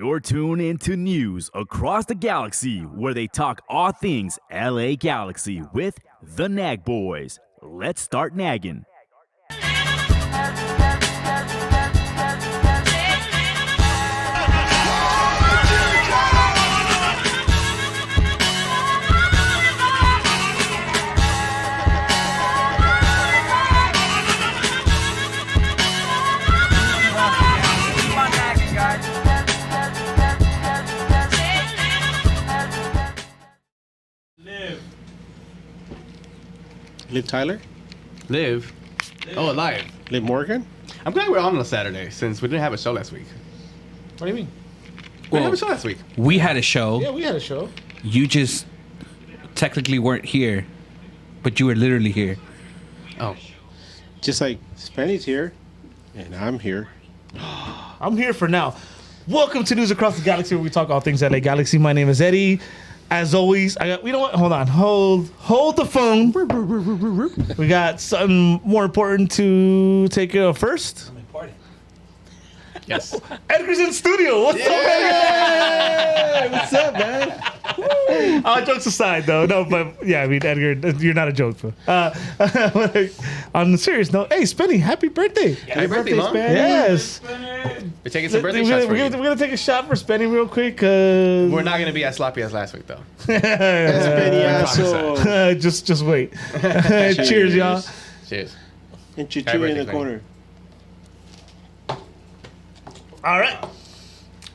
You're tuned into news across the galaxy where they talk all things LA Galaxy with the Nag Boys. Let's start nagging. Liv Tyler? Live. Oh, live. Liv Morgan? I'm glad we're on a Saturday since we didn't have a show last week. What do you mean? We didn't have a show last week. We had a show. Yeah, we had a show. You just technically weren't here, but you were literally here. Oh. Just like Spenny's here, and I'm here. I'm here for now. Welcome to News Across the Galaxy, where we talk all things LA Galaxy. My name is Eddie. As always, you know what? Hold on. Hold the phone. We got something more important to take care of first. Yes. Edgar's in studio. What's up, Edgar? What's up, man? Jokes aside, though. No, but yeah, I mean, Edgar, you're not a joke. On the serious note, hey, Spenny, happy birthday. Happy birthday, Mom. Spenny. Yes. We're taking some birthday shots for we're you. gonna take a shot for Spenny real quick. Cause We're not going to be as sloppy as last week, though. Spenny asshole. just wait. Cheers, y'all. Cheers. And Happy Chewy in the birthday, corner. All right.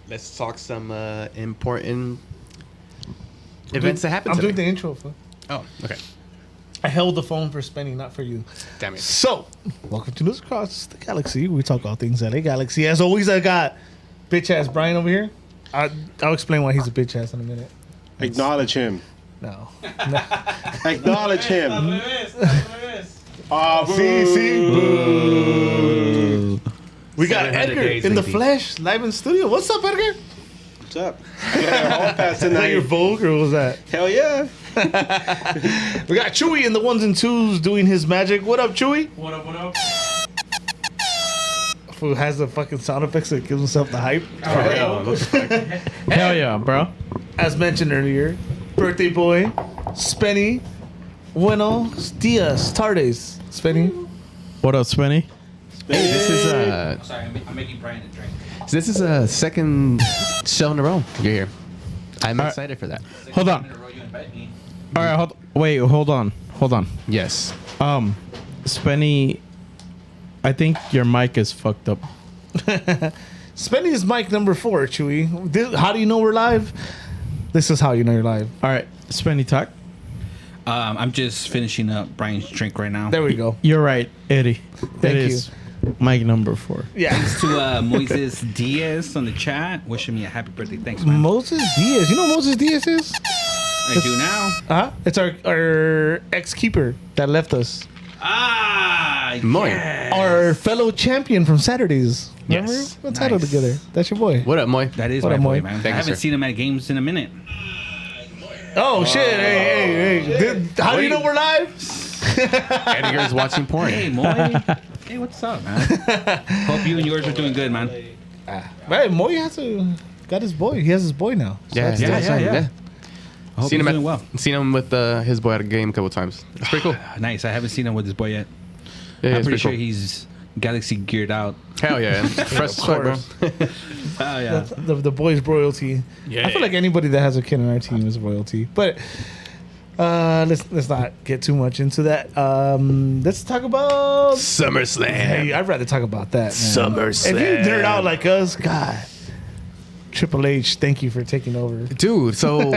Let's talk some important events that happened I'm today. doing the intro. Fool. Oh, okay. I held the phone for Spenny, not for you. Damn it. So, welcome to News Across the Galaxy. We talk all things LA Galaxy. As always, I got bitch ass Brian over here. I'll explain why he's a bitch ass in a minute. Acknowledge him. No. Acknowledge him. See? Boo. We got 700 Edgar days, in the baby. flesh, live in studio. What's up, Edgar? What's up? Hall pass Is that your tonight. Vogue or what was that? Hell yeah. We got Chewy in the ones and twos doing his magic. What up, Chewy? What up? Who has the fucking sound effects that gives himself the hype? Hell yeah, bro. As mentioned earlier, birthday boy, Spenny, buenos dias, tardes, Spenny. What up, Spenny? Hey, this is Sorry, I'm making Brian a drink. this is a second show in a row you're here. I'm All right. excited for that. Hold on. All right, hold on. Yes. Spenny, I think your mic is fucked up. Spenny's mic number 4, Chewy. How do you know we're live? This is how you know you're live. All right, Spenny, talk. I'm just finishing up Brian's drink right now. There we go. You're right, Eddie. Thank It is mic number 4. Yeah. To Moises Diaz on the chat, wishing me a happy birthday. Thanks, man. Moses Diaz. You know who Moses Diaz is? I do now. Huh? It's our ex-keeper that left us. Moy. Yes. Our fellow champion from Saturdays. Remember? Yes. We're titled Nice. together. That's your boy. What up, Moy? That is What my up, boy, Moy? man. Thank I you, haven't sir. seen him at games in a minute. Oh, shit. Hey. How do you know we're live? Edgar's watching porn. Hey, Moy. Hey, what's up, man? Hope you and yours are doing good, man. Right, Moy got his boy. He has his boy now. So Yeah, that's yeah, awesome. yeah. I hope Seen he's him doing well. Seen him with his boy at a game a couple times. It's pretty cool. Nice. I haven't seen him with his boy yet. Yeah, I'm it's pretty sure cool. he's Galaxy geared out. Hell yeah. Fresh sweat, bro. Oh, yeah. The boy's royalty. Yeah. I feel like anybody that has a kid on our team is royalty. But let's not get too much into that. Let's talk about. SummerSlam. Hey, I'd rather talk about that. Man. SummerSlam. If you nerd out like us, God. Triple H, thank you for taking over. Dude, so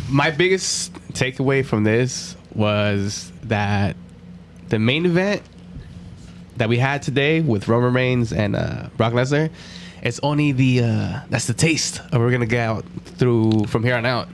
my biggest takeaway from this was that the main event that we had today with Roman Reigns and Brock Lesnar, it's only that's the taste of what we're gonna get out through from here on out.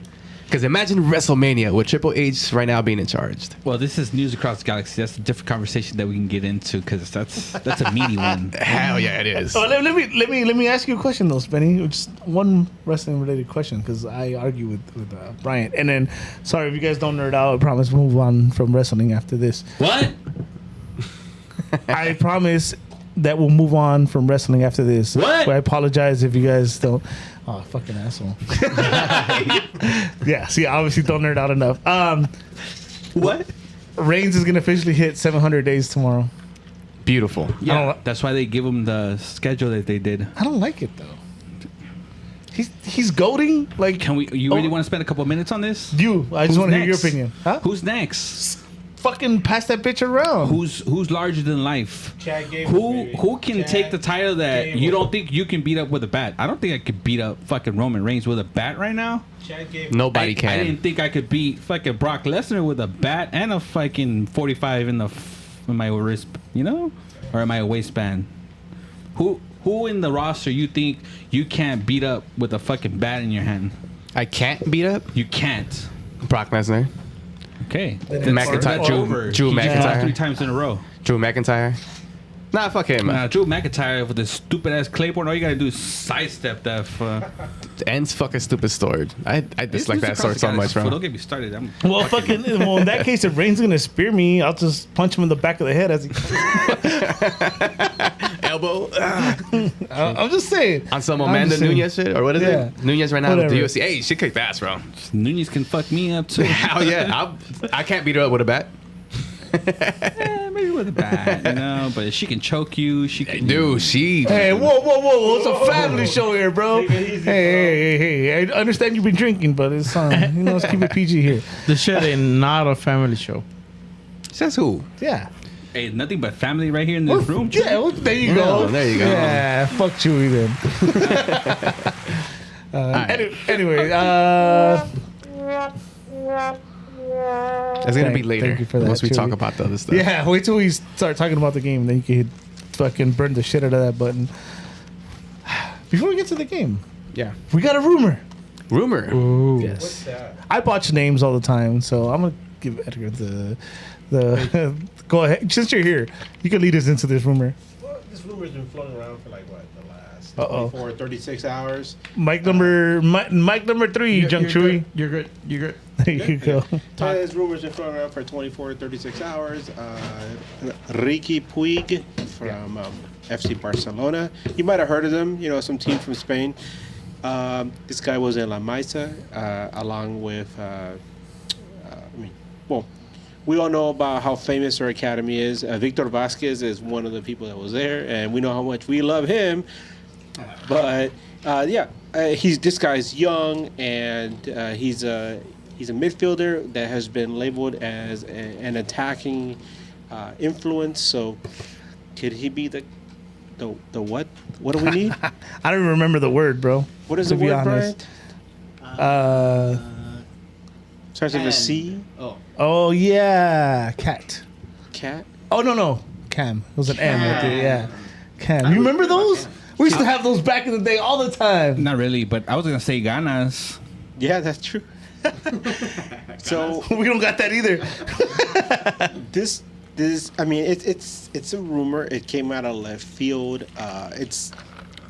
Because imagine WrestleMania with Triple H right now being in charge. Well, this is News Across the Galaxy. That's a different conversation that we can get into because that's a meaty one. Hell yeah, it is. Oh, let me ask you a question though, Spenny. Just one wrestling related question because I argue with Brian. And then, sorry if you guys don't nerd out. I promise we'll move on from wrestling after this. What? I promise that will move on from wrestling after this. What? But I apologize if you guys don't. Oh, fucking asshole. Yeah, see, I obviously don't nerd out enough. What? Reigns is going to officially hit 700 days tomorrow. Beautiful. Yeah, that's why they give him the schedule that they did. I don't like it, though. He's goading. Like, Can we? You really want to spend a couple minutes on this? I just want to hear your opinion. Huh? Who's next? Fucking pass that bitch around. Who's larger than life? Chad Gable, Who baby. who can Chad take the title that Gable. you don't think you can beat up with a bat? I don't think I could beat up fucking Roman Reigns with a bat right now. Chad Gable. Nobody I can. didn't think I could beat fucking Brock Lesnar with a bat and a fucking 45 in my wrist, or in my waistband. Who in the roster you think you can't beat up with a fucking bat in your hand? I can't beat up You can't. Brock Lesnar. Okay. McIntyre. That's over. Drew He just lost McIntyre. 3 times in a row. Drew McIntyre. Nah, fuck him. Drew McIntyre with this stupid ass Claymore. All you gotta do is sidestep that. Ends fucking stupid sword. I dislike that sword so much, Don't bro. get me started. Well, in that case, if Reigns gonna spear me, I'll just punch him in the back of the head as he. Elbow. I'm just saying. On some I'm Amanda just saying. Nunez shit, or what is Yeah. it? Nunez right now with the Whatever. UFC. Hey, she kicked ass, bro. Nunez can fuck me up too. Hell yeah. I can't beat her up with a bat. Maybe with a bat, but she can choke you. She can. Dude, she. Hey, whoa! It's a family show here, bro. Hey! I understand you've been drinking, but it's let's keep it PG here. This shit ain't not a family show. Says who? Yeah. Hey, nothing but family right here in this room. Yeah, there you go. There you go. Yeah, fuck Chewy then. Anyway, It's gonna be Thank later. you for that, once we talk Chewy. about the other stuff. yeah, wait till we start talking about the game, then you can fucking burn the shit out of that button. Before we get to the game, Yeah. we got a rumor. Rumor. Yes. I botch names all the time, so I'm gonna give Edgar the go ahead. Since you're here, you can lead us into this rumor. Well, this rumor's been floating around for like what, the last Uh-oh. 24, 36 hours. Mic number 3, Junk Chewy. You're good. There you go. Yeah, this rumor's been floating around for 24, 36 hours. Ricky Puig from FC Barcelona. You might have heard of them. Some team from Spain. This guy was in La Maisa, along with. We all know about how famous our academy is. Victor Vasquez is one of the people that was there, and we know how much we love him. But this guy's young, and he's a midfielder that has been labeled as an attacking influence. So, could he be the what? What do we need? I don't even remember the word, bro. What is to the be word, Brian? honest. Starts with a C. Oh yeah, cat. Cat. Oh no, Cam. It was an M. Right there, yeah, Cam. You remember those? We used to have those back in the day all the time. Not really, but I was gonna say ganas. Yeah, that's true. So We don't got that either. this I mean it's a rumor. It came out of left field. It's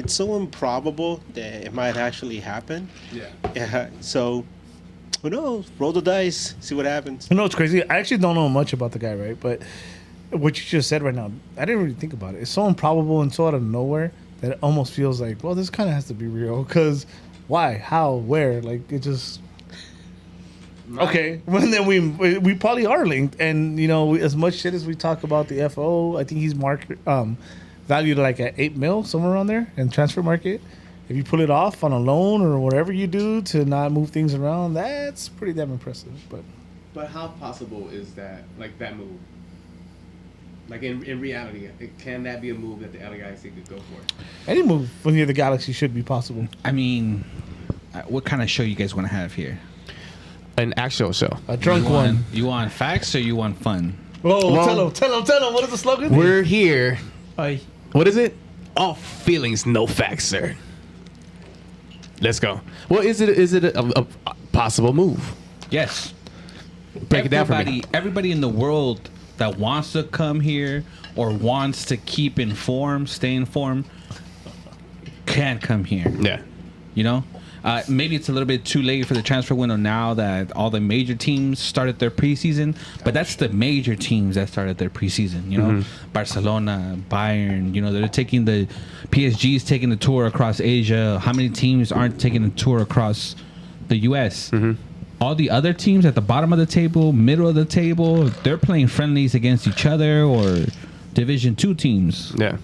so improbable that it might actually happen. Yeah. So who knows? Roll the dice, see what happens. You know what's crazy? I actually don't know much about the guy, right? But what you just said right now, I didn't really think about it. It's so improbable and so out of nowhere that it almost feels like, well, this kind of has to be real. Because why? How? Where? Like, it just... Okay, well, then we probably are linked. And, as much shit as we talk about the FO, I think he's valued like at $8 million, somewhere around there, in transfer market. If you pull it off on a loan or whatever you do to not move things around, that's pretty damn impressive. But how possible is that, like that move? Like in reality, can that be a move that the LA Galaxy could go for? Any move when you're the Galaxy should be possible. I mean, what kind of show you guys want to have here? An actual show. A drunk one. You want facts or you want fun? Whoa, Well- tell him. What is the slogan? We're here. Ay. What is it? All feelings, no facts, sir. Let's go. Well, is it a possible move? Yes. Break it down for me. Everybody in the world that wants to come here or wants to keep informed, stay informed, can come here. Yeah. Maybe it's a little bit too late for the transfer window now that all the major teams started their preseason, but that's the major teams that started their preseason. You know, Barcelona, Bayern. You know, they're taking the PSG's taking the tour across Asia. How many teams aren't taking a tour across the U.S.? All the other teams at the bottom of the table, middle of the table, they're playing friendlies against each other or Division 2 teams. Yeah.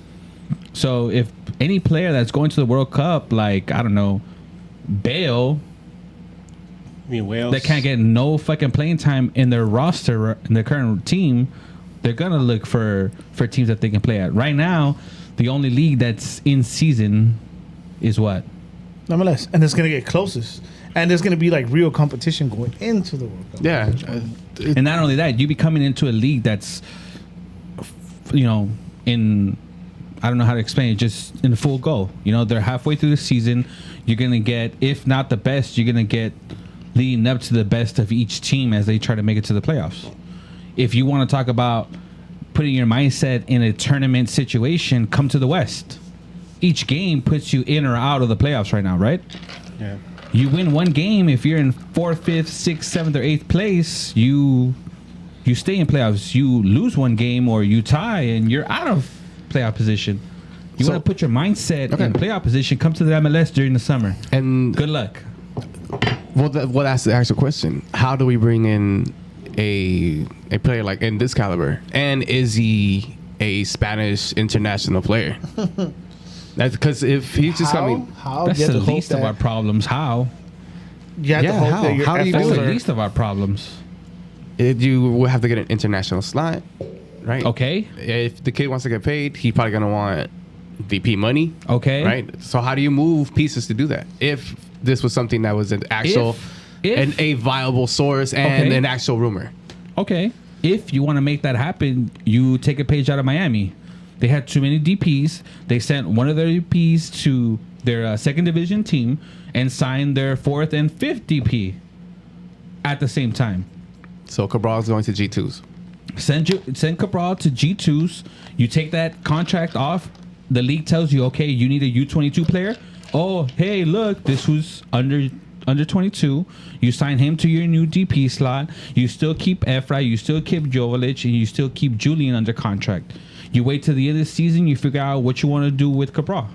So if any player that's going to the World Cup, like, I don't know, Bale, I mean, Wales. that can't get no fucking playing time in their roster, in their current team, they're going to look for teams that they can play at. Right now, the only league that's in season is what? Nonetheless, and it's gonna get closest, and there's gonna be like real competition going into the World Cup. Yeah. And not only that, you be coming into a league that's, you know, in, I don't know how to explain it, just in full go. You know, they're halfway through the season. You're going to get, if not the best, you're going to get leading up to the best of each team as they try to make it to the playoffs. If you want to talk about putting your mindset in a tournament situation, come to the West. Each game puts you in or out of the playoffs right now, right? Yeah. You win one game, if you're in 4th, 5th, 6th, 7th, or 8th place, you stay in playoffs. You lose one game or you tie and you're out of playoff position. You want to put your mindset in playoff position, come to the MLS during the summer. And good luck. Well, that's the actual question. How do we bring in a player like in this caliber? And is he a Spanish international player? That's because if he's just coming, That's the least of our problems. How? You have to hope how? that your How do you That's do the it? least of our problems. You will have to get an international slot, right? Okay. If the kid wants to get paid, he's probably gonna want VP money. Okay. Right. So how do you move pieces to do that? If this was something that was an actual, and a viable source and an actual rumor. Okay. If you want to make that happen, you take a page out of Miami. They had too many DPs. They sent one of their DPs to their second division team and signed their 4th and 5th DP at the same time. So Cabral's going to G2s. Send Cabral to G2s. You take that contract off. The league tells you, okay, you need a U22 player. Oh, hey, look, this was under 22. You sign him to your new DP slot. You still keep Efra. You still keep Jovic, and you still keep Julian under contract. You wait till the end of the season. You figure out what you want to do with Cabral.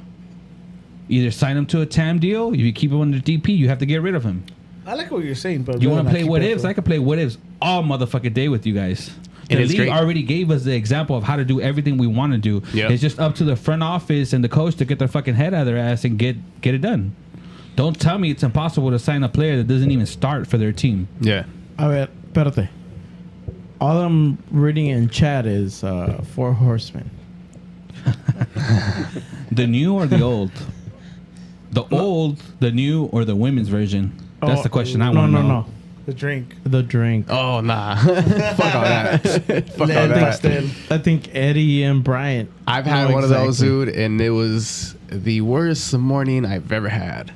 Either sign him to a TAM deal. If you keep him under DP, you have to get rid of him. I like what you're saying, but You want to play what ifs? I could play what ifs all motherfucking day with you guys. The is league great. already gave us the example of how to do everything we want to do. Yep. It's just up to the front office and the coach to get their fucking head out of their ass and get it done. Don't tell me it's impossible to sign a player that doesn't even start for their team. Yeah. A ver, espérate. All I'm reading in chat is 4 Horsemen. The new or the old? The old, the new, or the women's version? That's the question I want to know. No. the drink. The drink. Oh, nah. Fuck all that. Fuck all that. I think Eddie and Bryant. I've had one of those, dude, and it was the worst morning I've ever had.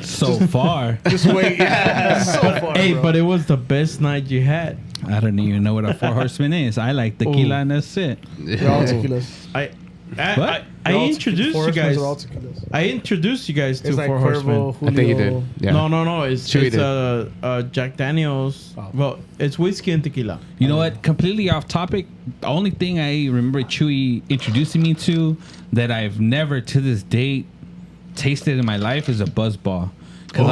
So far. Just wait. Yeah, so far, Hey, bro. but it was the best night you had. I don't even know what a 4 Horsemen is. I like tequila and that's it. They're all tequilas. I They're all introduced tequila. you guys. Are all tequilas. I introduced you guys to It's like 4 Cuervo, Horsemen. Julio. I think you did. Yeah. No. It's Chewy Jack Daniels. Oh. Well, it's whiskey and tequila. You know what? Completely off topic. The only thing I remember Chewy introducing me to that I've never to this date tasted in my life is a Buzzball. Because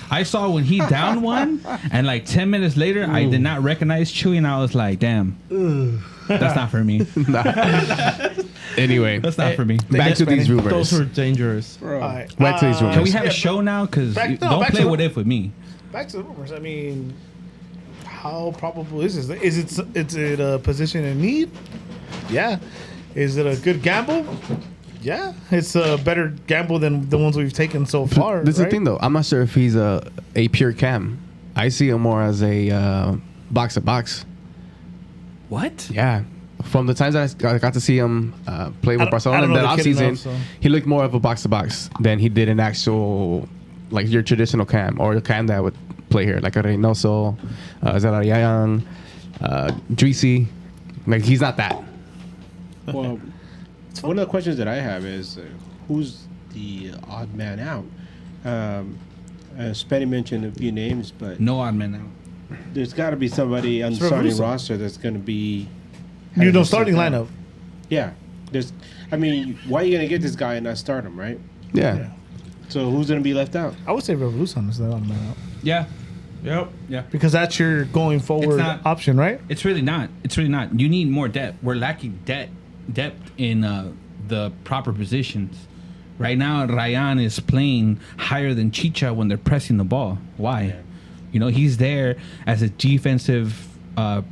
I saw when he downed one, and like 10 minutes later, I did not recognize Chewy, and I was like, damn, that's not for me. Anyway, That's not for me. back to these rumors. Those were dangerous. All right. Back to these rumors. Can we have a show now? Because back don't to play the- what if with me. Back to the rumors. I mean, how probable is this? Is it a position in need? Yeah. Is it a good gamble? Yeah. It's a better gamble than the ones we've taken so far. This is the right? thing, though. I'm not sure if he's a pure cam. I see him more as a box to box. What? Yeah. From the times that I got to see him play with Barcelona in know that the kid offseason, enough, so. he looked more of a box to box than he did an actual, like your traditional cam or the cam that would play here, like a Reynoso, Zelarayan, Dreesy. Like, he's not that. Well, one of the questions that I have is who's the odd man out? Spenny mentioned a few names, but No odd man out. there's got to be somebody on the Trevor starting Russo. roster that's going to be. You know, having starting to sit down. lineup. Yeah, I mean, why are you going to get this guy and not start him, right? Yeah. So who's going to be left out? I would say Revolution is the odd man out. Yeah. Yep. Yeah. Because that's your going forward not- option, right? It's really not. It's really not. You need more depth. We're lacking depth in the proper positions. Right now, Ryan is playing higher than Chicha when they're pressing the ball. Why? You know, he's there as a defensive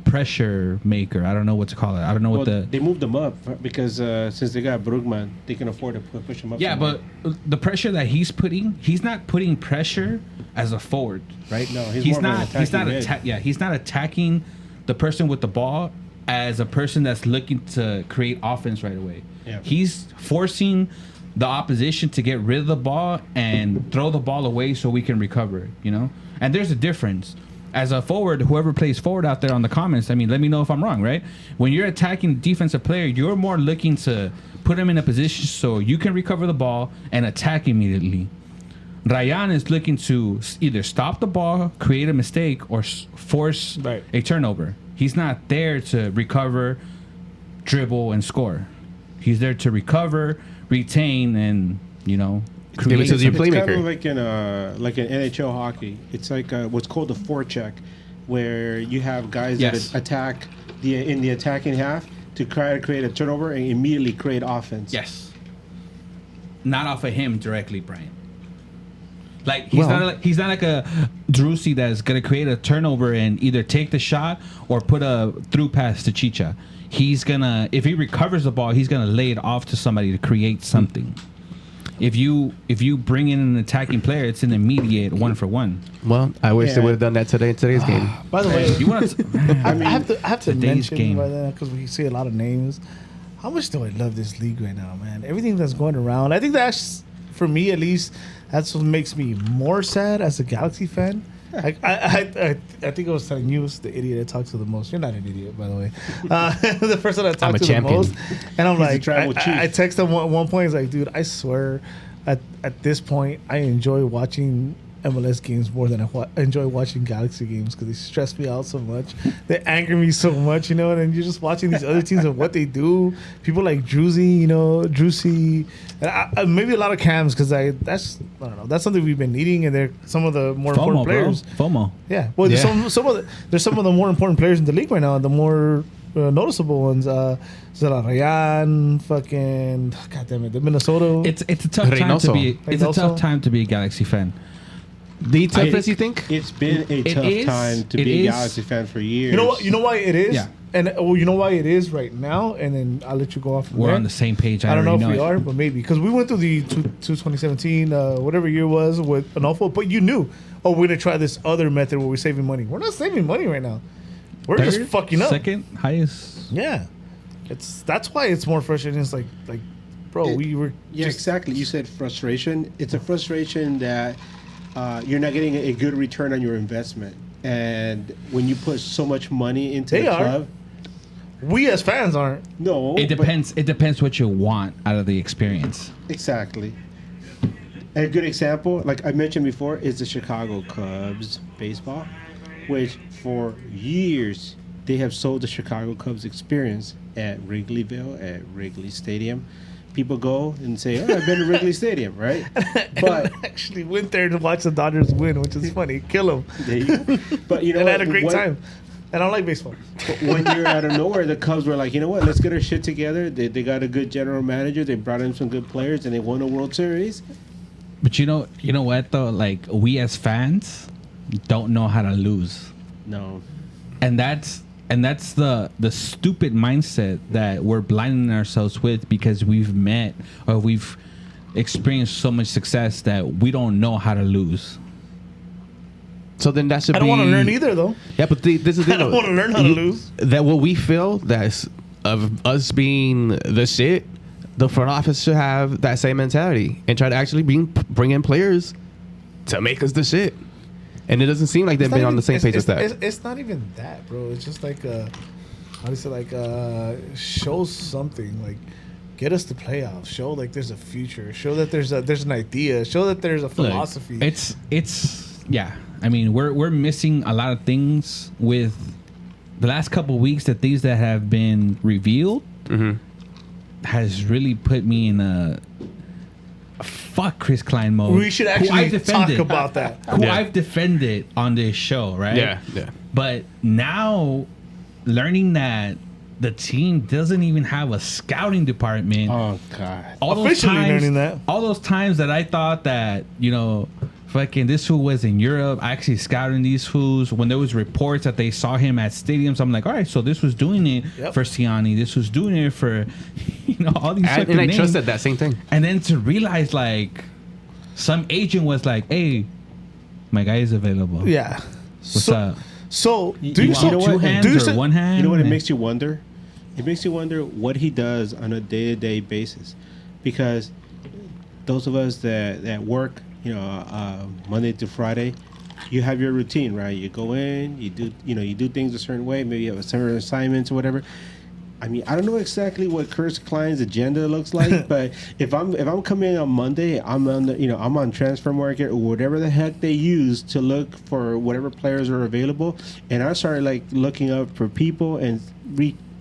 pressure maker. I don't know what to call it. I don't know what They moved him up because since they got Brugman, they can afford to push him up. Yeah, some more. but the pressure that he's not putting pressure as a forward, right? No, he's more of an attacking mid. He's not attacking the person with the ball as a person that's looking to create offense right away. Yeah. He's forcing the opposition to get rid of the ball and throw the ball away so we can recover, you know? And there's a difference. As a forward, whoever plays forward out there on the comments, I mean, let me know if I'm wrong, right? When you're attacking defensive player, you're more looking to put him in a position so you can recover the ball and attack immediately. Ryan is looking to either stop the ball, create a mistake, or force Right. a turnover. He's not there to recover, dribble, and score. He's there to recover, retain, and, you know, Give it to your It's playmaker. kind of like an NHL hockey. It's like what's called a forecheck, where you have guys Yes. that attack in the attacking half to try to create a turnover and immediately create offense. Yes. Not off of him directly, Brian. Like Well- he's not like a Drusi that's gonna create a turnover and either take the shot or put a through pass to Chicha. He's gonna, if he recovers the ball, he's gonna lay it off to somebody to create something. If you bring in an attacking player, it's an immediate 1-for-1. Well, I wish they Yeah. would have done that today in today's game. By the way, You want to? I have to Today's mention game. by that because we see a lot of names. How much do I love this league right now, man? Everything that's going around. I think that's, for me at least, that's what makes me more sad as a Galaxy fan. I think I was telling you, it's the idiot that talks to the most. You're not an idiot, by the way. The person that I'm talks a to champion. the most. And I'm He's the like, tribal chief. I text him one point. He's like, dude, I swear, at this point, I enjoy watching MLS games more than I enjoy watching Galaxy games because they stress me out so much. They anger me so much, you know. And then you're just watching these other teams and what they do. People like Drusi, and maybe a lot of cams because I don't know. That's something we've been needing, and they're some of the more important FOMO, players. bro. FOMO. Yeah, well, Yeah. there's some of the more important players in the league right now, and the more noticeable ones. Ryan, fucking, goddamn it, the Minnesota. It's a tough time to Reynoso. be. It's a Reynoso. tough time to be a Galaxy fan. The toughest, you think? It's been a It tough is. time to It be a is. Galaxy fan for years. You know what? You know why it is. Yeah. And you know why it is right now. And then I'll let you go off. From We're there. on the same page. I don't know if already we it. are, but maybe because we went through the 2017, whatever year it was with an awful. But you knew, oh, we're gonna try this other method where we're saving money. We're not saving money right now. We're just Third, fucking up. Second highest. Yeah, that's why it's more frustrating. It's like, bro, we were. Yeah, just, exactly. You said frustration. It's a frustration that you're not getting a good return on your investment. And when you put so much money into They the are. club, We as fans aren't. no, It but- depends. It depends what you want out of the experience. Exactly. A good example, like I mentioned before, is the Chicago Cubs baseball, which for years they have sold the Chicago Cubs experience at Wrigleyville, at Wrigley Stadium. People go and say, "Oh, I've been to Wrigley Stadium," right? But I actually went there to watch the Dodgers win, which is funny. Kill them. there you go. But you know, And I had a what? great time. And I don't like baseball. When you're out of nowhere, the Cubs were like, you know what? Let's get our shit together. They got a good general manager. They brought in some good players, and they won a World Series. But you know what though? Like we as fans don't know how to lose, No, and that's the stupid mindset that we're blinding ourselves with because we've experienced so much success that we don't know how to lose. So then that should I be. don't want to learn either, though. Yeah, but this is the I don't want to learn how to lose. That what we feel that's of us being the shit, the front office should have that same mentality and try to actually bring in players to make us the shit. And it doesn't seem like they've been on the same page with that. It's not even that, bro. It's just like, how do you say, like, show something. Like, get us to playoffs. Show like there's a future. Show that there's an idea. Show that there's a philosophy. Look, it's yeah. I mean, we're missing a lot of things with the last couple of weeks. The things that have been revealed has really put me in a fuck Chris Klein mode. We should actually talk about that. Who I've defended on this show, right? Yeah. But now, learning that the team doesn't even have a scouting department. Oh God! Officially learning that. All those times that I thought that fucking this fool was in Europe. I actually scouting these fools when there was reports that they saw him at stadiums. I'm like, all right, so this was doing it for Siani. This was doing it for all these. And I trusted that same thing. And then to realize like some agent was like, hey, my guy is available. Yeah. What's up? So Do you want two hands or one hand? You know what it makes you wonder? It makes you wonder what he does on a day-to-day basis, because those of us that work, Monday to Friday, you have your routine, right? You go in, you do things a certain way. Maybe you have a certain assignments or whatever. I mean, I don't know exactly what Chris Klein's agenda looks like, but if I'm coming in on Monday, I'm on transfer market or whatever the heck they use to look for whatever players are available, and I started like looking up for people and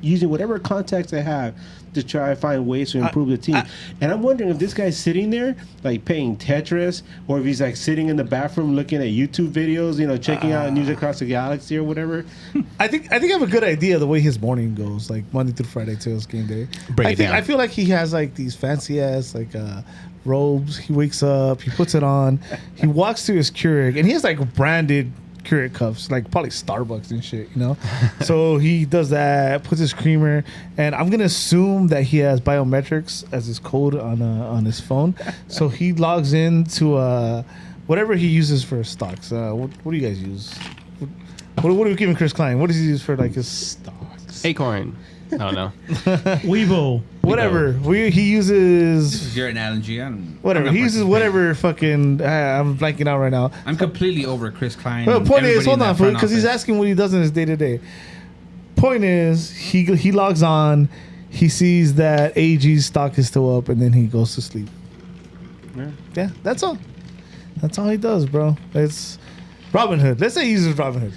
using whatever contacts I have to try to find ways to improve the team. And I'm wondering if this guy's sitting there like playing Tetris, or if he's like sitting in the bathroom looking at YouTube videos, checking out News Across the Galaxy or whatever. I think I have a good idea of the way his morning goes, like Monday through Friday till his game day. I feel like he has like these fancy ass like robes. He wakes up, he puts it on, he walks to his Keurig, and he has like branded Keurig cups, like probably Starbucks and shit, So he does that, puts his creamer, and I'm gonna assume that he has biometrics as his code on his phone. So he logs into whatever he uses for stocks. What do you guys use? What are we giving Chris Klein? What does he use for like his stocks? Acorn. No. Weeble. Whatever. He uses. This is your analogy. Whatever. He uses whatever fucking. I'm blanking out right now. I'm completely over Chris Klein. Well, point is, hold on, because because he's asking what he does in his day to day. Point is, he logs on, he sees that AG's stock is still up, and then he goes to sleep. Yeah, that's all. That's all he does, bro. It's Robinhood. Let's say he uses Robinhood.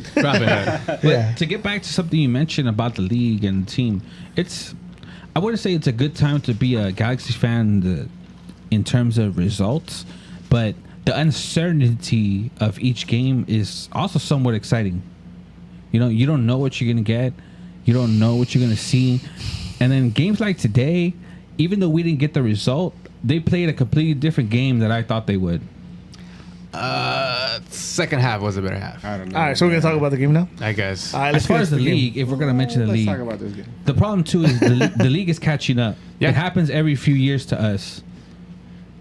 But to get back to something you mentioned about the league and the team, I wouldn't say it's a good time to be a Galaxy fan in terms of results, but the uncertainty of each game is also somewhat exciting. You don't know what you're going to get. You don't know what you're going to see. And then games like today, even though we didn't get the result, they played a completely different game that I thought they would. Second half was a better half. I don't know. All right, so we're going to talk about the game now? I guess. All right, As far as the league, if we're going to mention the league, Let's talk about this game. the problem too is the league is catching up. Yeah. It happens every few years to us,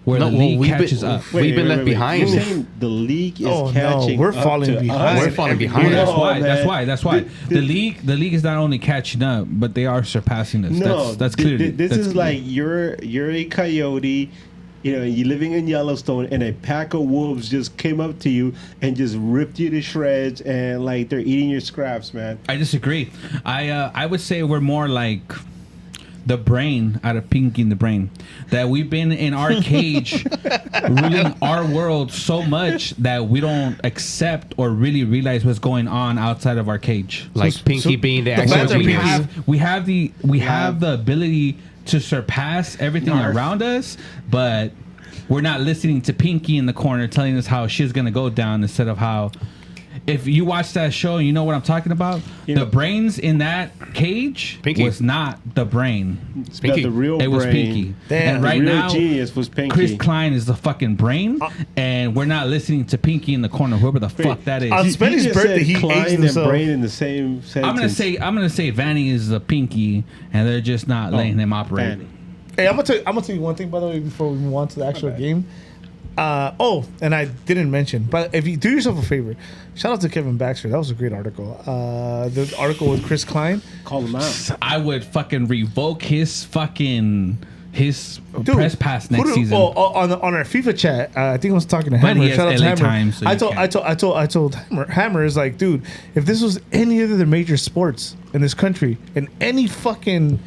where the league catches up. We've been left behind. You're saying the league is catching we're up falling to behind. us? We're falling behind. Well, No, that's why the league is not only catching up, but they are surpassing us. No, that's clear. This is like you're a coyote, you're living in Yellowstone, and a pack of wolves just came up to you and just ripped you to shreds, and like they're eating your scraps, man. I disagree. I would say we're more like the brain out of Pinky and the Brain. That we've been in our cage, ruling our world so much that we don't accept or really realize what's going on outside of our cage. Like Pinky being the fans actual are genius. We have the ability to surpass everything around us, but we're not listening to Pinky in the corner telling us how shit's gonna go down instead of how. If you watch that show, you know what I'm talking about. The brains in that cage Pinky. was not the brain. It's Pinky. The real It was brain. Pinky. Damn. And right the real now, genius was Pinky. Chris Klein is the fucking brain, and we're not listening to Pinky in the corner, whoever the fuck that is. On Spenny's just birthday, said he Klein aged and himself. brain in the same sentence. I'm gonna say Vanny is the Pinky, and they're just not letting him operate. Vanny. Hey, I'm gonna tell you one thing, by the way, before we move on to the actual game. And I didn't mention, but if you do yourself a favor, shout out to Kevin Baxter. That was a great article. The article with Chris Klein. Call him out. I would fucking revoke his press pass next who do- season. on our FIFA chat, I think I was talking to But Hammer. he has Shout out to LA Hammer. Times, so you I told Hammer is like, dude, if this was any other major sports in this country, in any fucking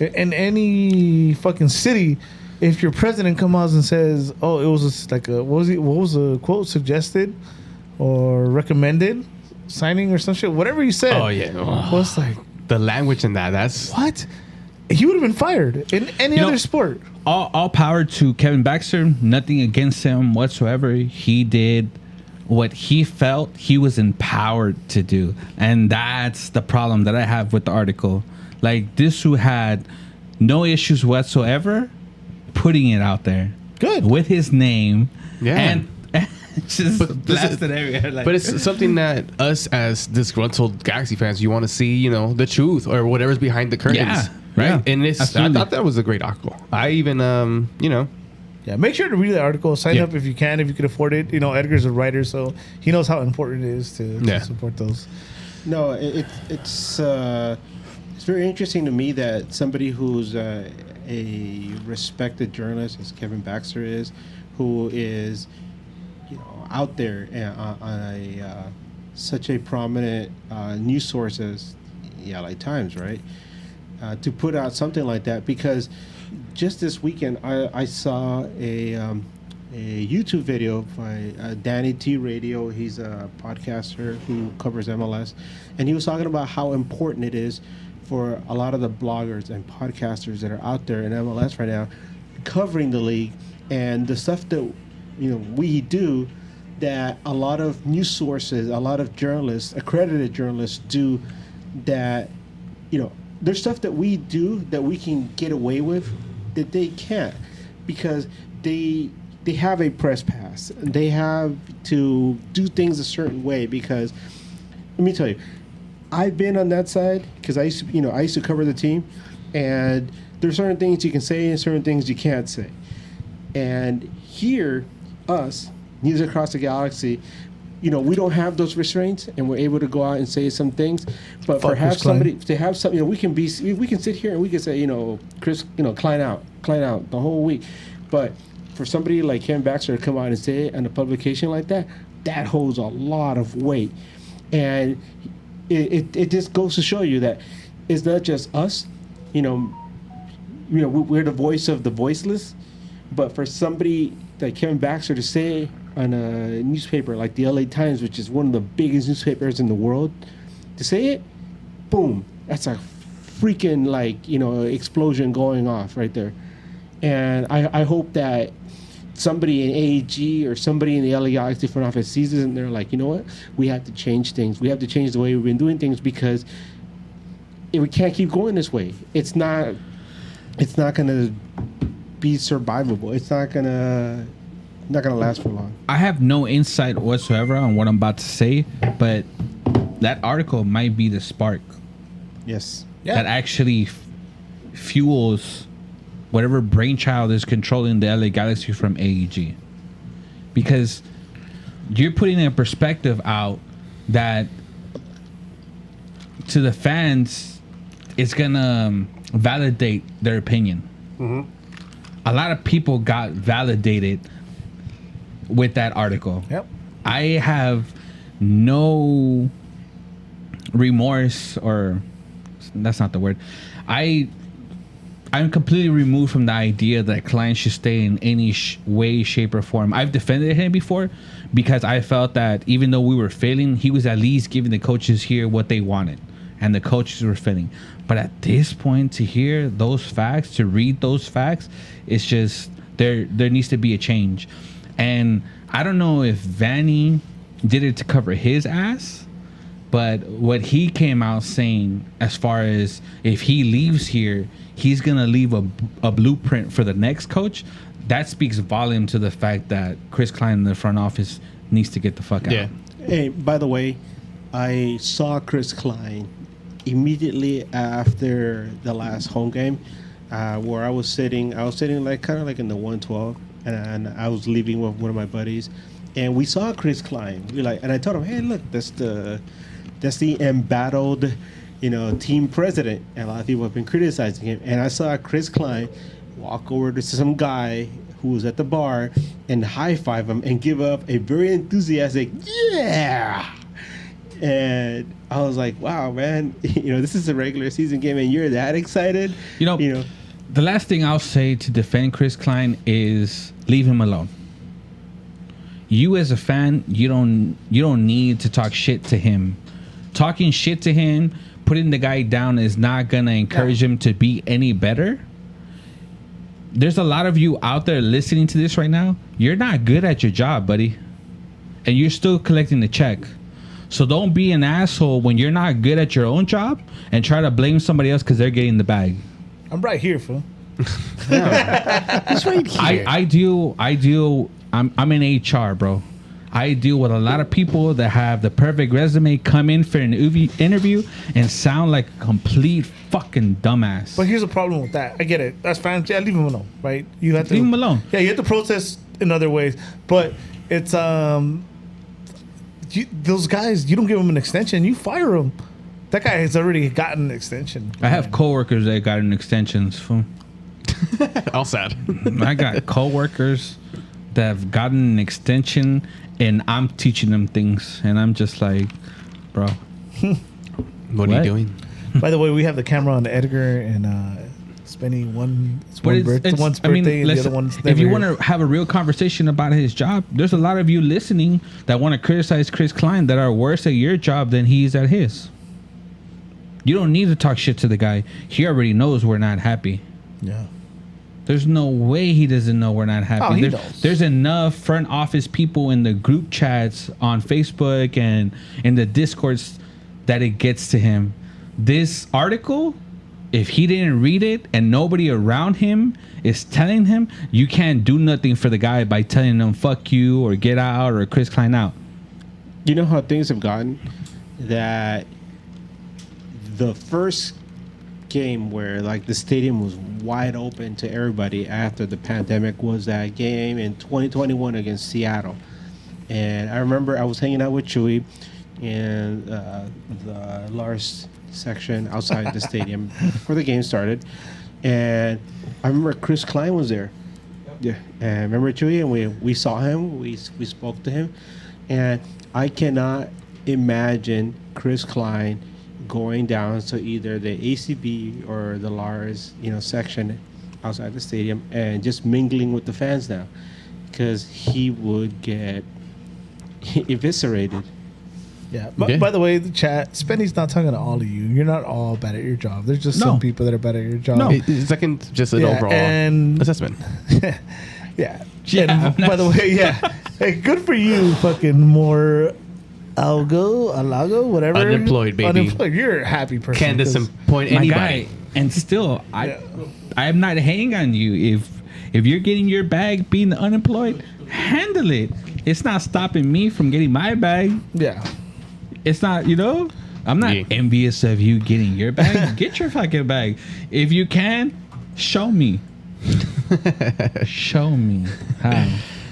In any fucking city, if your president comes out and says, "Oh, it was like a what was the quote suggested or recommended signing or some shit," whatever he said. Oh yeah. Well, it's like The language in that's what? He would have been fired in any You know- other sport. All power to Kevin Baxter. Nothing against him whatsoever. He did what he felt he was empowered to do, and that's the problem that I have with the article. Like, this who had no issues whatsoever putting it out there, Good. with his name, Yeah. and just But this is- blasted everywhere. Like, But it's something that us as disgruntled Galaxy fans, you want to see, you know, the truth or whatever's behind the curtains, Yeah, right? yeah, And I absolutely. thought that was a great article. I even, you know, Yeah, make sure to read the article. Sign Yeah. up if you can afford it. You know, Edgar's a writer, so he knows how important it is to Yeah. support those. No, it's very interesting to me that somebody who's a respected journalist, as Kevin Baxter is, who is, you know, out there on a such a prominent news source as the LA Times, right? To put out something like that, because just this weekend I saw a YouTube video by Danny T Radio. He's a podcaster who covers MLS, and he was talking about how important it is for a lot of the bloggers and podcasters that are out there in MLS right now, covering the league and the stuff that, you know, we do, that a lot of news sources, a lot of journalists, accredited journalists do, that, you know, there's stuff that we do that we can get away with that they can't, because they have a press pass. They have to do things a certain way, because let me tell you, I've been on that side because I used to cover the team, and there's certain things you can say and certain things you can't say. And here, us, News Across the Galaxy, you know, we don't have those restraints, and we're able to go out and say some things. But Fuck perhaps Chris Klein. somebody to have some, you know, we can sit here and we can say, you know, Chris, you know, Klein out the whole week. But for somebody like Ken Baxter to come out and say it in a publication like that, that holds a lot of weight. And it just goes to show you that it's not just us, we're the voice of the voiceless, but for somebody like Kevin Baxter to say on a newspaper like the LA Times, which is one of the biggest newspapers in the world, to say it, boom, that's a freaking explosion going off right there. And I hope that somebody in AEG or somebody in the LA Galaxy front office sees this and they're like, you know what? We have to change things. We have to change the way we've been doing things, because we can't keep going this way. It's not going to be survivable. It's not going to last for long. I have no insight whatsoever on what I'm about to say, but that article might be the spark Yes. that actually fuels whatever brainchild is controlling the LA Galaxy from AEG. Because you're putting a perspective out that to the fans, it's going to validate their opinion. Mm-hmm. A lot of people got validated with that article. Yep. I have no remorse, or that's not the word. I'm completely removed from the idea that clients should stay in any way, shape, or form. I've defended him before because I felt that even though we were failing, he was at least giving the coaches here what they wanted, and the coaches were failing. But at this point, to hear those facts, to read those facts, it's just there needs to be a change. And I don't know if Vanny did it to cover his ass, but what he came out saying, as far as if he leaves here, he's going to leave a blueprint for the next coach, that speaks volume to the fact that Chris Klein in the front office needs to get the fuck out. Yeah. Hey, by the way, I saw Chris Klein immediately after the last home game, where I was sitting like kind of like in the 112, and I was leaving with one of my buddies, and we saw Chris Klein. And I told him, hey, look, that's the embattled, team president. And a lot of people have been criticizing him. And I saw Chris Klein walk over to some guy who was at the bar and high five him and give up a very enthusiastic, yeah. And I was like, wow, man, this is a regular season game and you're that excited. The last thing I'll say to defend Chris Klein is leave him alone. You as a fan, you don't need to talk shit to him. Talking shit to him, putting the guy down is not gonna encourage him to be any better. There's a lot of you out there listening to this right now. You're not good at your job, buddy. And you're still collecting the check. So don't be an asshole when you're not good at your own job and try to blame somebody else because they're getting the bag. I'm right here, fool. He's right here. I deal. I'm in HR, bro. I deal with a lot of people that have the perfect resume, come in for an interview and sound like a complete fucking dumbass. But here's the problem with that. I get it. That's fine. Yeah, leave him alone, right? You have to leave him alone. Yeah, you have to protest in other ways. But it's those guys. You don't give them an extension. You fire them. That guy has already gotten an extension. I have coworkers that got an extensions. Fool. All sad. I got coworkers that have gotten an extension, and I'm teaching them things, and I'm just like, bro, what are you doing? By the way, we have the camera on Edgar and spending one's birthday and the other one's never if you here. want to have a real conversation about his job, there's a lot of you listening that want to criticize Chris Klein that are worse at your job than he's at his. You don't need to talk shit to the guy. He already knows we're not happy. Yeah. There's no way he doesn't know we're not happy. Oh, he knows. There's enough front office people in the group chats on Facebook and in the Discords that it gets to him. This article, if he didn't read it and nobody around him is telling him, you can't do nothing for the guy by telling him fuck you or get out or Chris Klein out. You know how things have gotten that the first game where like the stadium was wide open to everybody after the pandemic was that game in 2021 against Seattle. And I remember I was hanging out with Chewy in the Lars section outside the stadium before the game started, and I remember Chris Klein was there. Yeah, and remember Chewy, and we saw him, we spoke to him, and I cannot imagine Chris Klein going down to either the ACB or the Lars, section outside the stadium and just mingling with the fans now, because he would get eviscerated. Yeah. By the way, the chat, Spenny's not talking to all of you. You're not all bad at your job. There's just some people that are bad at your job. No. It's like just an overall assessment. Yeah. And by the way, hey, good for you, fucking more Alago, whatever. Unemployed, baby. Unemployed. You're a happy person. Can't disappoint anybody. Guy, and still, I'm not hating on you. If you're getting your bag being unemployed, handle it. It's not stopping me from getting my bag. Yeah. It's not, I'm not envious of you getting your bag. Get your fucking bag. If you can, show me. Show me how.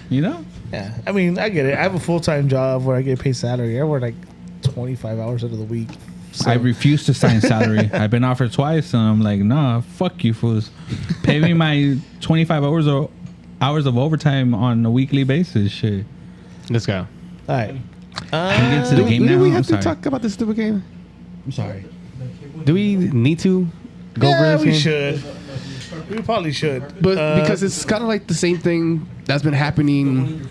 Yeah. I mean, I get it. I have a full-time job where I get paid salary. I work like 25 hours out of the week. So. I refuse to sign salary. I've been offered twice, and I'm like, nah, fuck you fools. Pay me my 25 hours of overtime on a weekly basis. Shit. Let's go. All right. Can we get to the game now? Do we have to talk about this stupid game? I'm sorry. Do we need to go over this we game? should. We probably should. But because it's kind of like the same thing that's been happening,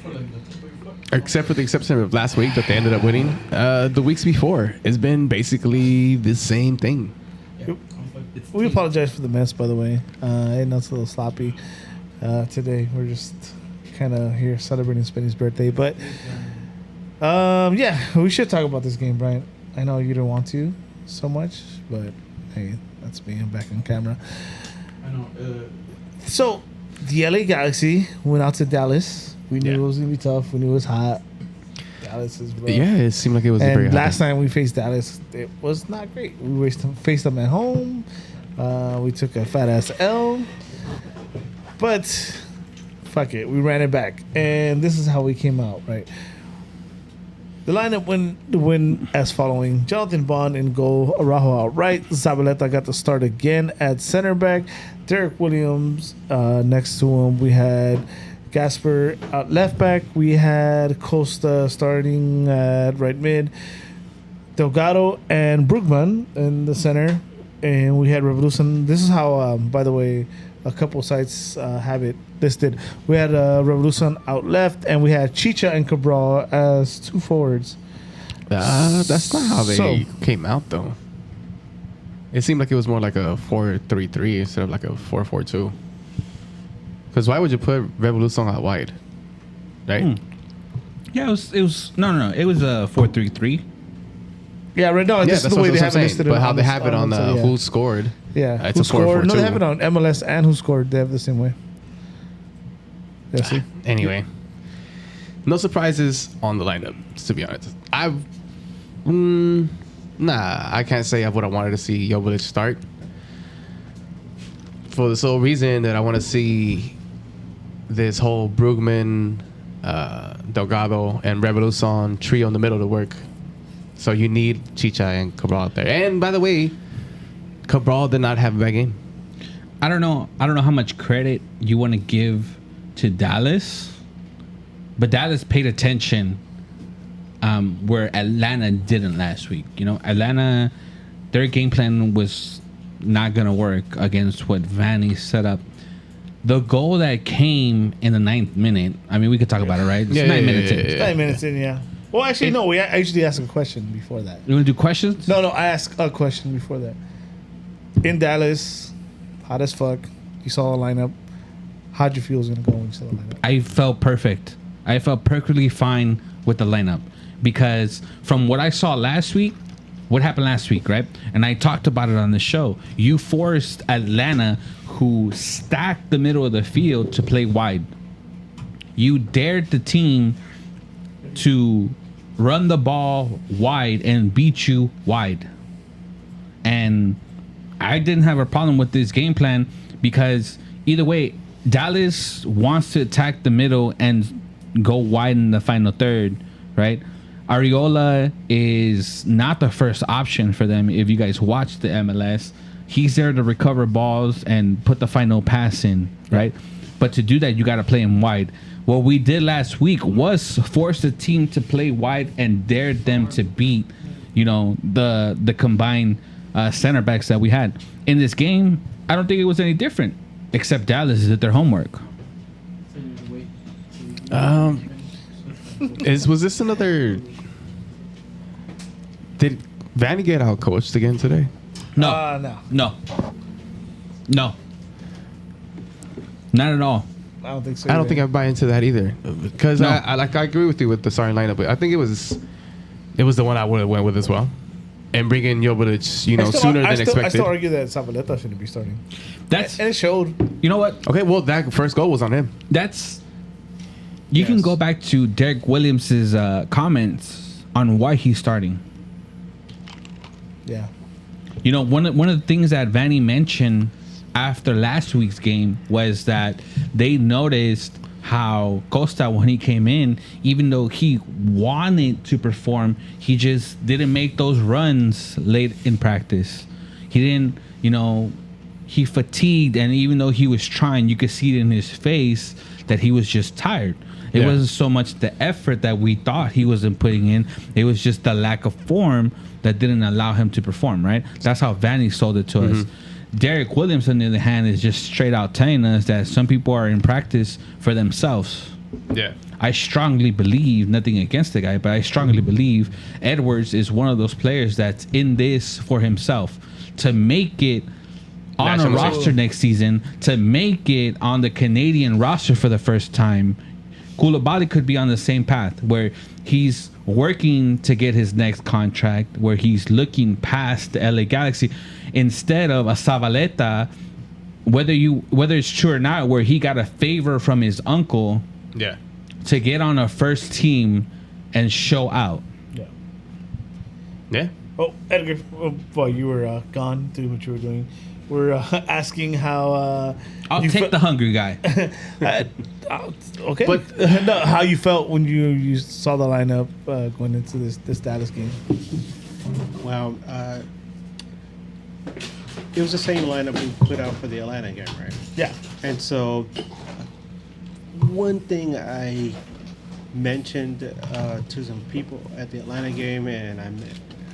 except for the exception of last week that they ended up winning. The weeks before, it's been basically the same thing. We apologize for the mess, by the way. I know it's a little sloppy today. We're just kind of here celebrating Spenny's birthday. But, we should talk about this game, Brian. I know you don't want to so much, but, hey, that's me. I'm back on camera. I know. So, the LA Galaxy went out to Dallas. We knew it was going to be tough. We knew it was hot. Dallas is rough. Yeah, it seemed like it was very hot. Last time we faced Dallas, it was not great. We faced them at home. We took a fat-ass L. But, fuck it. We ran it back. And this is how we came out, right? The lineup went as following. Jonathan Bond in goal. Araujo outright. Zabaleta got the start again at center back. Derek Williams next to him. We had Gasper at left back. We had Costa starting at right mid. Delgado and Brugman in the center, and we had Revolution. This is how, by the way, a couple sites have it listed. We had Revolution out left, and we had Chicha and Cabral as 2 forwards. That's not how they So- came out, though. It seemed like it was more like a 4-3-3 instead of like a 4-4-2. Because why would you put Revolution out wide? Right? Yeah, it was no. It was a 4-3-3. Yeah, right now, this is that's the way what they I'm have it saying. listed. But how they have it on the who scored. Yeah, It's who a scored? No, they 4-4-2. have it on MLS and who scored. They have the same way. Yeah, see? Anyway, no surprises on the lineup, to be honest. I can't say I would have wanted to see Jovic start. For the sole reason that I want to see this whole Brugman, Delgado, and Revolution trio in the middle to work. So you need Chicha and Cabral out there. And by the way, Cabral did not have a bad game. I don't know how much credit you want to give to Dallas, but Dallas paid attention where Atlanta didn't last week. You know, Atlanta, their game plan was not going to work against what Vanny set up. The goal that came in the 9th minute, I mean, we could talk about it, right? It's 9 minutes in. 9 minutes in, yeah. Well, actually, no. I usually ask a question before that. You want to do questions? No, I ask a question before that. In Dallas, hot as fuck. You saw the lineup. How'd you feel it was going to go when you saw the lineup? I felt perfect. I felt perfectly fine with the lineup because from what I saw last week, what happened last week, right? And I talked about it on the show. You forced Atlanta, who stacked the middle of the field, to play wide. You dared the team to run the ball wide and beat you wide. And I didn't have a problem with this game plan because either way, Dallas wants to attack the middle and go wide in the final third, right? Ariola is not the first option for them. If you guys watch the MLS, he's there to recover balls and put the final pass in, right? But to do that, you got to play him wide. What we did last week was force the team to play wide and dared them to beat, the combined center backs that we had. In this game, I don't think it was any different, except Dallas did their homework. Was this another? Did Vanny get out coached again today? No. No. Not at all. I don't think so. I don't think I buy into that either, because No. I agree with you with the starting lineup, but I think it was the one I would have went with as well, and bring in Jovic, sooner than expected. I still argue that Zabaleta shouldn't be starting. That's And it showed. you know what? Okay, well that first goal was on him. That's you can go back to Derek Williams's comments on why he's starting. Yeah. One of the things that Vanny mentioned after last week's game was that they noticed how Costa, when he came in, even though he wanted to perform, he just didn't make those runs late in practice. He didn't, he fatigued, and even though he was trying, you could see it in his face that he was just tired. It wasn't so much the effort that we thought he wasn't putting in. It was just the lack of form that didn't allow him to perform, right? That's how Vanny sold it to us. Derek Williams, on the other hand, is just straight out telling us that some people are in practice for themselves. Yeah. I strongly believe, nothing against the guy, but I strongly believe Edwards is one of those players that's in this for himself to make it on a National roster next season, to make it on the Canadian roster for the first time. Koulibaly could be on the same path where he's working to get his next contract, where he's looking past the LA Galaxy instead of a Zabaleta, whether it's true or not, where he got a favor from his uncle Yeah. to get on a first team and show out. Yeah. Yeah. Oh, Edgar, while you were gone doing what you were doing, we're asking how. I'll you take fe- the hungry guy. Okay, but no, how you felt when you saw the lineup going into this Dallas game? Well, it was the same lineup we put out for the Atlanta game, right? Yeah. And so, one thing I mentioned to some people at the Atlanta game, and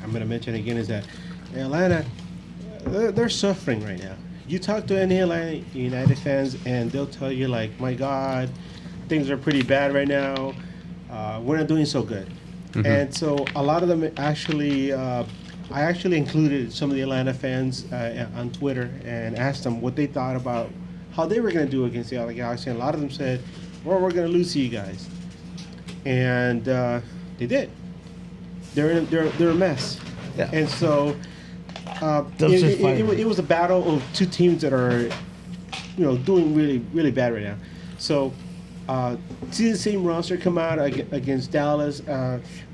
I'm going to mention again is that Atlanta, they're suffering right now. You talk to any Atlanta United fans, and they'll tell you, like, my God, things are pretty bad right now. We're not doing so good. Mm-hmm. And so a lot of them actually, I actually included some of the Atlanta fans on Twitter and asked them what they thought about how they were going to do against the LA Galaxy. And a lot of them said, well, we're going to lose to you guys. And they did. They're a mess. Yeah. And so it was a battle of two teams that are, doing really, really bad right now. So see the same roster come out against Dallas.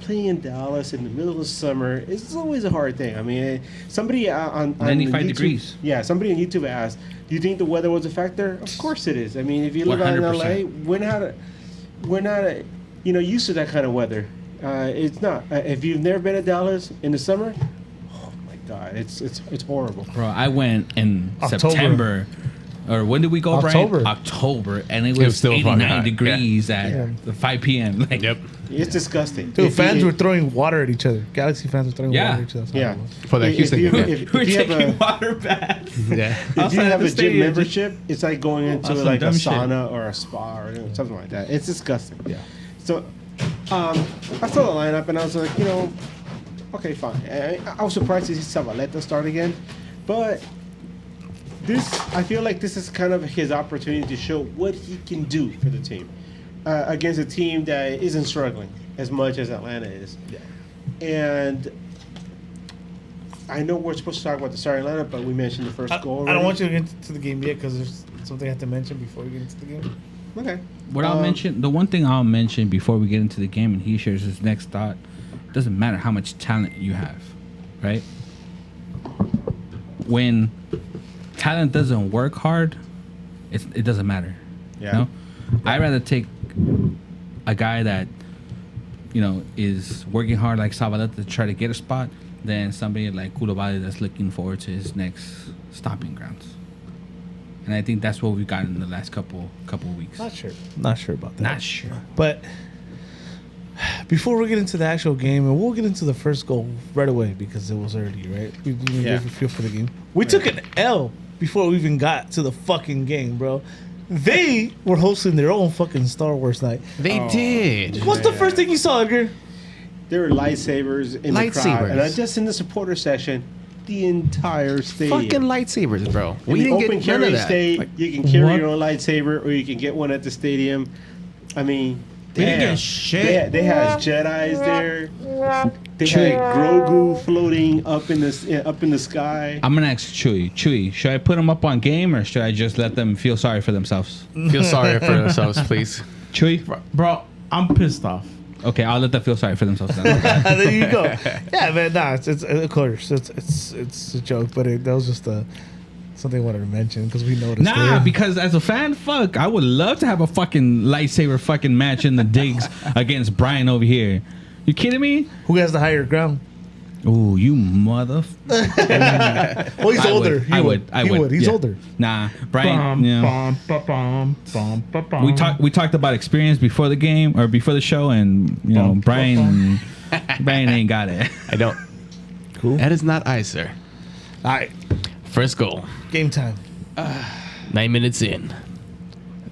Playing in Dallas in the middle of the summer is always a hard thing. I mean, somebody on 95 YouTube, degrees. Yeah, somebody on YouTube asked, "Do you think the weather was a factor?" Of course it is. I mean, if you live out in 100%. LA, we're not used to that kind of weather. It's not. If you've never been to Dallas in the summer, oh my God, it's horrible. Bro, I went in October. September. Or when did we go, October. Brian? October. And it was was still fucking 89 hot. degrees at 5 p.m. Like, Yep. It's disgusting. Dude, If fans you- were throwing water at each other. Galaxy fans were throwing Yeah. water at each other. That's Yeah. how it was. For that If Houston you- game. if we're you have taking a- water baths. Yeah. If you Outside have the a gym stadium, membership, it's like going into some like a dumb shit. sauna or a spa or something like that. It's disgusting. Yeah. So, I saw the lineup and I was like, okay, fine. I was surprised to see Zabaleta start again, but I feel like this is kind of his opportunity to show what he can do for the team against a team that isn't struggling as much as Atlanta is. Yeah. And I know we're supposed to talk about the starting lineup, but we mentioned the first goal. I don't already. want you to get into the game yet because there's something I have to mention before we get into the game. Okay. What I'll mention, the one thing I'll mention before we get into the game and he shares his next thought, it doesn't matter how much talent you have, right? When talent doesn't work hard, it doesn't matter. Yeah. No? I'd rather take a guy that, is working hard like Zabaleta to try to get a spot than somebody like Koulibaly that's looking forward to his next stopping grounds. And I think that's what we've gotten in the last couple of weeks. Not sure about that. Not sure. But before we get into the actual game, and we'll get into the first goal right away because it was early, right? We didn't Yeah. give a feel for the game. We took an L before we even got to the fucking game, bro. They were hosting their own fucking Star Wars night. They did. What's the first thing you saw, Edgar? There were lightsabers in the crowd, and just in the supporter section, the entire stadium. Fucking lightsabers, bro. In We the didn't open get none of carry that. state, Like, you can carry what? your own lightsaber, or you can get one at the stadium. I mean, We didn't damn. get shit. They had Jedi's there. They had Grogu floating up in the sky. I'm gonna ask Chewy, should I put them up on game or should I just let them feel sorry for themselves? feel sorry for themselves, please. Chewy? Bro, I'm pissed off. Okay, I'll let them feel sorry for themselves then. There you go. Yeah, man. Nah, it's of course it's a joke, but that was just something I wanted to mention because we noticed. Nah, it. because as a fan, I would love to have a fucking lightsaber fucking match in the digs against Brian over here. You kidding me? Who has the higher ground? Ooh, you mother. Well, he's older. I would. He's yeah. older. Nah, Brian. We talked about experience before the game or before the show, and Brian ain't got it. I don't. Cool. That is not I, sir. All right, First goal. game time. 9 minutes in.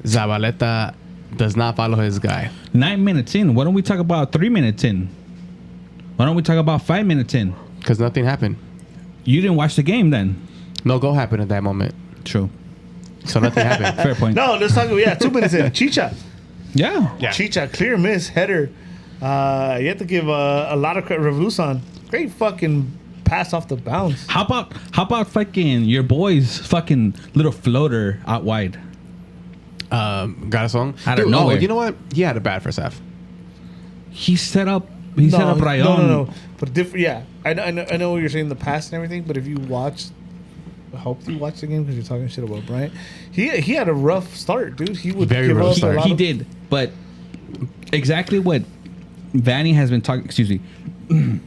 Zabaleta does not follow his guy. 9 minutes in. Why don't we talk about 3 minutes in? Why don't we talk about 5 minutes in? Because nothing happened. You didn't watch the game then. No goal happened at that moment. True. So nothing happened. Fair point. No, let's talk. Yeah, 2 minutes in. Chicha. Yeah. Chicha, clear miss, header. You have to give a lot of credit. Revolution, great fucking pass off the bounce. How about fucking your boy's fucking little floater out wide? Got a song? Out of nowhere. You know what? He had a bad first half. He set up Rayon. No. But different. Yeah, I know what you're saying, the pass and everything. But if you watch, I hope you watch the game because you're talking shit about Bryant. He had a rough start, dude. He would Very give rough up start. a lot He of- did, but exactly what Vanny has been talking. Excuse me.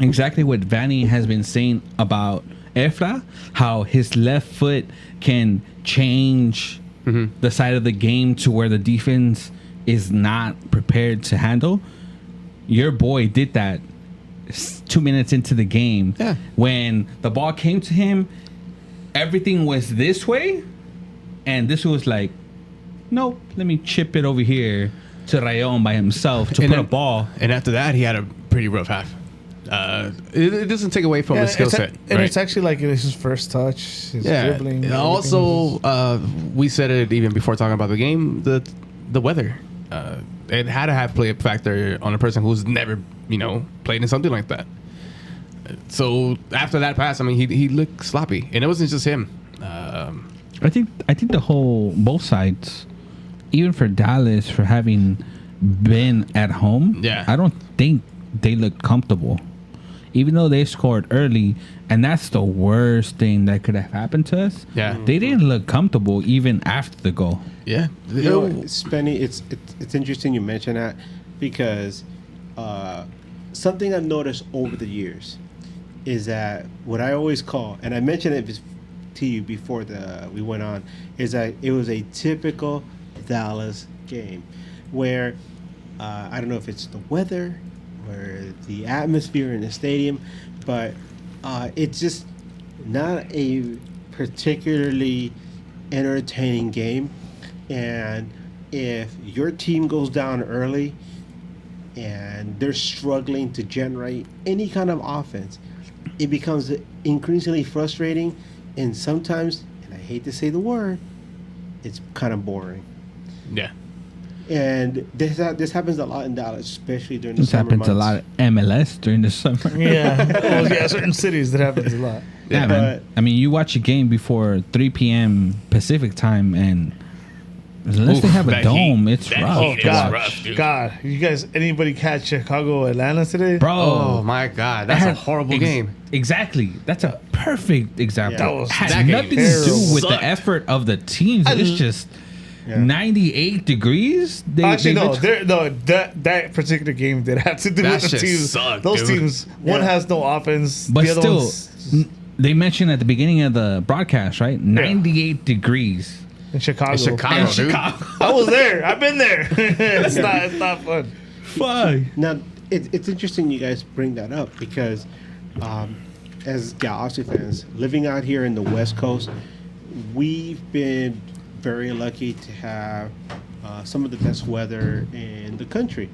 Exactly what Vanny has been saying about Efra, how his left foot can change the side of the game to where the defense is not prepared to handle. Your boy did that 2 minutes into the game. Yeah. When the ball came to him, everything was this way, and this was like, nope, let me chip it over here to Rayon by himself to And put a then- ball. And after that, he had a pretty rough half. It doesn't take away from his skill set. And right? it's actually like it was his first touch, his dribbling. And everything. also, we said it even before talking about the game. The weather, it had to have play a factor on a person who's never, played in something like that. So after that pass, I mean, he looked sloppy, and it wasn't just him. I think the whole both sides, even for Dallas for having been at home, Yeah. I don't think they looked comfortable. Even though they scored early, and that's the worst thing that could have happened to us. Yeah. They didn't look comfortable even after the goal. Yeah, You know, Spenny, it's interesting you mention that because something I've noticed over the years is that what I always call, and I mentioned it to you before we went on, is that it was a typical Dallas game where I don't know if it's the weather or the atmosphere in the stadium, but it's just not a particularly entertaining game. And if your team goes down early and they're struggling to generate any kind of offense, it becomes increasingly frustrating, and sometimes, and I hate to say the word, it's kind of boring. yeah. And this happens a lot in Dallas, especially during the This summer happens months. a lot at MLS during the summer. yeah, certain cities that happens a lot. Yeah, man. I mean, you watch a game before 3 p.m. Pacific time, and unless Oof, they have a that dome, heat- it's that rough. heat Oh is God, rough, dude. God! You guys, anybody catch Chicago, Atlanta today? Bro. Oh my God, that's a horrible game. Exactly. That's a perfect example. Yeah. That Had game nothing to do terrible. with the Sucked. effort of the teams. It's just 98 degrees. Actually, no. literally- That particular game did have to do That with the shit teams. sucked, Those dude. teams, one Yeah. has no offense, But the other still, one's they mentioned at the beginning of the broadcast, right? 98 degrees. in Chicago. Chicago, dude. Chicago. I was there. I've been there. It's not fun. Fuck. Now, it's interesting you guys bring that up because as Galaxy fans, living out here in the West Coast, we've been very lucky to have some of the best weather in the country.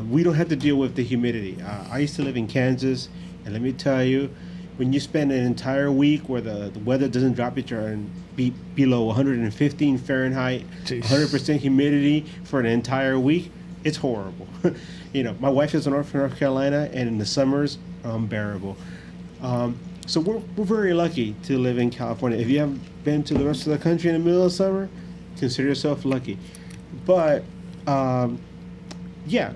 We don't have to deal with the humidity. I used to live in Kansas, and let me tell you, when you spend an entire week where the weather doesn't drop it and be below 115 Fahrenheit, Jeez. 100% humidity for an entire week, it's horrible. My wife is in North Carolina, and in the summers, unbearable. So we're very lucky to live in California. If you haven't been to the rest of the country in the middle of summer, consider yourself lucky. But yeah,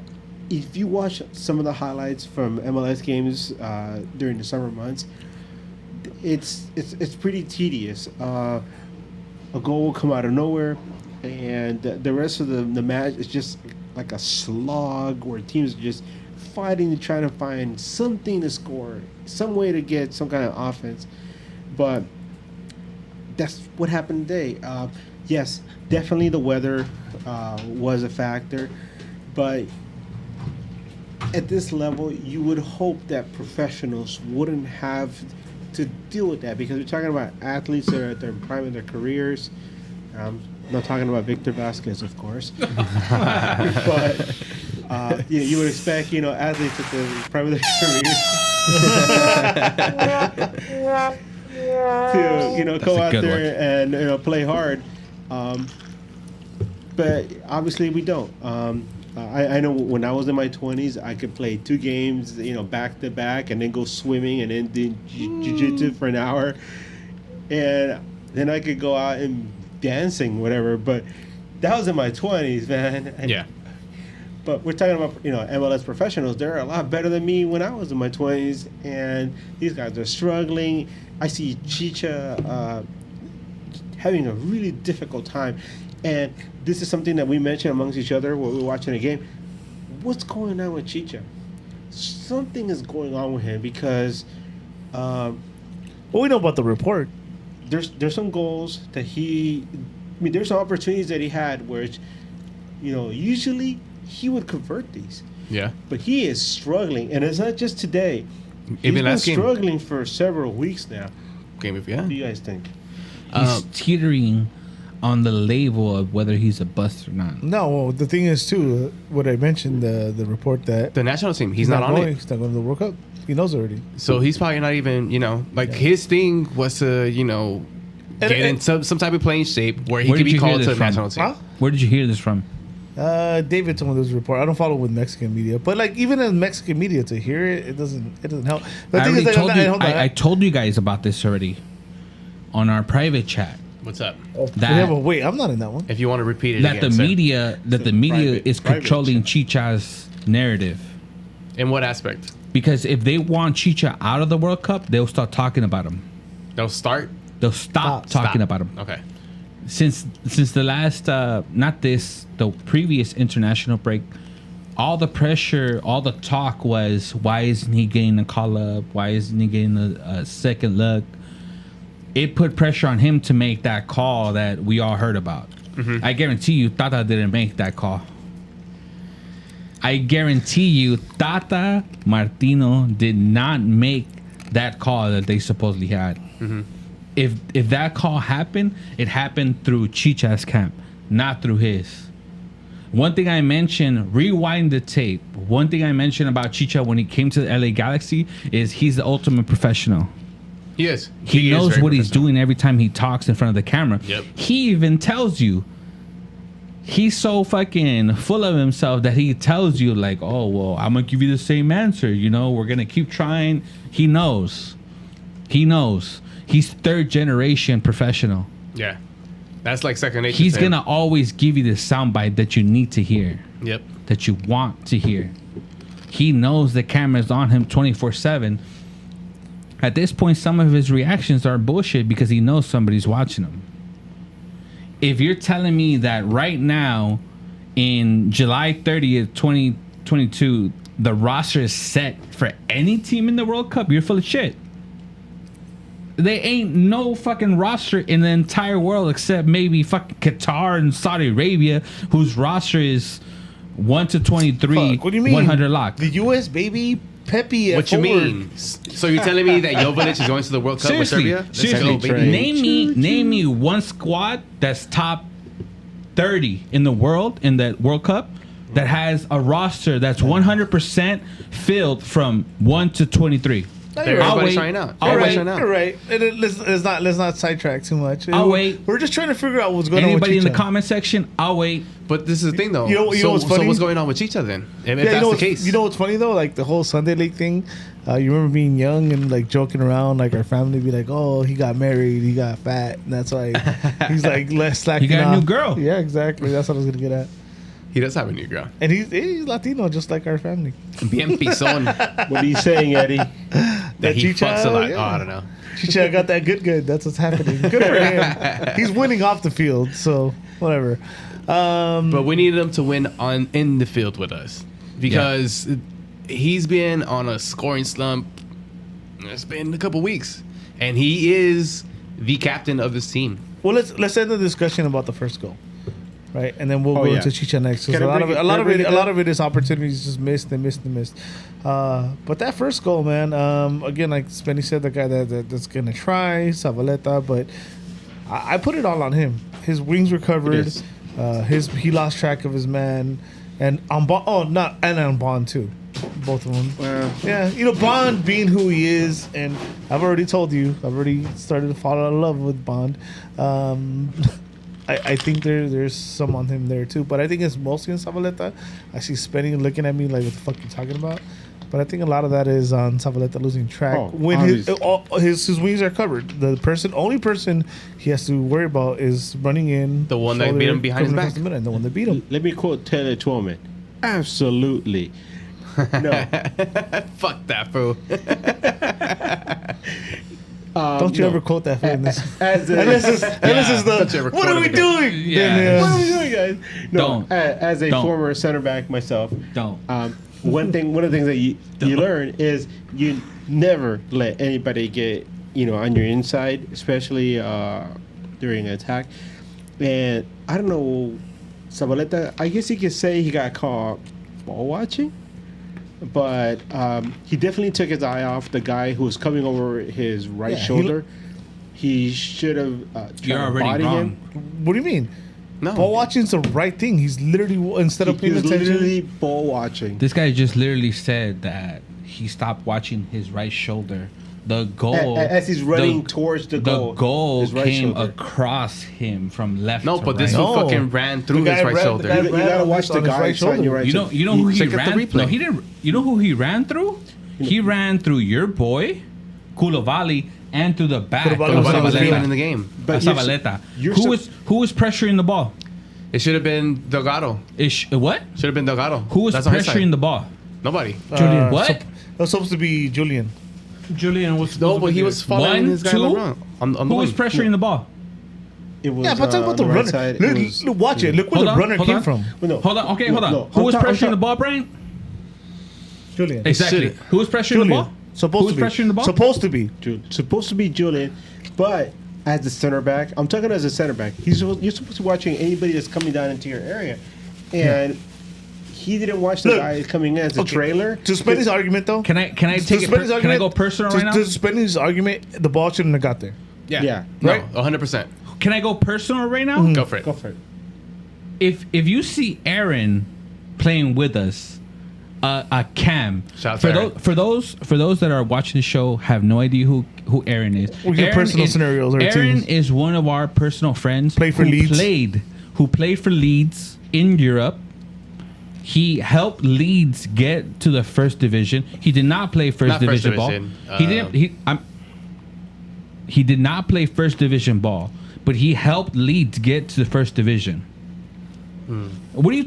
if you watch some of the highlights from MLS games during the summer months, it's pretty tedious. A goal will come out of nowhere, and the rest of the match is just like a slog where teams are just fighting to try to find something to score, some way to get some kind of offense. But that's what happened today. Yes, definitely the weather was a factor, but at this level, you would hope that professionals wouldn't have to deal with that, because we're talking about athletes that are at their prime of their careers. I'm not talking about Victor Vasquez, of course, but you would expect athletes at the prime of their careers to go a out good there and play hard. But obviously we don't. I know when I was in my 20s, I could play 2 games, back to back, and then go swimming and then do jiu-jitsu for an hour, and then I could go out and dancing, whatever. But that was in my 20s, man. Yeah. But we're talking about MLS professionals. They're a lot better than me when I was in my 20s, and these guys are struggling. I see Chicha having a really difficult time, and this is something that we mentioned amongst each other while we were watching a game. What's going on with Chicha? Something is going on with him, because Well, we know about the report. there's some goals that there's some opportunities that he had where usually he would convert these. Yeah. But he is struggling, and it's not just today. He's Even been last game. struggling for several weeks now. Game of yeah. What do you guys think? He's teetering on the label of whether he's a bust or not. No, well, the thing is too. What I mentioned, the report that The national team, he's not on going. it. He's not going to the World Cup. He knows already. So he's probably not even, his thing was to, get in some type of playing shape where he Where could did be you hear called to this the from? national team. Huh? Where did you hear this from? David told me there was a report. I don't follow with Mexican media, but like even in Mexican media to hear it, it doesn't help. The I thing is, already like, told you. hold on. I told you guys about this already on our private chat. What's up? Yeah, but wait, I'm not in that one. If you want to repeat it That again, the sir. media private- is private controlling Chicha's narrative. In what aspect? Because if they want Chicha out of the World Cup, they'll start talking about him. They'll start? They'll stop talking about him. Okay. Since the last the previous international break, all the pressure, all the talk was, why isn't he getting a call up? Why isn't he getting a second look? It put pressure on him to make that call that we all heard about. I guarantee you, Tata didn't make that call. I guarantee you, Tata Martino did not make that call that they supposedly had. If that call happened, it happened through Chicha's camp, not through his. One thing I mentioned, rewind the tape. One thing I mentioned about Chicha when he came to the LA Galaxy is he's the ultimate professional. He is. He is knows very what he's professional. doing every time he talks in front of the camera. Yep. He even tells you. He's so fucking full of himself that he tells you like, oh, well, I'm going to give you the same answer. We're going to keep trying. He knows. He's third generation professional. Yeah. That's like second nature. He's to him. going to always give you the soundbite that you need to hear, Yep. that you want to hear. He knows the camera's on him 24/7. At this point, some of his reactions are bullshit because he knows somebody's watching him. If you're telling me that right now, in July 30th, 2022, the roster is set for any team in the World Cup, you're full of shit. There ain't no fucking roster in the entire world except maybe fucking Qatar and Saudi Arabia, whose roster is 1 to 23, Fuck, what do you mean? 100 lock. The U.S. baby Pepe. What you mean? So you're telling me that Jovic is going to the World Cup with Serbia? Seriously, Let's go, baby. name me one squad that's top 30 in the world in that World Cup that has a roster that's 100% filled from 1 to 23. Everybody's trying out. You're Everybody's right. trying out. You're right. And let's not sidetrack too much. I'll wait. We're just trying to figure out what's going Anybody on in with the Chicha. comment section, I'll wait. But this is the thing, though. You know what's So funny? what's going on with Chicha then? If Yeah, that's the case. You know what's funny though? Like the whole Sunday League thing. You remember being young and like joking around, like our family be like, "Oh, he got married, he got fat, and that's why he's like less slacking He got a off." new girl. Yeah, exactly. That's what I was gonna get at. He does have a new girl. And he's Latino, just like our family. Bien pisón. What are you saying, Eddie? That he Chicha, fucks a lot. yeah. Oh, I don't know. Chicha got that good. That's what's happening. Good for him. He's winning off the field, so whatever. But we needed him to win in the field with us because he's been on a scoring slump. It's been a couple weeks, and he is the captain of this team. Well, let's end the discussion about the first goal, right? And then we'll go yeah. into Chicha next. 'Cause Can I bring it- a lot can I of it is opportunities just missed. But that first goal, man. Again, like Spenny said, the guy that's gonna try Zavaleta, but I put it all on him. His wings were covered. is. He lost track of his man, and on Bond too, both of them. Well, Yeah, Bond being who he is, and I've already told you, I've already started to fall in love with Bond. I think there's some on him there too, but I think it's mostly in Zavaleta. I see Spenny looking at me like, what the fuck you talking about? But I think a lot of that is on Zavaleta losing track Oh, when his wings are covered. The only person he has to worry about is running in. The one that shoulder, beat him behind his coming back. across the middle, and the one that beat him. let me quote Taylor Twelman. Absolutely. No. Fuck that fool. Don't you no. ever quote that in this? As a, Unless it's Don't you ever the what quote are it we again. doing? Yeah. Then, what are we doing, guys? No, Don't. As a Don't. former center back myself, Don't. one of the things that you learn is you never let anybody get on your inside, especially during an attack. And I don't know, Zabaleta, I guess you could say he got caught ball watching. but he definitely took his eye off the guy who was coming over his right shoulder. He should have You're tried to already body wrong. him. What do you mean? No. Ball watching's the right thing. He's literally instead of He paying was attention. literally ball watching. This guy just literally said that he stopped watching his right shoulder. The goal, As he's running towards the goal, the goal his right came shoulder. across him from left. No, to but this right. fool fucking ran through The his guy right ran- shoulder. the guy You gotta watch the on his guy right on your right. You know who he Check out the ran. replay. No, he didn't. You know who he ran through? He ran through your boy, Koulibaly, and through the back. Koulibaly of was on the Nobody was field. even in the game. But Zabaleta. you're Who was pressuring the ball? It should have been Delgado. What? Should have been Delgado. Who was That's on his side. pressuring the ball? Nobody. Julian. What? It was supposed to be Julian. Julian was No, but he was following One, his guy two? around. On Who the was wing. pressuring the ball? It was, Yeah, but talk about on the right runner. side, Look, it was- look, watch it. Look where Hold the on, runner hold came on. from. No. Hold on. Okay, hold on. No, Who was I'm pressuring the ball, Brian? Julian. Exactly. Shit. Who was pressuring Julian. the ball? Supposed Who was to be. pressuring the ball? Supposed to be. Supposed to be Julian, but as the center back, I'm talking as a center back. You're supposed to be watching anybody that's coming down into your area, and he didn't watch the Look, guy coming in as a okay, trailer. To suspend his argument, though. Can I take it? suspend his Can I argument- go personal right now? To suspend his argument, the ball shouldn't have got there. Yeah. No, Right? 100%. Can I go personal right now? Mm-hmm. Go for it. Go for it. If you see Aaron playing with us, a Cam. Shout out for to those Aaron. for those that are watching the show have no idea who Aaron is. We get Aaron personal scenarios or Aaron teams. is one of our personal friends. Played for who Leeds. Who played for Leeds in Europe. He helped Leeds get to the first division. He did not play first Not first division ball. division, He didn't. He did not play first division ball, but he helped Leeds get to the first division. What are you?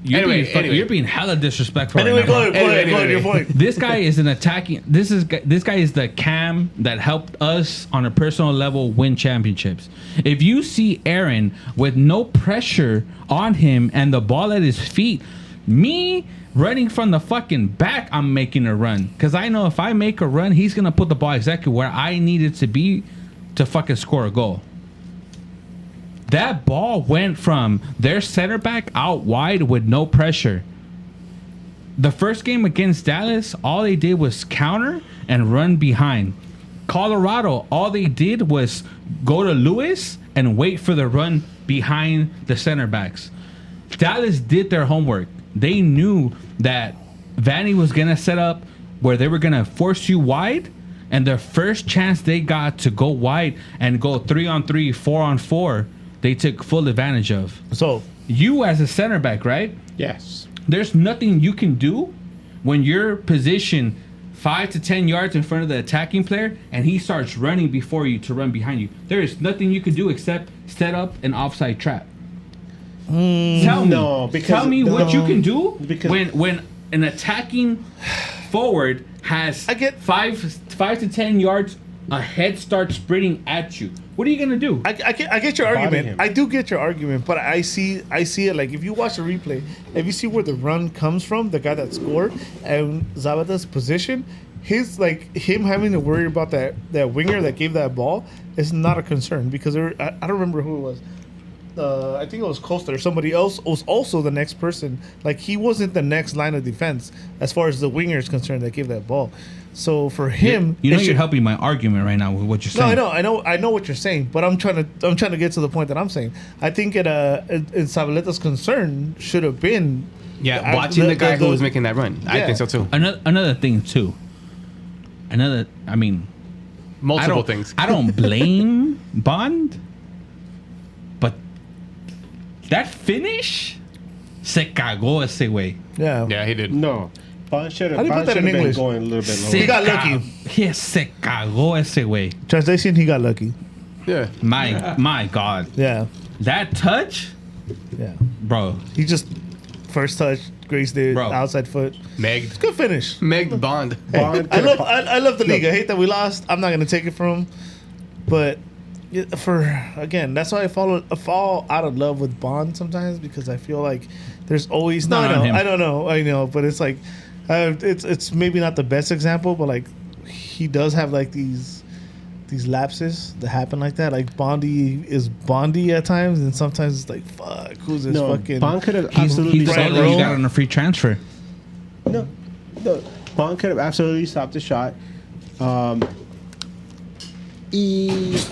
You're being hella disrespectful. Anyway, right now, go bro. ahead. Go ahead. Your point. This guy is an attacking. This guy is the Cam that helped us on a personal level win championships. If you see Aaron with no pressure on him and the ball at his feet, me running from the fucking back, I'm making a run because I know if I make a run, he's gonna put the ball exactly where I need it to be to fucking score a goal. That ball went from their center back out wide with no pressure. The first game against Dallas, all they did was counter and run behind. Colorado, all they did was go to Lewis and wait for the run behind the center backs. Dallas did their homework. They knew that Vanny was going to set up where they were going to force you wide, and their first chance they got to go wide and go 3-on-3, 4-on-4, they took full advantage of. So, You as a center back, right? Yes. There's nothing you can do when you're positioned 5 to 10 yards in front of the attacking player and he starts running before you to run behind you. There is nothing you can do except set up an offside trap. Tell me what you can do when an attacking forward has I get- 5 to 10 yards ahead, starts sprinting at you. What are you gonna do? I get your him. argument. I do get your argument, but I see it like if you watch the replay, if you see where the run comes from, the guy that scored, and Zapata's position, his like him having to worry about that winger that gave that ball is not a concern because I don't remember who it was. I think it was Costa or somebody else was also the next person. Like he wasn't the next line of defense as far as the winger is concerned that gave that ball. So for him, You know it you're should- helping my argument right now with what you're saying. No, I know what you're saying, but I'm trying to get to the point that I'm saying. I think in Zabaleta's concern should have been Watching the guy who was making that run. I Yeah. think so too. Another thing too. Multiple things. I don't blame Bond, but that finish se cagó ese güey. Yeah. Yeah, he did. No. Bond should How have do you put that in been English? going a little bit lower. He got lucky. He se cagó ese güey. Translation: he got lucky. Yeah. My God, Yeah. that touch, Yeah. bro. He just first touch, graced it, Bro. outside foot. Meg. Good finish. Meg Bond. Bond I could've- love the league. I hate that we lost. I'm not gonna take it from him, but that's why I fall out of love with Bond sometimes because I feel like there's always Not on him. I know, but it's like it's maybe not the best example, but like he does have like these lapses that happen like that. Like Bondy is Bondy at times, and sometimes it's like fuck, who's this No, fucking? Bond could have He absolutely saw Brian that he Rowe. got on a free transfer. No. Bond could have absolutely stopped the shot. If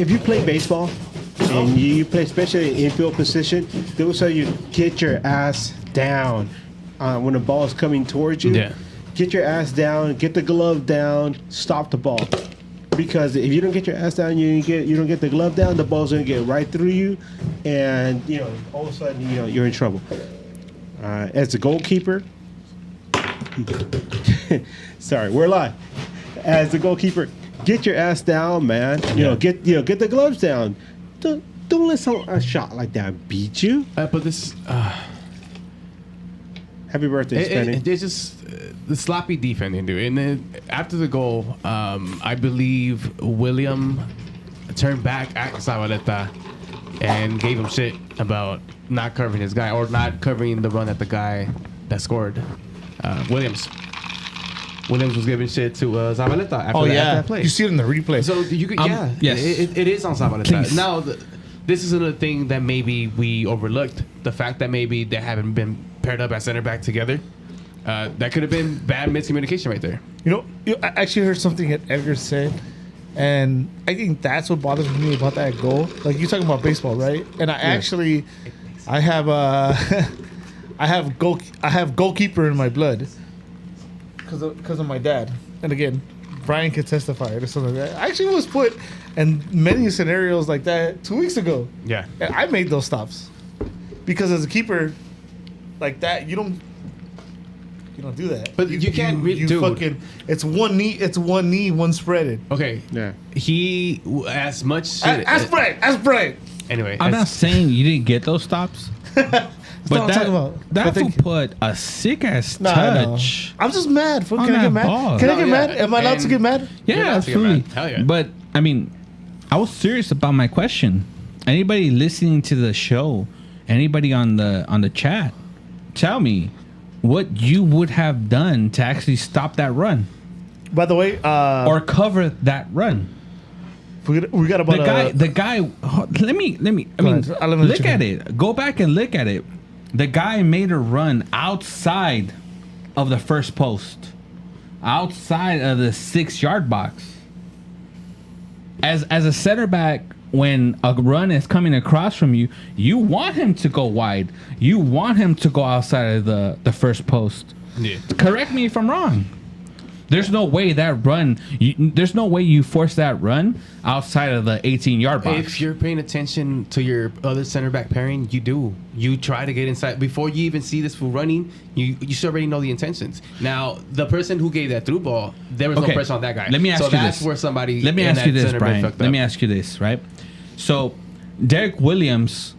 you play baseball and you play especially in infield position, they will tell you get your ass down when the ball is coming towards you. Yeah. Get your ass down, get the glove down, stop the ball. Because if you don't get your ass down, you don't get the glove down, the ball's gonna get right through you, and all of a sudden you're in trouble. As a goalkeeper, sorry, we're live. As the goalkeeper, get your ass down, man. Get the gloves down. Don't let a shot like that beat you. But this. Happy birthday, Spenny. It's just the sloppy defending, dude. And then after the goal, I believe William turned back at Zabaleta and gave him shit about not covering his guy or not covering the run at the guy that scored. Williams was giving shit to Zabaleta after that play. You see it in the replay. So you could, yes. it is on Zabaleta. Please. Now, this is another thing that maybe we overlooked. The fact that maybe they haven't been paired up at center back together. That could have been bad miscommunication right there. I actually heard something that Edgar said, and I think that's what bothers me about that goal. Like, you're talking about baseball, right? And I have goalkeeper in my blood because of my dad. And again, Brian could testify or something like that. I actually was put in many scenarios like that 2 weeks ago. Yeah. And I made those stops because as a keeper, like that, you don't do that. But you can't you fucking. It's one knee, one spreaded. Okay. Yeah. He as much shit. Ask Brian. Anyway, I'm not saying you didn't get those stops, But but I'm talking about. that But fool put a sick ass Nah, touch. I'm just mad. Fool. On Can I that get mad? ball. Can I No, get yeah, mad? Am I allowed to and- get mad? Yeah, You're allowed to get absolutely. mad. Hell yeah. But I mean, I was serious about my question. Anybody listening to the show, anybody on the chat, tell me what you would have done to actually stop that run By the way, or cover that run. we got about The guy. Let me. I mean, ahead. I'll let look you at finish. it. Go back and look at it. The guy made a run outside of the first post, outside of the 6-yard box. As a center back, when a run is coming across from you, you want him to go wide. You want him to go outside of the first post. Yeah. Correct me if I'm wrong. There's no way that run. There's no way you force that run outside of the 18-yard box. If you're paying attention to your other center back pairing, you do. You try to get inside before you even see this fool running. You should already know the intentions. Now, the person who gave that through ball, there was no pressure on that guy. Let me ask so you that's this. where somebody. Let me in ask you that this, center Brian. fucked Let up. me ask you this, right? So, Derek Williams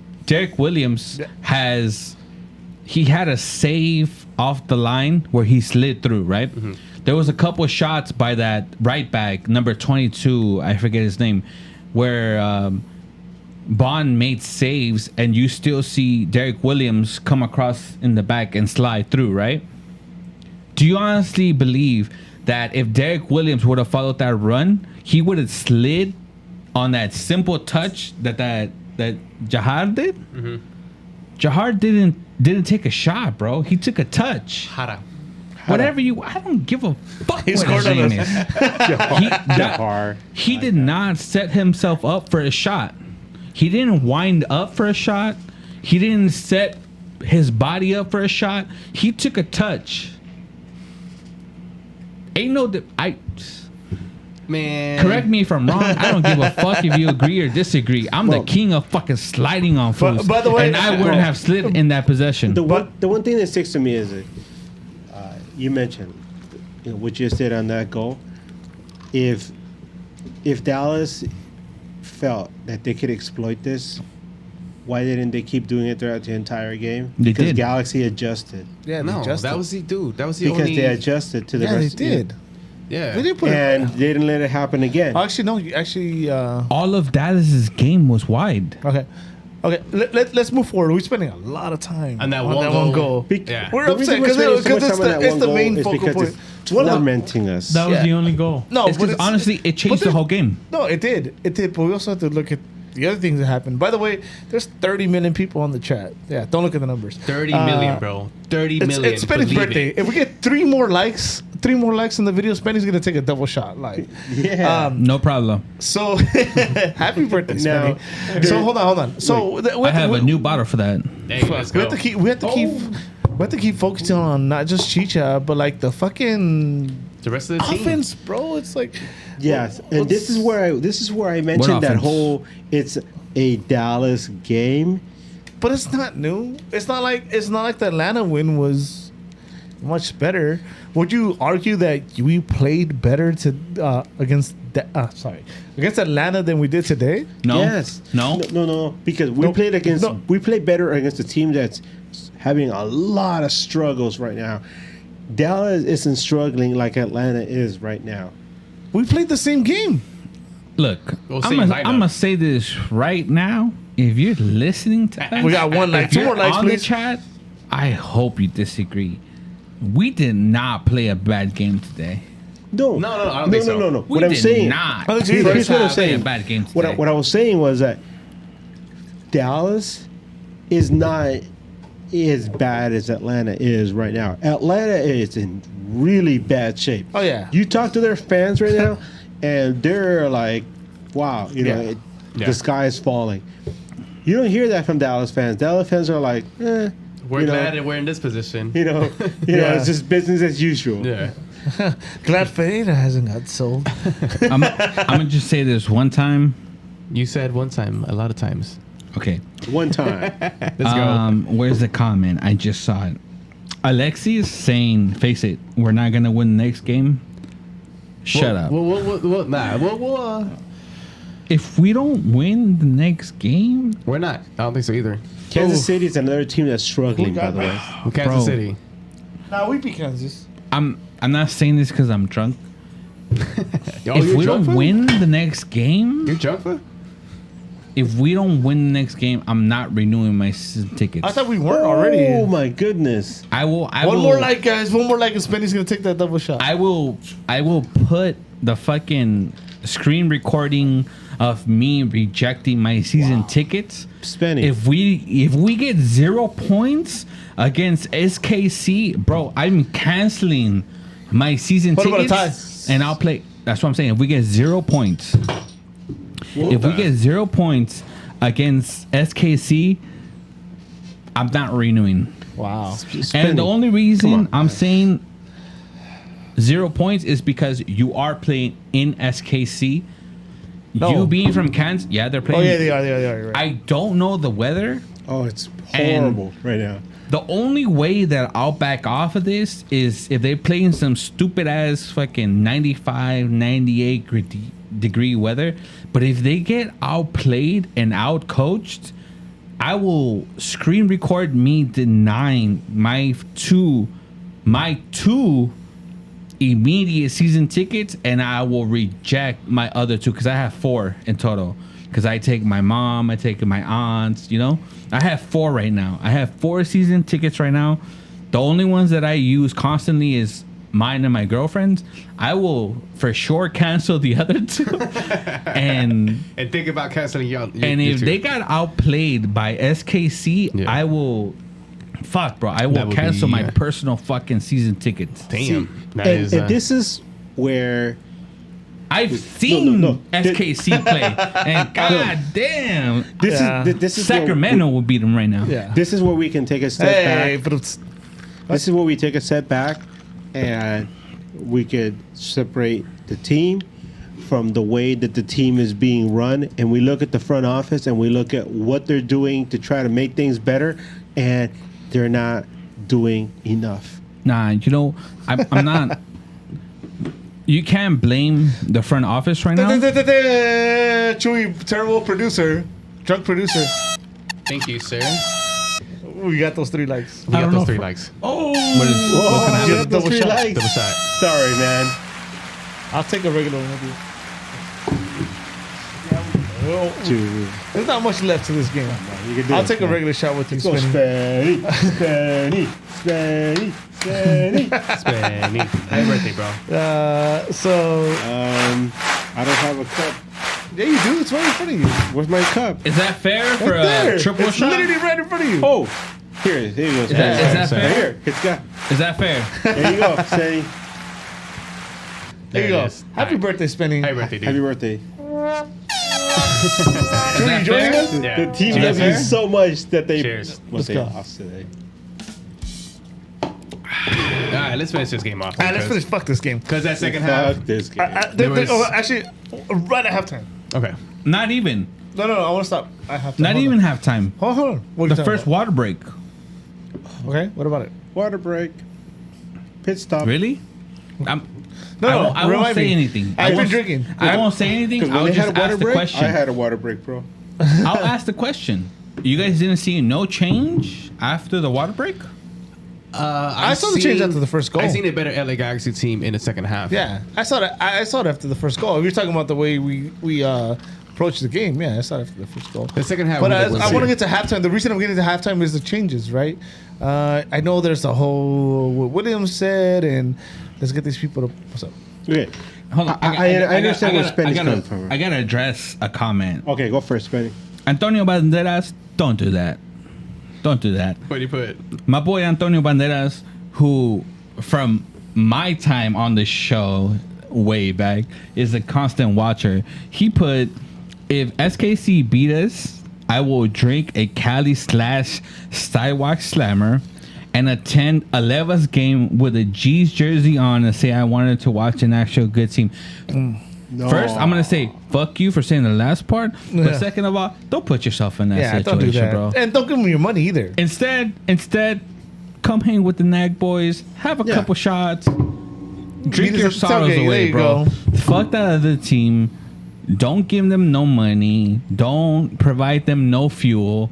he had a save off the line where he slid through, right? Mm-hmm. There was a couple of shots by that right back, number 22, I forget his name, where Bond made saves and you still see Derek Williams come across in the back and slide through, right? Do you honestly believe that if Derek Williams would have followed that run, he would have slid on that simple touch that Jahar did? Mm-hmm. Jahar didn't take a shot, bro. He took a touch. Hara. Whatever I don't give a fuck He what scored his on name us. is. Jahar. He did not set himself up for a shot. He didn't wind up for a shot. He didn't set his body up for a shot. He took a touch. Ain't no... Man. Correct me if I'm wrong. I don't give a fuck if you agree or disagree. I'm the king of fucking sliding on fools. by the way- and I wouldn't have slid in that possession. The one thing that sticks to me is that you mentioned what you said on that goal. If Dallas felt that they could exploit this, why didn't they keep doing it throughout the entire game? They because did. Galaxy adjusted. Yeah, No, that was the dude. That was the Because only. they adjusted to the Yeah, they rest. did. Yeah. They didn't put And it. they didn't let it happen again. Actually, no. Actually, All of Dallas's game was wide. okay. Let's move forward. We're spending a lot of time On that one one goal. Yeah. We're The upset reason because we're spending so much time on that it's one the goal main is focal because point. it's tormenting us. That was Yeah. the only goal. No, It's but because honestly, it changed but the whole game. No, it did. It did. But we also have to look at the other things that happened. By the way, there's 30 million people on the chat. Yeah, don't look at the numbers. 30 million, bro. 30 million. It's Spenny's Believe birthday. it. If we get 3 more likes in the video, Spenny's gonna take a double shot. Like, Yeah. No problem. so happy birthday, Now, Spenny. So hold on. So I have a new bottle for that. Hey, let's we go. have to keep focusing on not just Chicha, but like the fucking The rest of the team. offense, bro. It's like Yes, and this is where I mentioned that offense? whole it's a Dallas game. but it's not new. It's not like the Atlanta win was much better. Would you argue that we played better against Atlanta than we did today? No. Yes. No. No. Because we played better against a team that's having a lot of struggles right now. Dallas isn't struggling like Atlanta is right now. We played the same game. Look, Well, I'm same gonna lineup. say this right now. If you're listening to us, We got one like if 2 you're more likes, on the please. chat, I hope you disagree. We did not play a bad game today. No, I don't think so. No. We What I'm did saying, not. Oh, here's what I'm play a saying. bad game today. What I was saying was that Dallas is not as bad as Atlanta is right now. Atlanta is in really bad shape. Oh, yeah. You talk to their fans right now, and they're like, "Wow, Yeah. the sky is falling." You don't hear that from Dallas fans. Dallas fans are like, We're you glad know, that we're in this position. Yeah. It's just business as usual. Yeah. Glad Ferreira hasn't got sold. I'm gonna just say this one time. You said one time, a lot of times. Okay. One time. Let's go. Where's the comment? I just saw it. Alexi is saying, "Face it, we're not gonna win the next game." Shut up. If we don't win the next game, We're not. I don't think so either. Kansas City is another team that's struggling, by got the way. Kansas Bro. City. Nah, we beat Kansas. I'm not saying this because I'm drunk. Yo, If you're we drunk, don't fool? win the next game, You're drunk, fool? if we don't win the next game, I'm not renewing my season tickets. I thought we weren't already. Oh my goodness. I will. One more like, guys. One more like, and Spenny's gonna take that double shot. I will put the fucking screen recording of me rejecting my season tickets. Spenny. If we get 0 points against SKC, bro, I'm canceling my season What about a tickets and I'll play. That's what I'm saying. If we get 0 points, if we get 0 points against SKC, I'm not renewing. Wow. And the only reason I'm saying 0 points is because you are playing in SKC. No. You being from Kansas, yeah, they're Oh playing. yeah, they are. You're right. I don't know the weather. Oh, it's And- horrible right now. The only way that I'll back off of this is if they play in some stupid ass fucking 95, 98 degree weather. But if they get outplayed and outcoached, I will screen record me denying my two immediate season tickets, and I will reject my other 2 because I have 4 in total. Because I take my mom, I take my aunts, you know? I have 4 right now. I have 4 season tickets right now. The only ones that I use constantly is mine and my girlfriend's. I will for sure cancel the other 2. and And think about canceling your if they got outplayed by SKC, Yeah. I will... Fuck, bro. I That will would cancel be, my yeah. personal fucking season tickets. Damn. That And, is, and this is where I've seen no. SKC play, and god damn, this is Sacramento will beat them right now. yeah. This is where we can take a step Hey, back. but it's This is where we take a step back, and we could separate the team from the way that the team is being run, and we look at the front office and we look at what they're doing to try to make things better, and they're not doing enough. Nah, you know, I'm not. You can't blame the front office right now. Chewy, terrible producer, drunk producer. Thank you, sir. We got those 3 likes. We got don't those know 3 if- likes. What's gonna happen? Yeah, double Three shot. likes. Double shot. Sorry, man. I'll take a regular one with you. Well, Dude, there's not much left to this game. you can do I'll it, take a man. regular shot with you, Go Spenny. Spenny, Spenny, Spenny, Spenny. Spenny. Happy birthday, bro. So I don't have a cup. Yeah, you do. It's right in front of you. Where's my cup? Is that fair for Right there. a triple it's shot? literally right in front of you. Oh, here you go. Is that fair? Here, it's got. Is that fair? There you go, Sandy. There you it go. is. Happy birthday, Spenny. Happy birthday, dude. Happy birthday. Is that joining fair? us? Yeah. The team Cheers. loves you so much that they Cheers. Let's they go. lost today. All right, let's finish this game off. All right, let's finish. Fuck this game. Because that second half. Fuck this game. Actually, right at halftime. Okay. Not even. No, I want to stop. At halftime. Not Hold even on. halftime. Hold on. What are The you first talking water break. about? Okay, what about it? Water break. Pit stop. Really? No, I won't remind say me. anything. I've been won't- drinking. I won't say anything. Because when I'll they just had a water ask the break, question. I had a water break, bro. I'll ask the question. You guys didn't see no change after the water break? I saw the change after the first goal. I seen a better LA Galaxy team in the second half. Yeah, I saw that. I saw it after the first goal. If you're talking about the way we approached the game, yeah, I saw it after the first goal. The second half. But was I want to get to halftime. The reason I'm getting to halftime is the changes, right? I know there's a whole what Williams said, and let's get these people to. What's up? Okay. Hold on. I understand where Spenny's coming from. I gotta address a comment. Okay, go first, Spenny. Antonio Banderas, don't do that. Don't do that. What do you put? My boy Antonio Banderas, who from my time on the show way back is a constant watcher. He put, if SKC beat us, I will drink a Cali / Skywalk Slammer and attend a Levas game with a G's jersey on and say I wanted to watch an actual good team. No. First, I'm gonna say fuck you for saying the last part. Yeah. But second of all, don't put yourself in that Yeah, situation, don't do that, bro. and don't give them your money either. Instead, come hang with the Nag boys, have a Yeah. couple shots, drink Meet your us at the sorrows tailgate, there away, you bro. go. Fuck that other team. Don't give them no money. Don't provide them no fuel.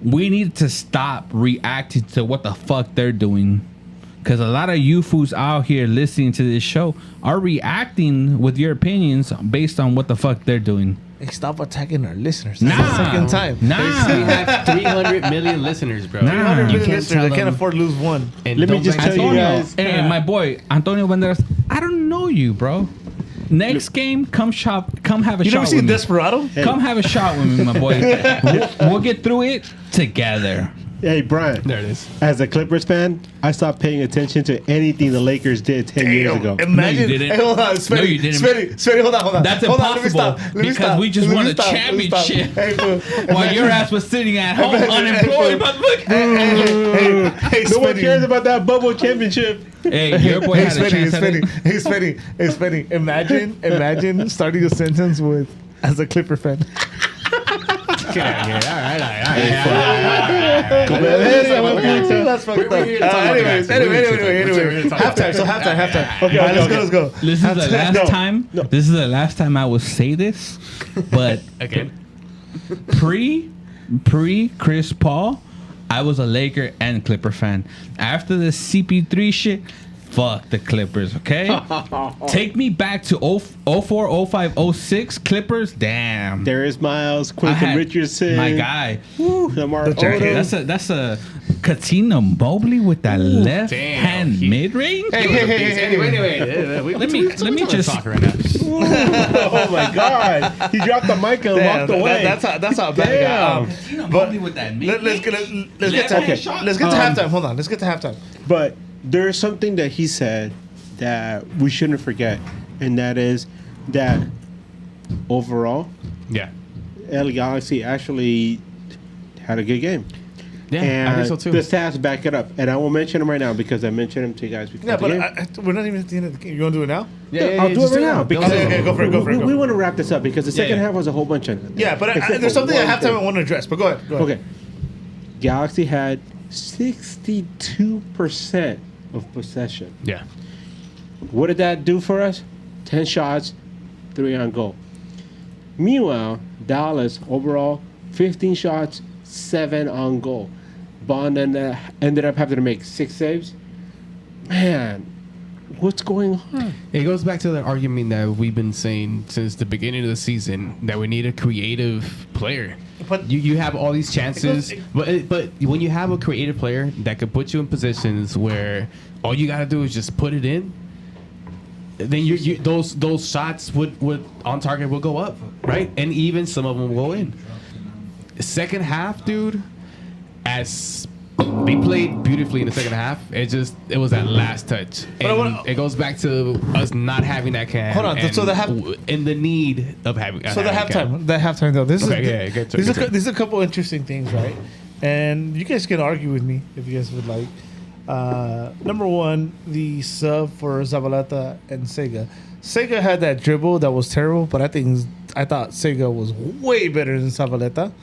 We need to stop reacting to what the fuck they're doing. Because a lot of you fools out here listening to this show are reacting with your opinions based on what the fuck they're doing. Hey, stop attacking our listeners. Nah. That's the second time. We Nah. have 300 million listeners, bro. Nah. 300 You million can't listeners. tell They can't them- afford to lose one. And Let me don't just back- tell you Antonio, guys. hey, my boy Antonio Banderas, I don't know you, bro. Next game, come have a You shot never seen with me. Desperado? Come have a shot with me, my boy. We'll get through it together. Hey, Brian. There it is. As a Clippers fan, I stopped paying attention to anything the Lakers did 10 years ago. Imagine. No, you didn't. Hey, hold on. Spenny, No, you didn't. Spenny, hold on. That's hold on, impossible let me because stop. we just Let me won a stop. Let me stop. championship. Hey, fool. While your ass was sitting at home unemployed, motherfucker. Hey, No one Spenny. cares about that bubble championship. Hey, your boy Hey, had a chance at it. Hey, Spenny. Imagine starting a sentence with, as a Clipper fan. Get out of here. All right. That's fucked up. We're here to talk about Anyways, that. We're here to anyway. talk about that. Halftime. Okay, okay, let's go. This is the last time. This is the last time I will say this, but Again. pre Chris Paul, I was a Laker and Clipper fan. After the CP3 shit, fuck the Clippers, okay? Take me back to 04, 05, 06 Clippers. Damn. Darius Miles, I Quentin had Richardson. my guy. Lamar Odom. That's a Katina Mobley with that left Damn, hand he- mid range. Anyway. Let me just talk right now. Oh my God. He dropped the mic and walked away. That's how bad it got. Katina but Mobley with that mid Let's get Left to hand shot. let's get to halftime. Hold on. Let's get to halftime. But there's something that he said that we shouldn't forget, and that is that overall, Yeah. LA Galaxy actually had a good game. Yeah, And I think so too. the stats back it up. And I will mention them right now because I mentioned them to you guys before Yeah, the but game. we're not even at the end of the game. You want to do it now? I'll do it right now because Okay, go for it, go for it, go we for it. want to wrap this up because the second yeah. half was a whole bunch of Yeah, but except there's for something at one halftime I thing. want to address. But go ahead. Okay. Galaxy had 62% of possession. Yeah. What did that do for us? 10 shots, 3 on goal. Meanwhile, Dallas overall 15 shots, 7 on goal. Bond ended up having to make 6 saves. Man, what's going on? It goes back to the argument that we've been saying since the beginning of the season that we need a creative player. But- you have all these chances, but when you have a creative player that could put you in positions where all you got to do is just put it in, then you those shots would on target will go up, right? And even some of them will go in. Second half, dude, as they played beautifully in the second half. It was that last touch. And it goes back to us not having that cam. Hold on, and, so and the need of having. So the halftime though. These are a couple interesting things, right? And you guys can argue with me if you guys would like. Number one, the sub for Zabaleta and Sega. Sega had that dribble that was terrible, but I thought Sega was way better than Zabaleta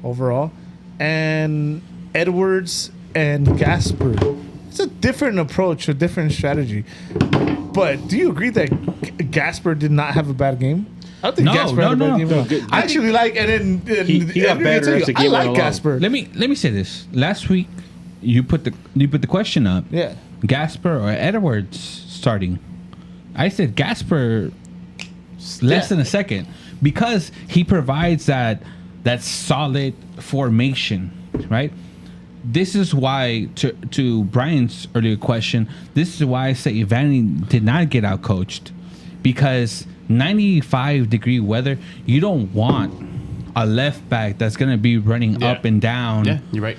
overall. And Edwards and Gasper. It's a different approach, a different strategy. But do you agree that Gasper did not have a bad game? I don't think Gasper had a bad game. No, I actually like, and then he got better as the game went along. Gasper. Let me say this. Last week, you put the question up. Yeah. Gasper or Edwards starting. I said Gasper less than a second because he provides that solid formation, right? This is why, to Brian's earlier question, this is why I say Vanny did not get out coached, because 95-degree weather, you don't want a left back that's going to be running up and down. Yeah, you're right.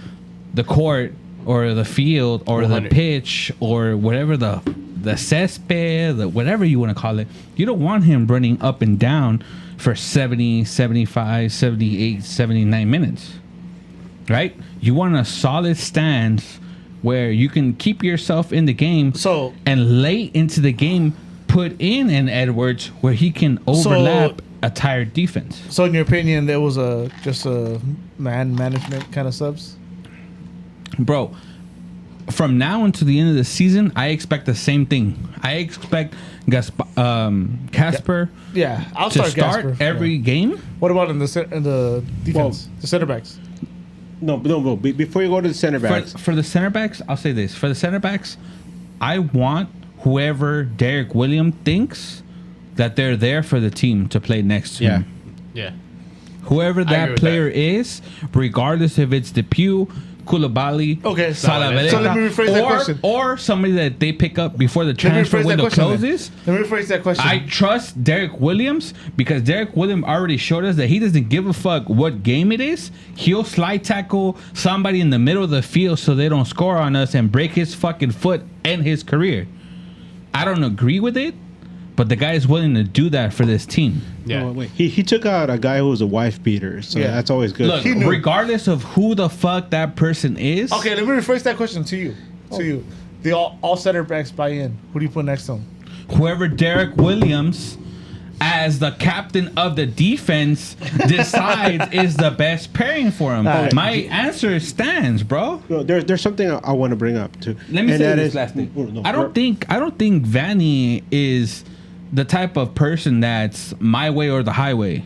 The court or the field or 100. the pitch or whatever the césped, whatever you want to call it. You don't want him running up and down for 70, 75, 78, 79 minutes. Right? You want a solid stance where you can keep yourself in the game. So, and late into the game, put in an Edwards where he can overlap a tired defense. So, in your opinion, there was just a man management kind of subs? Bro, from now until the end of the season, I expect the same thing. I expect Casper I'll to start Gasper. every game. What about in the defense? The center backs? No. Before you go to the center backs, For the center backs, I'll say this. For the center backs, I want whoever Derek Williams thinks that they're there for the team to play next to him. Yeah. Whoever that player is, regardless if it's Depew, Koulibaly, Okay, Salaverega, so let me rephrase that question. Or somebody that they pick up before the transfer window closes. Let me rephrase that question. I trust Derek Williams because Derek Williams already showed us that he doesn't give a fuck what game it is. He'll slide tackle somebody in the middle of the field so they don't score on us and break his fucking foot and his career. I don't agree with it, but the guy is willing to do that for this team. Yeah. Oh, wait. He took out a guy who was a wife beater, so that's always good. Look, regardless of who the fuck that person is. Okay, let me rephrase that question to you. The all center backs buy in. Who do you put next to him? Whoever Derek Williams, as the captain of the defense, decides is the best pairing for him. Right. My answer stands, bro. No, there's something I want to bring up too. Let me say this last thing. I don't think Vanny is the type of person that's my way or the highway.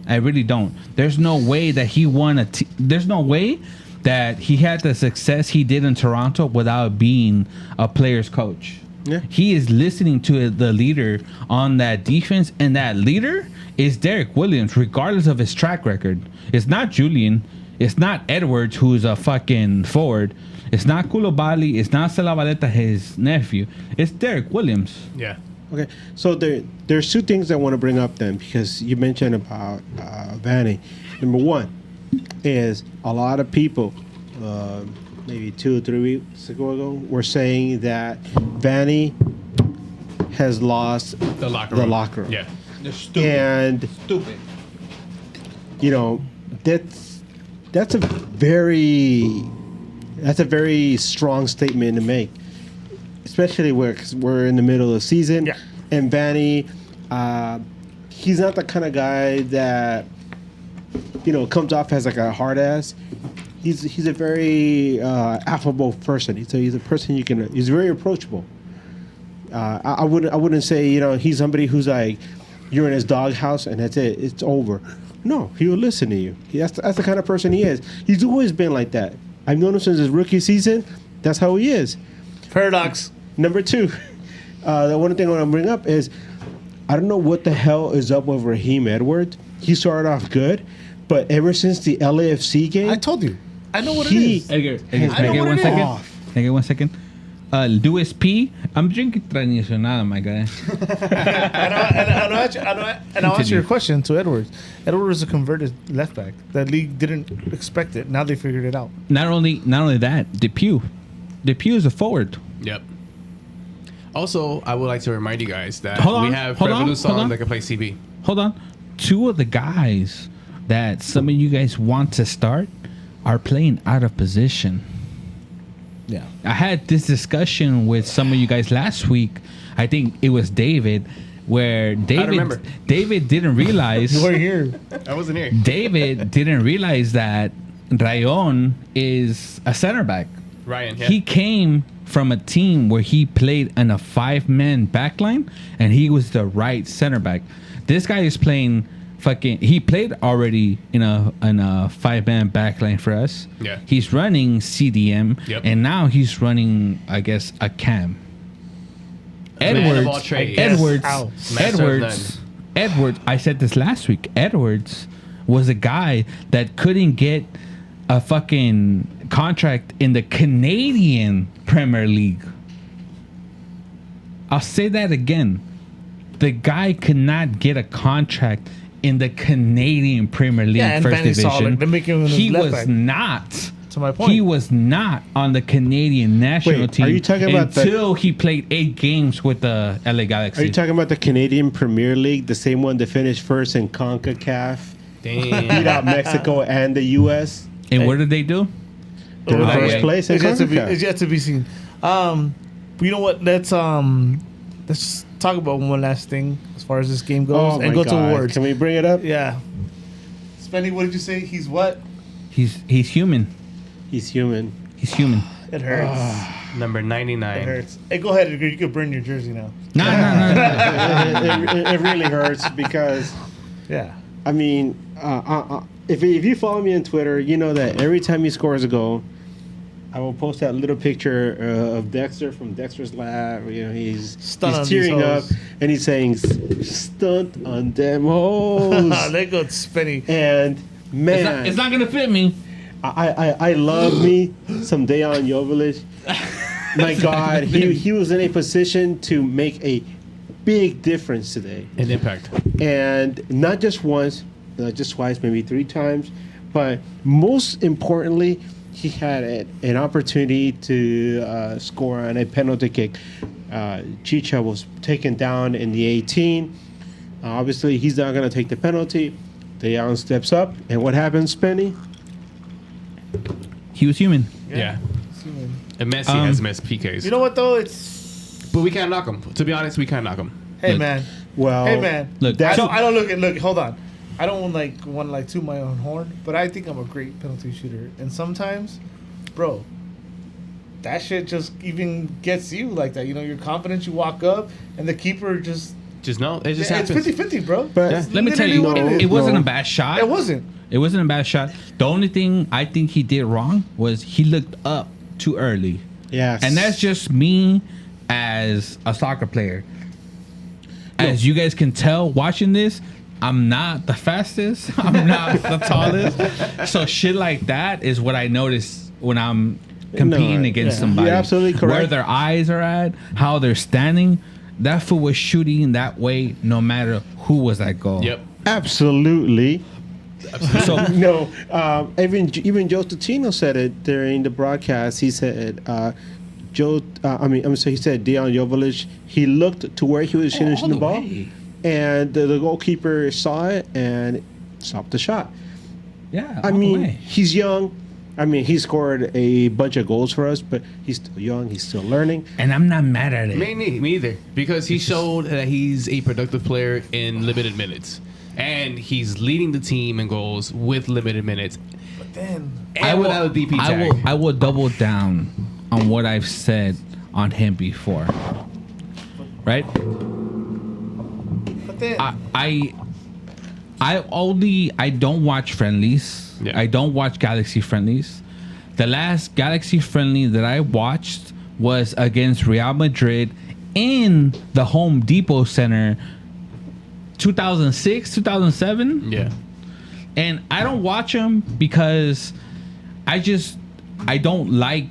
I really don't. There's no way that he won there's no way that he had the success he did in Toronto without being a player's coach. Yeah. He is listening to the leader on that defense, and that leader is Derek Williams, regardless of his track record. It's not Julian. It's not Edwards, who's a fucking forward. It's not Koulibaly. It's not Salavaleta, his nephew. It's Derek Williams. Yeah. Okay, so there's two things I want to bring up then, because you mentioned about Vanny. Number one is a lot of people, maybe 2 or 3 weeks ago, were saying that Vanny has lost The locker room. Yeah. They're stupid. And Stupid. you know, that's a very strong statement to make, especially where 'cause we're in the middle of the season. Yeah. And Vanny, he's not the kind of guy that comes off as like a hard ass. He's a very affable person. He's a person he's very approachable. I wouldn't say he's somebody who's like you're in his doghouse and that's it. It's over. No, he will listen to you. That's the kind of person he is. He's always been like that. I've known him since his rookie season. That's how he is. Paradox. Number two, the one thing I want to bring up is I don't know what the hell is up with Raheem Edwards. He started off good, but ever since the LAFC game, I told you. I know what it is. Edgar, I know can I what get 1 it second? is. Can I get 1 second? Louis P. I'm drinking tradicional, my guy. And I'll answer your question to Edwards. Edwards is a converted left back. That league didn't expect it. Now they figured it out. Not only that, Depew is a forward. Yep. Also, I would like to remind you guys that Hold on, we have hold on, Revolution hold on. that can play CB. Hold on. 2 of the guys that some of you guys want to start are playing out of position. Yeah. I had this discussion with some of you guys last week. I think it was David, where remember. David didn't realize. You weren't here. I wasn't here. David didn't realize that Rayon is a center back. Ryan, yeah. He came from a team where he played in a 5-man backline, and he was the right center back. This guy is playing he played already in a 5-man backline for us. Yeah. He's running CDM, Yep. and now he's running, I guess, a cam. Man of all trades. Edwards, Ow. Master of Edwards. I said this last week. Edwards was a guy that couldn't get a fucking contract in the Canadian Premier League. I'll say that again. The guy could not get a contract in the Canadian Premier League Yeah, and First Vanny Division. Solid. They make him in He left was back. not. To my point. He was not on the Canadian national Wait, team are you talking about until he played 8 games with the LA Galaxy. Are you talking about the Canadian Premier League, the same one that finished first in CONCACAF, beat Damn. out Mexico and the U.S.? and what did they do? They're in Okay. first place in It's CONCACAF. yet to be seen. You know what? Let's just talk about one last thing as far as this game goes, Oh and my go God. to awards. Can we bring it up? Yeah. Spenny, what did you say? He's what? He's human. He's human. He's human. It hurts. Number It 99. hurts. Hey, go ahead. You could burn your jersey now. No. It really hurts because, Yeah. I mean, if you follow me on Twitter, you know that every time he scores a goal, I will post that little picture of Dexter from Dexter's Lab. You know, he's Stunt on these tearing up hoes. and he's saying, "Stunt on them hoes." There goes Spenny. And man, It's not gonna fit me. I love me some Dejan Joveljic. My God, he was in a position to make a big difference today, An impact. and not just once, not just twice, maybe 3 times, but most importantly, he had an opportunity to score on a penalty kick. Chicha was taken down in the 18. Obviously, he's not going to take the penalty. Dejan steps up, and what happens, Spenny? He was human. Yeah. And Messi has missed PKs. You know what though? It's but we can't knock him. To be honest, we can't knock him. hey Look. man. Well, Hey man. Look, I so- don't look. Hold on. I don't want to toot my own horn, but I think I'm a great penalty shooter. And sometimes, bro, that shit just even gets you like that. You know, you're confident. You walk up, and the keeper just Just no. It just it's happens. 50-50, bro. But It's Let me tell you, literally what no, it wasn't no. a bad shot. It wasn't. It wasn't a bad shot. The only thing I think he did wrong was he looked up too early. yes, And that's just me as a soccer player. As you guys can tell watching this, I'm not the fastest. I'm not the tallest. So shit like that is what I notice when I'm competing No, against yeah. somebody. You're absolutely correct. Where their eyes are at, how they're standing. That fool was shooting that way no matter who was at goal. Yep. absolutely. So No, even Joe Tutino said it during the broadcast. He said, he said Dejan Joveljic. He looked to where he was finishing the ball, and the goalkeeper saw it and stopped the shot. yeah, I all the mean, way. he's young. I mean, he scored a bunch of goals for us, but he's still young. He's still learning. And I'm not mad at it. Me either. Because he showed that he's a productive player in limited minutes. And he's leading the team in goals with limited minutes. But then, And without a DP tag. I will double down on what I've said on him before. Right? but then, I don't watch friendlies. Yeah. I don't watch Galaxy friendlies. The last Galaxy friendly that I watched was against Real Madrid in the Home Depot Center 2006, 2007. Yeah. And I don't watch them because I don't like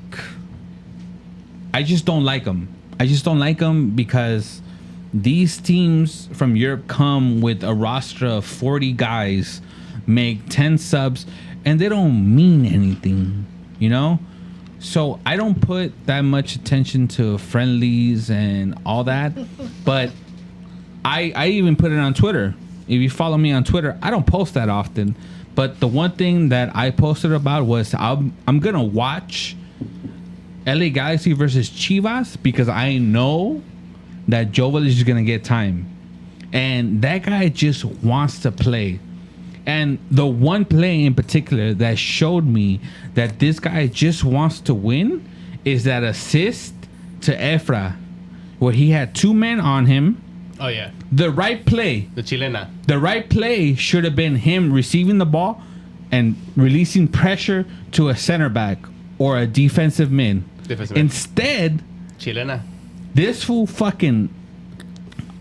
I just don't like them. I just don't like them because these teams from Europe come with a roster of 40 guys, make 10 subs, and they don't mean anything, you know? So I don't put that much attention to friendlies and all that, but I even put it on Twitter. If you follow me on Twitter, I don't post that often, but the one thing that I posted about was I'm gonna watch LA Galaxy versus Chivas because I know that Joveljic is gonna get time, and that guy just wants to play. And the one play in particular that showed me that this guy just wants to win is that assist to Efra, where he had 2 men on him. Oh yeah, The right play, the Chilena. the right play should have been him receiving the ball and releasing pressure to a center back or a defensive mid. Instead, Chilena. this fool fucking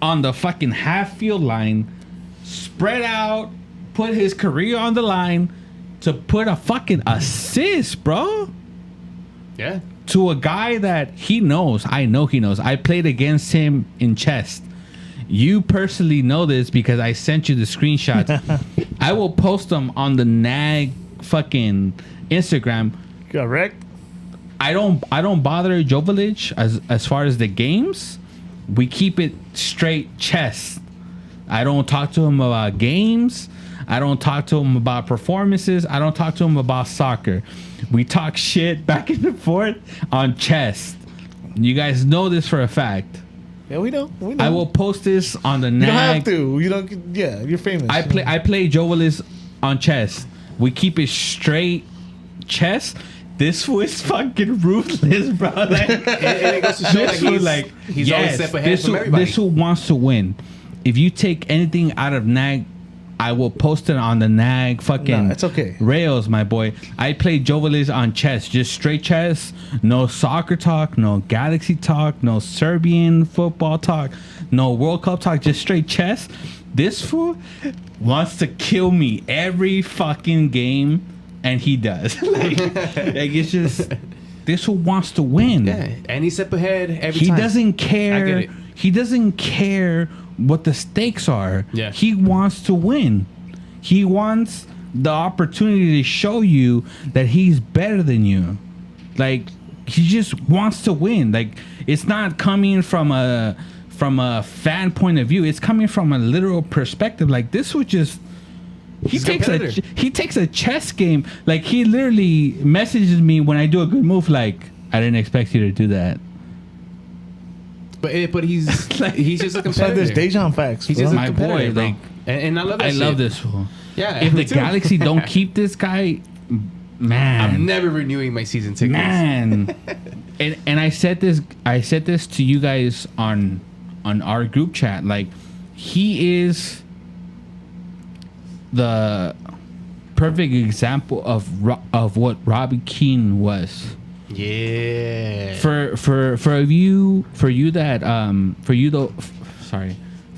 on the fucking half field line, spread out, put his career on the line to put a fucking assist, bro. Yeah. To a guy that he knows. I know he knows. I played against him in chess. You personally know this because I sent you the screenshots. I will post them on the NAG fucking Instagram. Correct. I don't bother Joveljic as far as the games. We keep it straight chess. I don't talk to him about games. I don't talk to him about performances. I don't talk to him about soccer. We talk shit back and forth on chess. You guys know this for a fact. Yeah, we know. We know. I will post this on the You don't NAG. have to. You don't. Yeah, you're famous. I play Joveljic on chess. We keep it straight chess. This was fucking ruthless, bro. Like, And it goes to show he's always step ahead from everybody. This who wants to win. If you take anything out of NAG, I will post it on the NAG fucking Nah, it's okay. rails, my boy. I play Joveljic on chess, just straight chess. No soccer talk, no Galaxy talk, no Serbian football talk, no World Cup talk, just straight chess. This fool wants to kill me every fucking game, and he does. like it's just this fool wants to win. Yeah, and he step ahead every He time. doesn't I get care. it. He doesn't care what the stakes are. Yeah. He wants to win. He wants the opportunity to show you that he's better than you. Like he just wants to win. Like it's not coming from a fan point of view. It's coming from a literal perspective. Like this was just he takes a chess game. Like he literally messages me when I do a good move. Like I didn't expect you to do that. But he's he's just a That's why there's competitor. Dejan facts. He's bro. just a My competitor, boy, bro. like and I love that I shit. love this fool. Yeah, If me the too. Galaxy don't keep this guy, man, I'm never renewing my season tickets. man. and I said this to you guys on our group chat. Like he is the perfect example of what Robbie Keane was. Yeah. For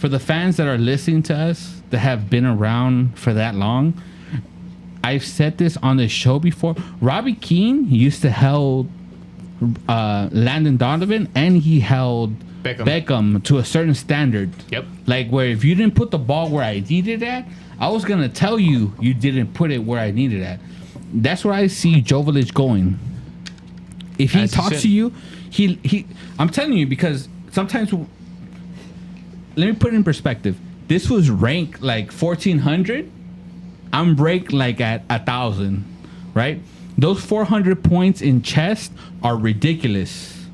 the fans that are listening to us that have been around for that long, I've said this on the show before. Robbie Keane used to held Landon Donovan, and he held Beckham to a certain standard. Yep. Like where if you didn't put the ball where I needed it at, I was gonna tell you didn't put it where I needed it at. That's where I see Joveljic going. If he As he talks should. to you, he I'm telling you because sometimes. Let me put it in perspective. This was ranked like 1400. I'm ranked like at 1000, right? Those 400 points in chess are ridiculous.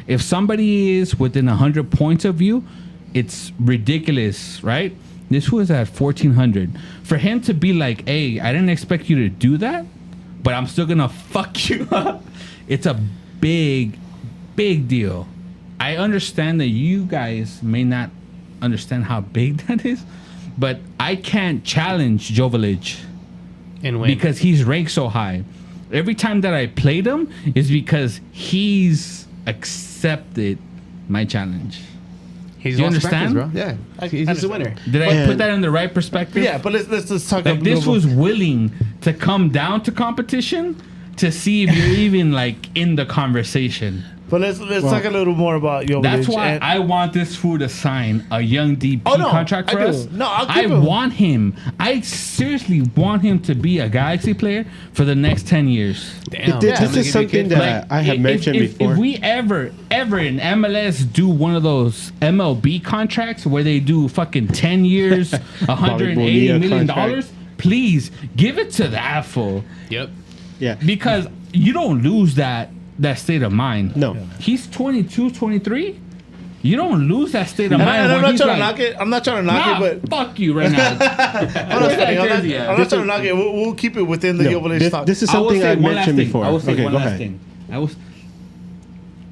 If somebody is within 100 points of you, it's ridiculous, right? This was at 1400. For him to be like, hey, I didn't expect you to do that, but I'm still gonna fuck you up. It's a big, big deal. I understand that you guys may not understand how big that is, but I can't challenge Joveljic And win. because he's ranked so high. Every time that I played him is because he's accepted my challenge. he's you lost practice, understand? bro. Yeah. He's just a winner. Did I put that in the right perspective? Yeah, but let's talk Like about this was willing to come down to competition to see if you're even like in the conversation. But let's talk a little more about Jovic. That's why I want this fool to sign a young DP contract for us. No, I'll keep him. Want him. I seriously want him to be a Galaxy player for the next 10 years. Damn. This is something that I have mentioned before. If we ever in MLS do one of those MLB contracts where they do fucking 10 years, $180 million, contract. please give it to that fool. Yep. Yeah. Because you don't lose that state of mind. No. He's 22, 23. You don't lose that state of mind. And I'm when not he's trying like, to knock it. I'm not trying to knock it, but fuck you right now. I'm not trying to knock it. We'll keep it within the Jovic talk. This is I will something say I one last mentioned thing. before. I will say Okay, one go last ahead. thing.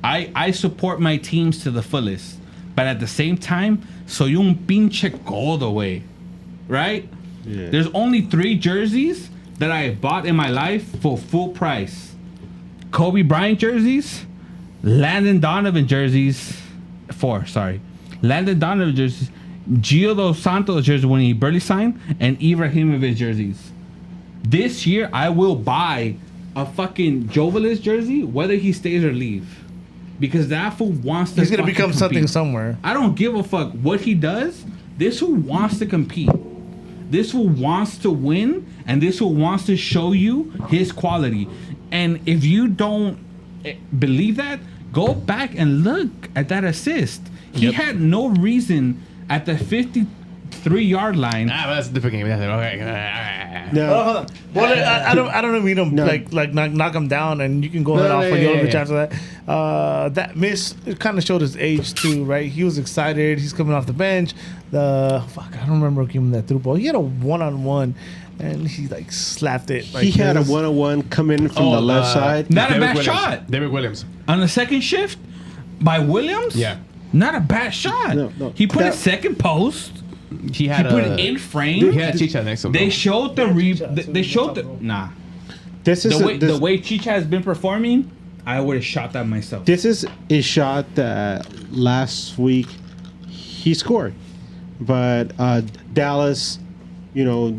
I support my teams to the fullest, but at the same time, soy un pinche codo, way, right? Yeah. There's only 3 jerseys that I bought in my life for full price. Kobe Bryant jerseys, Landon Donovan jerseys, 4, sorry. Landon Donovan jerseys, Gio Dos Santos jersey when he barely signed, and Ibrahimovic jerseys. This year, I will buy a fucking Jovic jersey, whether he stays or leave. Because that fool wants to He's gonna fucking become something compete. somewhere. I don't give a fuck what he does. This fool wants to compete. This fool wants to win, and this fool wants to show you his quality. And if you don't believe that, go back and look at that assist. He had no reason at the 53-yard line. Ah, but that's a different game. That's it. Okay. No. Hold on. Well, I don't mean him No. like knock him down, and you can go ahead off for Jovic after that. That miss it kind of showed his age too, right? He was excited. He's coming off the bench. I don't remember who gave him that through ball. He had a 1-on-1, and he like slapped it. Like, He had a this. 1-on-1 come in from the left side. Not a bad Williams. shot. David Williams. On the second shift by Williams? Yeah. Not a bad shot. No. He put That- it second post. He He had put it in frame. He had Chicha next to him. They showed the Chicha, they showed the nah. This is The way Chicha has been performing, I would have shot that myself. This is a shot that last week he scored, but Dallas, you know,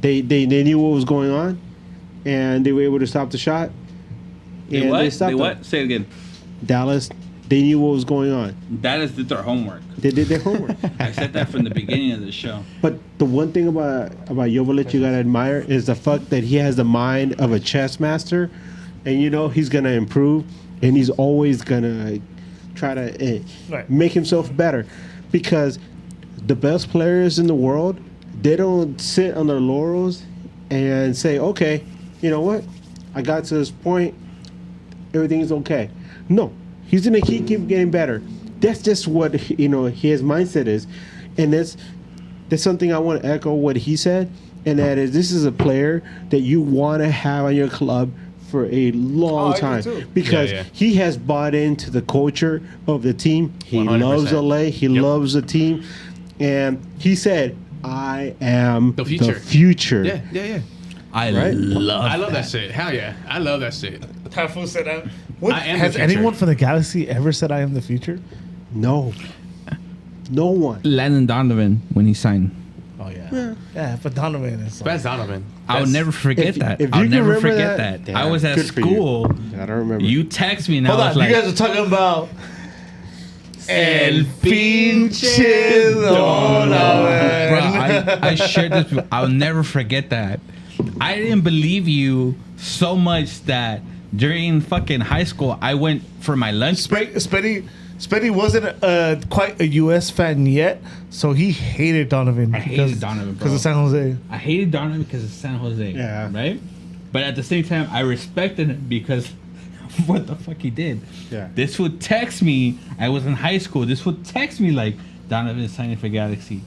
they knew what was going on, and they were able to stop the shot. They and what? stopped They it. what? Say it again. Dallas, they knew what was going on. Dallas did their homework. They did their homework. I said that from the beginning of the show. But the one thing about Jovic you gotta admire is the fact that he has the mind of a chess master, and you know he's gonna improve, and he's always gonna try to make himself better, because the best players in the world, they don't sit on their laurels and say, okay, you know what, I got to this point, everything's okay. No, he's gonna keep getting better. That's just what his mindset is, and that's something I want to echo what he said, and that is this is a player that you want to have on your club for a long time, because he has bought into the culture of the team. He 100%. loves LA. He loves the team, and he said, "I am The future." The future. Yeah. I Right? love that shit. Hell yeah. I love that shit. Typhoon said that. I am Has the future. anyone from the Galaxy ever said I am the future? No, no one. Landon Donovan when he signed. Oh yeah, but Donovan is. That's Donovan. I'll never forget if that. you I'll can never remember forget that, that. yeah, I was at good for you. school. I don't remember. You text me and Hold I was on, like, you guys are talking about El pinche Bro, Donovan. I shared this. I'll never forget that. I didn't believe you so much that during fucking high school, I went for my lunch break. Spenny wasn't quite a U.S. fan yet, so he hated Donovan. I hated Donovan, bro. because of San Jose. I hated Donovan because of San Jose. Yeah. Right? But at the same time, I respected him because of what the fuck he did. Yeah. This would text me. I was in high school. This would text me like, Donovan is signing for Galaxy.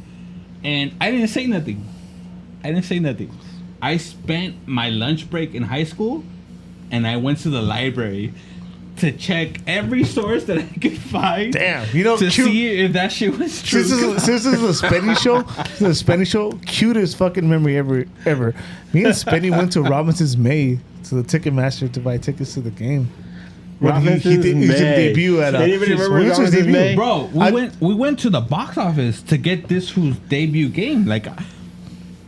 And I didn't say nothing. I spent my lunch break in high school and I went to the library to check every source that I could find. Damn, you know, to cute. see if that shit was true. Since this is a Spenny show, cutest fucking memory ever. Me and Spenny went to Robinson's May to the Ticketmaster to buy tickets to the game. When he did his debut at Anybody remember when was his Robinson's debut? May? Bro, we went to the box office to get this whose debut game. Like,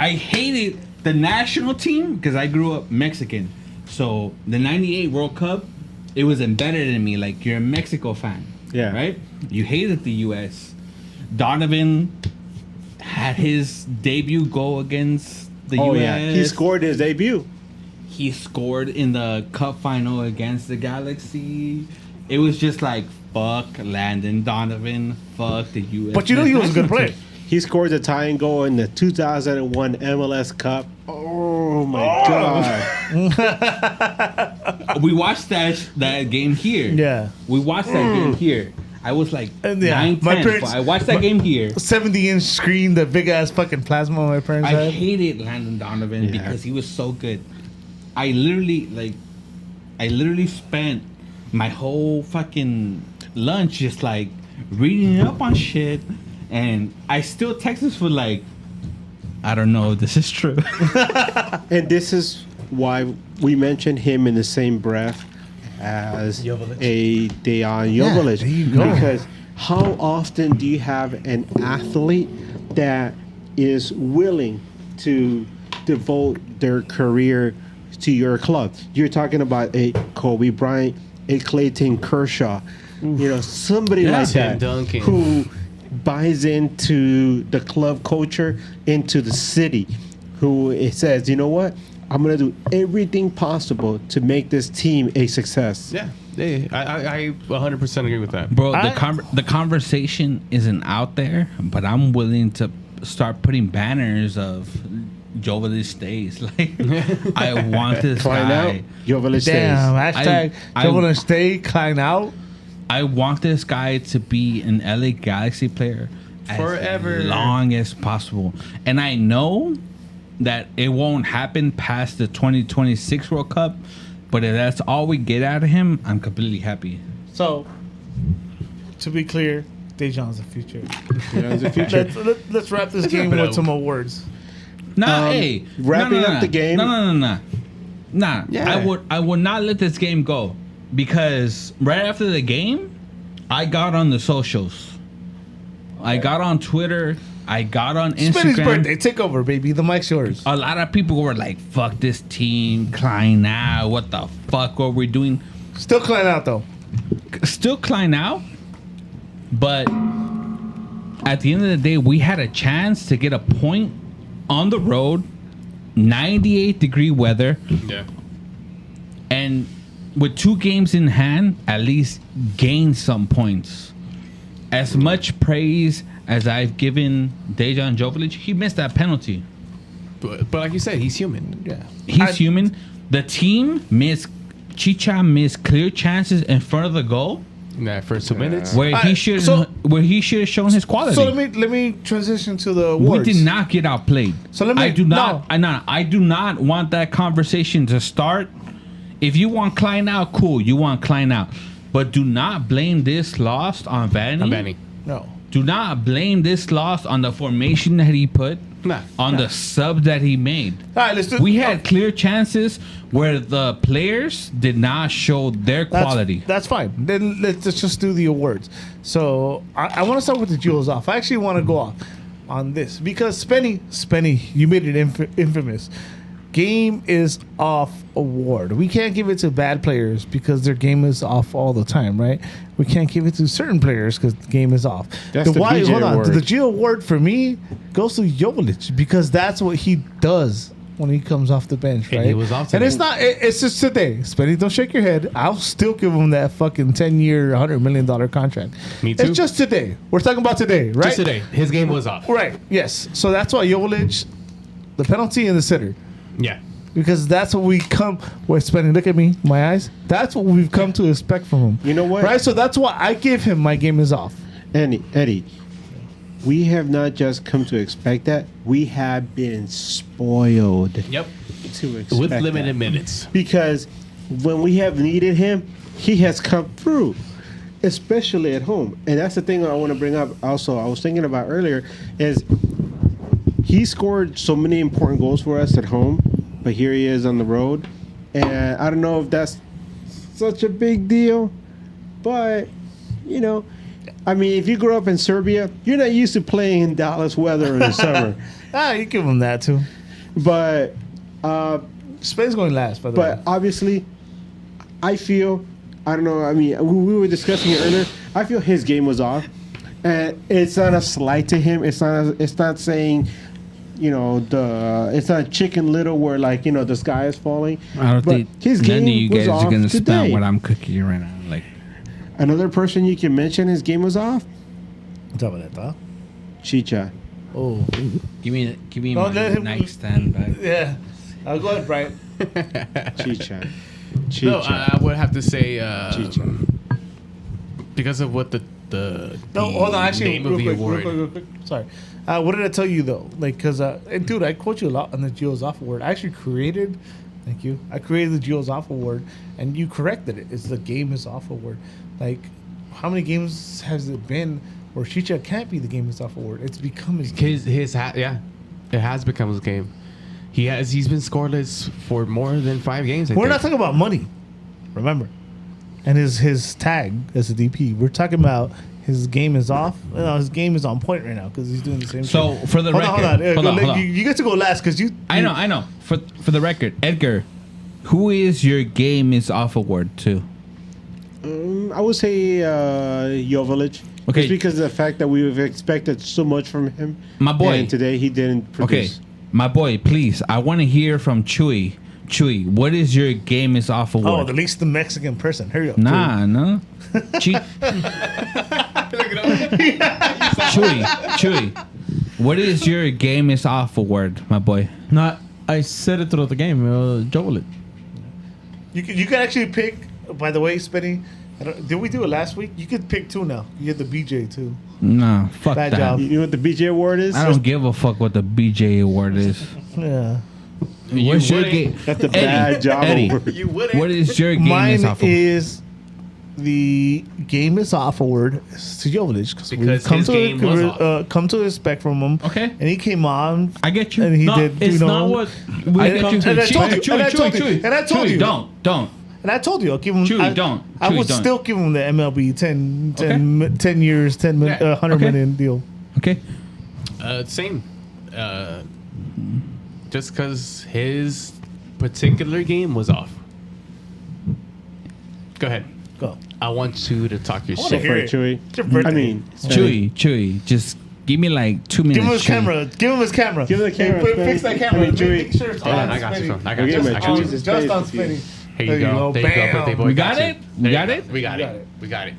I hated the national team because I grew up Mexican. So the '98 World Cup, it was embedded in me. Like you're a Mexico fan, Yeah. right? You hated the U.S. Donovan had his debut goal against the Oh U.S. yeah, he scored his debut. He scored in the Cup final against the Galaxy. It was just like fuck Landon Donovan, fuck the U.S. But you know he was a good player. He scored the tying goal in the 2001 MLS Cup. Oh my God! We watched that game here. Yeah. We watched that game here. I was like And yeah, 9, 10. my parents- I watched that game here. 70-inch screen, the big ass fucking plasma my parents I had. hated Landon Donovan Yeah. because he was so good. I literally spent my whole fucking lunch just like reading up on shit, and I still text this for like, I don't know if this is true. And this is why we mentioned him in the same breath as Joveljic. a Dejan Joveljic. there you go. Because how often do you have an athlete that is willing to devote their career to your club? You're talking about a Kobe Bryant, a Clayton Kershaw, somebody like Tim that Duncan. who buys into the club culture, into the city, who it says, you know what? I'm going to do everything possible to make this team a success. Yeah, I 100% agree with that. Bro, I- the conversation isn't out there, but I'm willing to start putting banners of Joveljic stays. Like, I want this Find guy. out. Joveljic Damn, stays. hashtag I- Joe wanna stay, Klein out. I want this guy to be an LA Galaxy player Forever. as long as possible. And I know that it won't happen past the 2026 World Cup, but if that's all we get out of him, I'm completely happy. So, to be clear, Dejan's the future. There's a future. Let's wrap this game wrap it with up. some awards. Nah, hey, wrapping up the game. Nah. Yeah. I would not let this game go because right after the game, I got on the socials. I got on Twitter. I got on Spenny's Instagram. birthday. Take over, baby. The mic's yours. A lot of people were like, "Fuck this team, Klein out. What the fuck are we doing?" Still Klein out, though. Still Klein out, but at the end of the day, we had a chance to get a point on the road, 98-degree weather, Yeah. and with 2 games in hand, at least gain some points. As much praise as I've given Dejan Joveljic, he missed that penalty. But like you said, he's human. Yeah. He's human. The team missed. Chicha missed clear chances in front of the goal In that first 2 minutes. where he Alright, should so- have shown his quality. So let me transition to the We awards. did not get outplayed. So let me- I do not want that conversation to start. If you want Klein out, cool. You want Klein out, but do not blame this loss on Vanny. I'm Benny. No. Do not blame this loss on the formation that he put. Nah. On the sub that he made. All right, let's do. We had clear chances where the players did not show their quality. That's fine. Then let's just do the awards. So I want to start with the jewels off. I actually want to go off on this because Spenny, you made it infamous. Game is off award. We can't give it to bad players because their game is off all the time, right? We can't give it to certain players because the game is off. That's the BJ hold on. award. The G award for me goes to Joveljic because that's what he does when he comes off the bench, And right? he was off and today. it's not. It's just today. Spenny, don't shake your head. I'll still give him that fucking 10-year, $100 million contract. Me too. It's just today. We're talking about today, right? Just today, his game was off. Right. Yes. So that's why Joveljic, the penalty and the sitter. Yeah. Because that's what we come. Wait, Spenny, look at me, my eyes. That's what we've come to expect from him. You know what? Right. So that's why I give him my game is off. Eddie, we have not just come to expect that. We have been spoiled Yep. to expect With limited that. minutes. Because when we have needed him, he has come through, especially at home. And that's the thing I want to bring up. Also, I was thinking about earlier is he scored so many important goals for us at home, but here he is on the road, and I don't know if that's such a big deal, but I mean, if you grew up in Serbia, you're not used to playing in Dallas weather in the summer. You give him that too. But Spenny's going last, by the way. But obviously, I feel I don't know. I mean, we were discussing it earlier. I feel his game was off, and it's not a slight to him. It's not saying, it's not Chicken Little where the sky is falling. I don't But think his none of game you was guys are off gonna today. spam what I'm cooking right now. Like, Another person you can mention his game was off. Chicha. Oh, give me Don't my let him- nightstand back. yeah. I'll go ahead, Brian. Chicha. No, I would have to say Chicha. because of what the No, hold on. Actually, name of real the quick, award. real quick. Sorry. What did I tell you though? Like, cause, and dude, I quote you a lot on the Geo's Off Award. I actually created. Thank you. I created the Geo's Off Award, and you corrected it. It's the Game is Off Award. Like, how many games has it been where Chicha can't be the Game is Off Award? It's become his game. It has become his game. He's been scoreless for more than 5 games. We're not talking about money, remember, and his tag as a DP. We're talking about his game is off. His game is on point right now because he's doing the same. So shit. for the record, hold on. hold on. You get to go last because you. I know. For the record, Edgar, who is your game is off award to? I would say Joveljic. Okay. Just because of the fact that we've expected so much from him. My boy. And today he didn't Okay, produce. my boy, please. I want to hear from Chewy. Chewy, what is your game is off Oh, award? the least the Mexican person. Hurry up. Nah, no. Chewy. What is your game is off award, my boy? No, I said it throughout the game. Joel it. You can actually pick. By the way, Spenny, did we do it last week? You could pick 2 now. You get the BJ too. Nah, fuck Bad that. job. You know what the BJ award is? I don't give a fuck what the BJ award is. Yeah. What's your game? That's a bad job Eddie, award. You wouldn't. what is your game Mine is off award? is the Game is Off Award to Joveljic Because his game was off. come to respect from him. Okay. And he came on. I get you. And he No, did. it's you know, not what I we get come you. to. And I told you. Chewy, And I told you. Chewy, And I told Chewy, you. Don't. And I told you, I'll give him. Chewy, I don't. I Chewy, would don't. still give him the MLB 10 years, 100 Okay. million deal. Okay. Same. Just because his particular game was off. Go ahead. Go. I want you to talk your I wanna shit. hear it. Chewy. It's your birthday. I mean, Chewy, just give me like 2 minutes. Give him his Chewy. camera. Give him his camera. Give him the camera, Hey, Spinny. fix that camera. I mean, Chewy. Make sure it's Hold on, on I got you, Spinny. son. I got Okay, you. man, I got choose you. his Just face on if you- Spinny. Here you go. There you go. Birthday boy. We got you. it? We There you got go. it? We got We got it. it. We got it.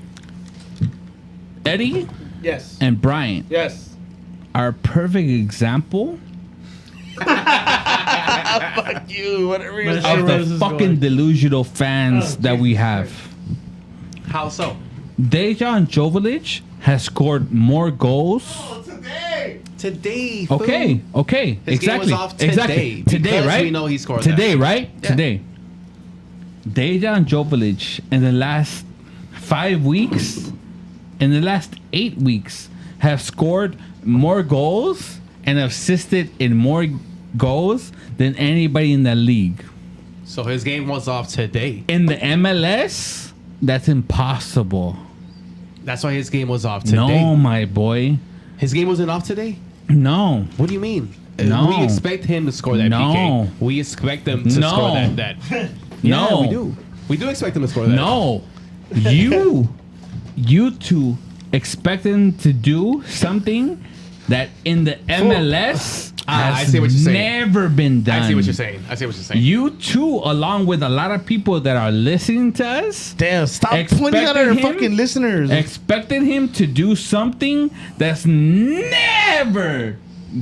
Eddie Yes. and Brian Yes. are a perfect example Fuck you. Whatever you're But saying. of Where the is this fucking going? delusional fans Oh, that we Jesus have. How so? Dejan Joveljic has scored more goals. Today. Okay. His exactly. game was off today. Exactly. Today, because right? we know he scored Today, that. right? Yeah. Today. Dejan Joveljic in the last 5 weeks, in the last 8 weeks, have scored more goals and assisted in more goals than anybody in the league. So his game was off today. In the MLS, that's impossible. That's why his game was off today. No, my boy. His game wasn't off today? No. What do you mean? No. We expect him to score that No. PK. We expect them to No. score that. No. Yeah, we do. We do expect them to score that. No. You two expect them to do something that in the MLS I has see what you're saying. never been done. I see what you're saying. You two, along with a lot of people that are listening to us, Damn, stop pointing out our Expected him- fucking listeners. expected him to do something that's never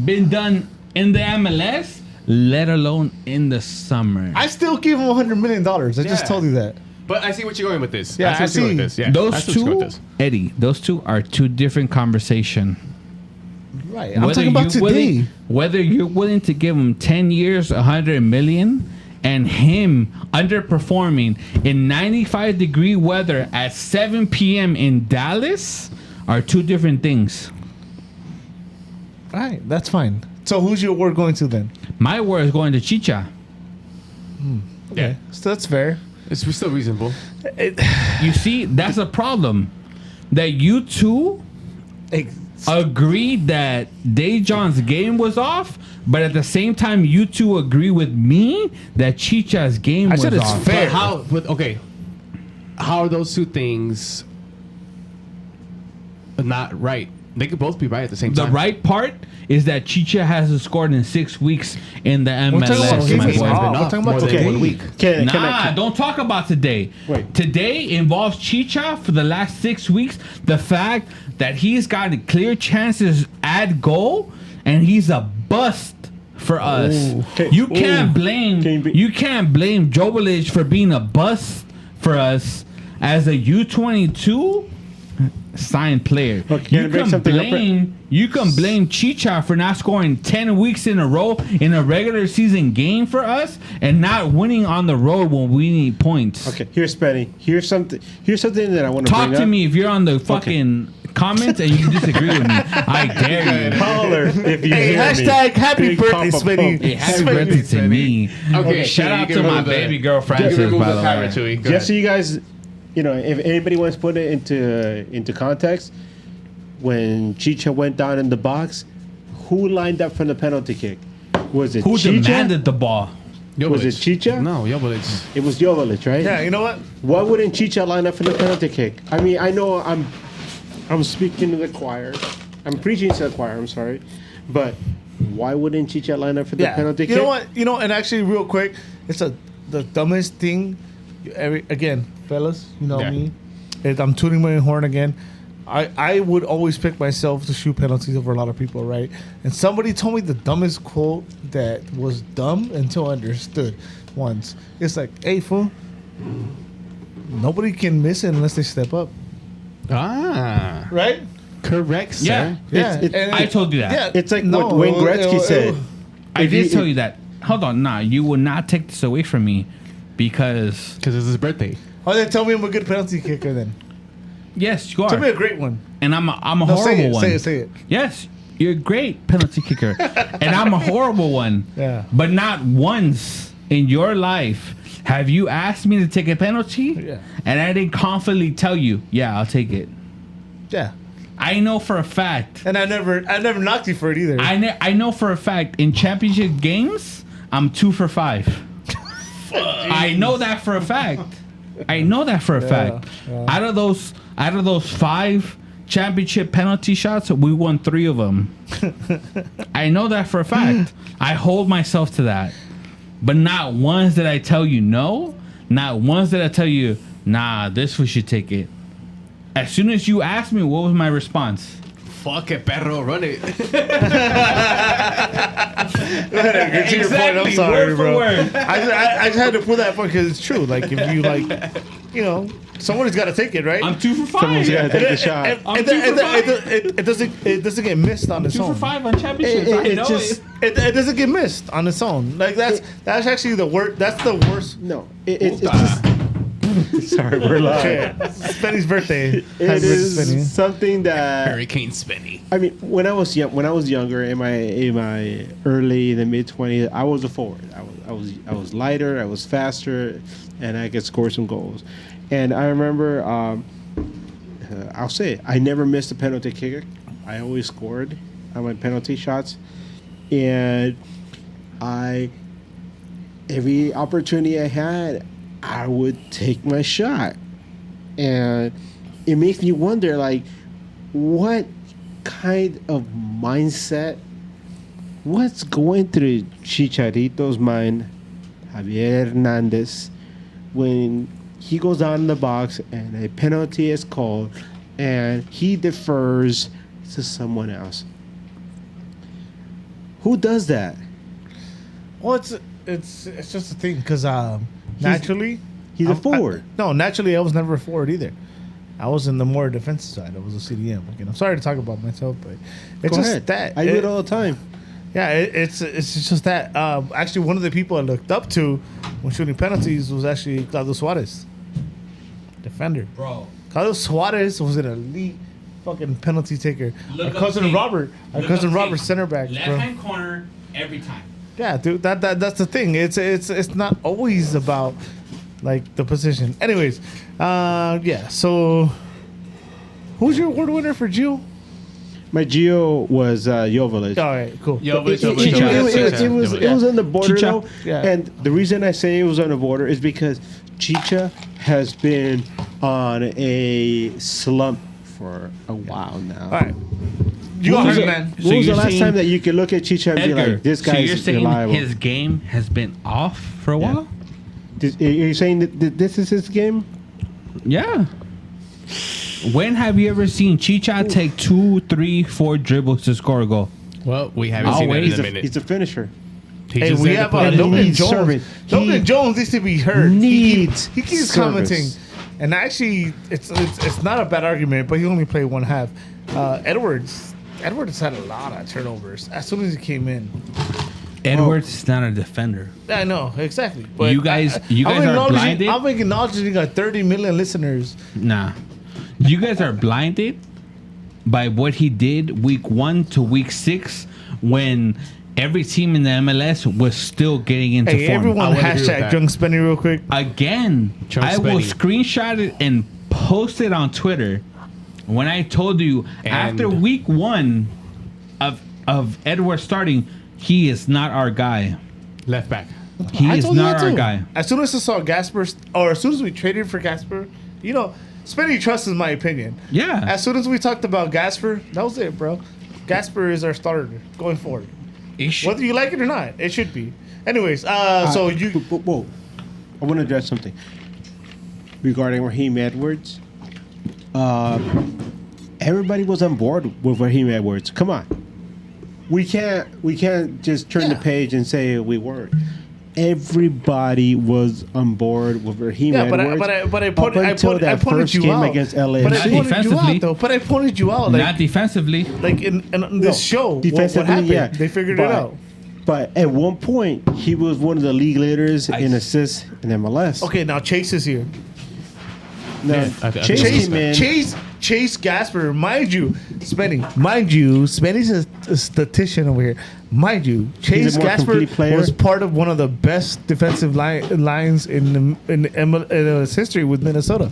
been done in the MLS, let alone in the summer. I still give him $100 million. I just Yeah. told you that. But I see what you're going with this. Yeah, I see what you're going I with see. this. Yeah, Those I see what you're going two, with this. Eddie, those two are two different conversation. Right. I'm talking about today. Whether you're willing to give him 10 years, 100 million, and him underperforming in 95-degree weather at 7 p.m. in Dallas are two different things. Right. That's fine. So who's your award going to then? My word is going to Chicha. Yeah, So that's fair. it's still reasonable. You see, that's a problem. That you two agreed that Dejan's game was off, but at the same time, you two agree with me that Chicha's game I was said it's off. fair. But how? But okay. how are those two things not right? They could both be right at the same The time. right part is that Chicha hasn't scored in 6 weeks in the MLS. talking about So he games has off. been We're off talking more about than today. 1 week. Don't talk about today. Wait. Today involves Chicha for the last 6 weeks. The fact that he's gotten clear chances at goal and he's a bust for us. Okay. You can't blame Can you can't blame Joveljic for being a bust for us as a U22 signed player. Okay, can I bring something up? You can blame Chicha for not scoring 10 weeks in a row in a regular season game for us and not winning on the road when we need points. Okay, here's Spenny. Here's something that I want to Talk bring to up. me if you're on the fucking comments and you disagree with me. I dare you. Holler if you Hey, hear me. hashtag happy Big birthday, pump, Spenny. Hey, happy Spenny. birthday to me. Okay, Shout so out you to can my remove baby the- girl Francis, remove by the the camera, way. Tui. Go Just so ahead. you guys, if anybody wants to put it into context, when Chicha went down in the box, who lined up for the penalty kick? Was it Who Chicha? demanded the ball? Was it Chicha? No, Joveljic. It was Joveljic, right? Yeah, you know what? Why wouldn't Chicha line up for the penalty kick? I mean, I know I'm speaking to the choir. I'm preaching to the choir. I'm sorry, but why wouldn't Chicha line up for the Yeah. penalty You kick? know what? You know, and actually, real quick, it's the dumbest thing. Again, fellas, you know Yeah. me. I'm tuning my horn again. I would always pick myself to shoot penalties over a lot of people, right? And somebody told me the dumbest quote that was dumb until I understood once. It's like, hey, fool, nobody can miss it unless they step up, Ah, right? correct, sir. Yeah. Yeah. It- and- I told you that. Yeah, It's like what Wayne Gretzky said. I If did you- tell you that. Hold on, nah, you will not take this away from me because Because it's his birthday. Oh, then tell me I'm a good penalty kicker then. yes, you Tell me are, a great one. and I'm a No, horrible say it, one. say it. Yes, you're a great penalty kicker, and I'm a horrible one. Yeah. But not once in your life have you asked me to take a penalty, Yeah. and I didn't confidently tell you, yeah, I'll take it. Yeah. I know for a fact. And I never knocked you for it either. I know for a fact in championship games I'm 2 for 5. I know that for a fact. I know that for a fact. yeah. Out of those 5 championship penalty shots, we won 3 of them. I know that for a fact. I hold myself to that. But not once did I tell you no. Not once did I tell you, nah, this we should take it. As soon as you asked me, what was my response? Fuck it, perro, run it. Get your point. I'm sorry, word for bro. word. I just had to put that point because it's true. Like if you somebody's got to take it, right? I'm 2 for 5. Someone's gotta take the shot. It doesn't get missed on its 2 for own. 5 on championships. I It know just- it. It doesn't get missed on its own. Like that's actually the worst. That's the worst. No, it's just. Sorry, we're live. Yeah. Spenny's birthday. Happy It birthday, is Spenny. something that Hurricane Spinny. I mean. When I was younger, in my early the mid 20s, I was a forward. I was lighter, I was faster, and I could score some goals. And I remember, I'll say it, I never missed a penalty kick. I always scored on my penalty shots, and every opportunity I had, I would take my shot. And it makes me wonder, like, what kind of mindset, what's going through Chicharito's mind, Javier Hernandez, when he goes down in the box and a penalty is called and he defers to someone else? Who does that? Well, it's just a thing because naturally He's a forward. Naturally I was never a forward either. I was in the more defensive side. I was a CDM. Again, I'm sorry to talk about myself, but it's Go just ahead. that I do it all the time. Yeah, it's just that. Actually, one of the people I looked up to when shooting penalties was actually Claudio Suarez, defender. Bro. Claudio Suarez was an elite fucking penalty taker. Look Our up cousin tape. Robert, Look up tape. center back, Left bro. hand corner every time. Yeah, dude, that's the thing. It's not always about like the position. Anyways, yeah. So, who's your award winner for Gio? My Gio was Joveljic. All right, cool. It was on the border Chicha. though, Yeah. and the reason I say it was on the border is because Chicha has been on a slump for a while now. All right. You got hurt, man. When was the you're last saying- time that you could look at Chicha and be Edgar, like, this so you're guy's saying reliable? his game has been off for a while? Are you saying that this is his game? Yeah. When have you ever seen Chicha take 2, 3, 4 dribbles to score a goal? Well, we haven't I'll seen that wait. in He's a a, minute. he's a finisher. He Hey, just we said to have put it in. Logan needs Jones. service. Logan Jones needs to be heard. Needs He keeps service. commenting, and actually, it's not a bad argument, but he only played one half. Edwards had a lot of turnovers as soon as he came in. Edwards is not a defender. I know exactly. But You guys I'm are acknowledging- blinded? I'm acknowledging our 30 million listeners. Nah. You guys are blinded by what he did week 1 to week 6 when every team in the MLS was still getting into Hey, form. everyone, I would agree with hashtag that. Drunk Spenny real quick. Again, Trump I will spending. screenshot it and post it on Twitter when I told you And- after week 1 of Edwards starting, he is not our guy. Left back. He I is told you not that our too. guy. As soon as I saw Gasper, or as soon as we traded for Gasper, you know, Spenny trusts is my opinion. Yeah. As soon as we talked about Gasper, that was it, bro. Gasper is our starter going forward. Whether you like it or not, it should be. Anyways, so you. Whoa. I want to address something regarding Raheem Edwards. Everybody was on board with Raheem Edwards. Come on, we can't just turn the page and say we weren't. Everybody was on board with Raheem Yeah, Edwards. but I up until that pointed first you game out against But I LAFC. pointed you Defensively. out though. But I pointed you out, not like defensively. in this show. What Defensively, happened? yeah. They figured But- it out. But at one point, he was one of the league leaders I- in assists in MLS. Okay, now Chase is here. Now, I Chase think came in. Chase Gasper, mind you, Spenny's a statistician over here. Mind you, Chase a more Gasper complete player. was part of one of the best defensive lines in its history with Minnesota.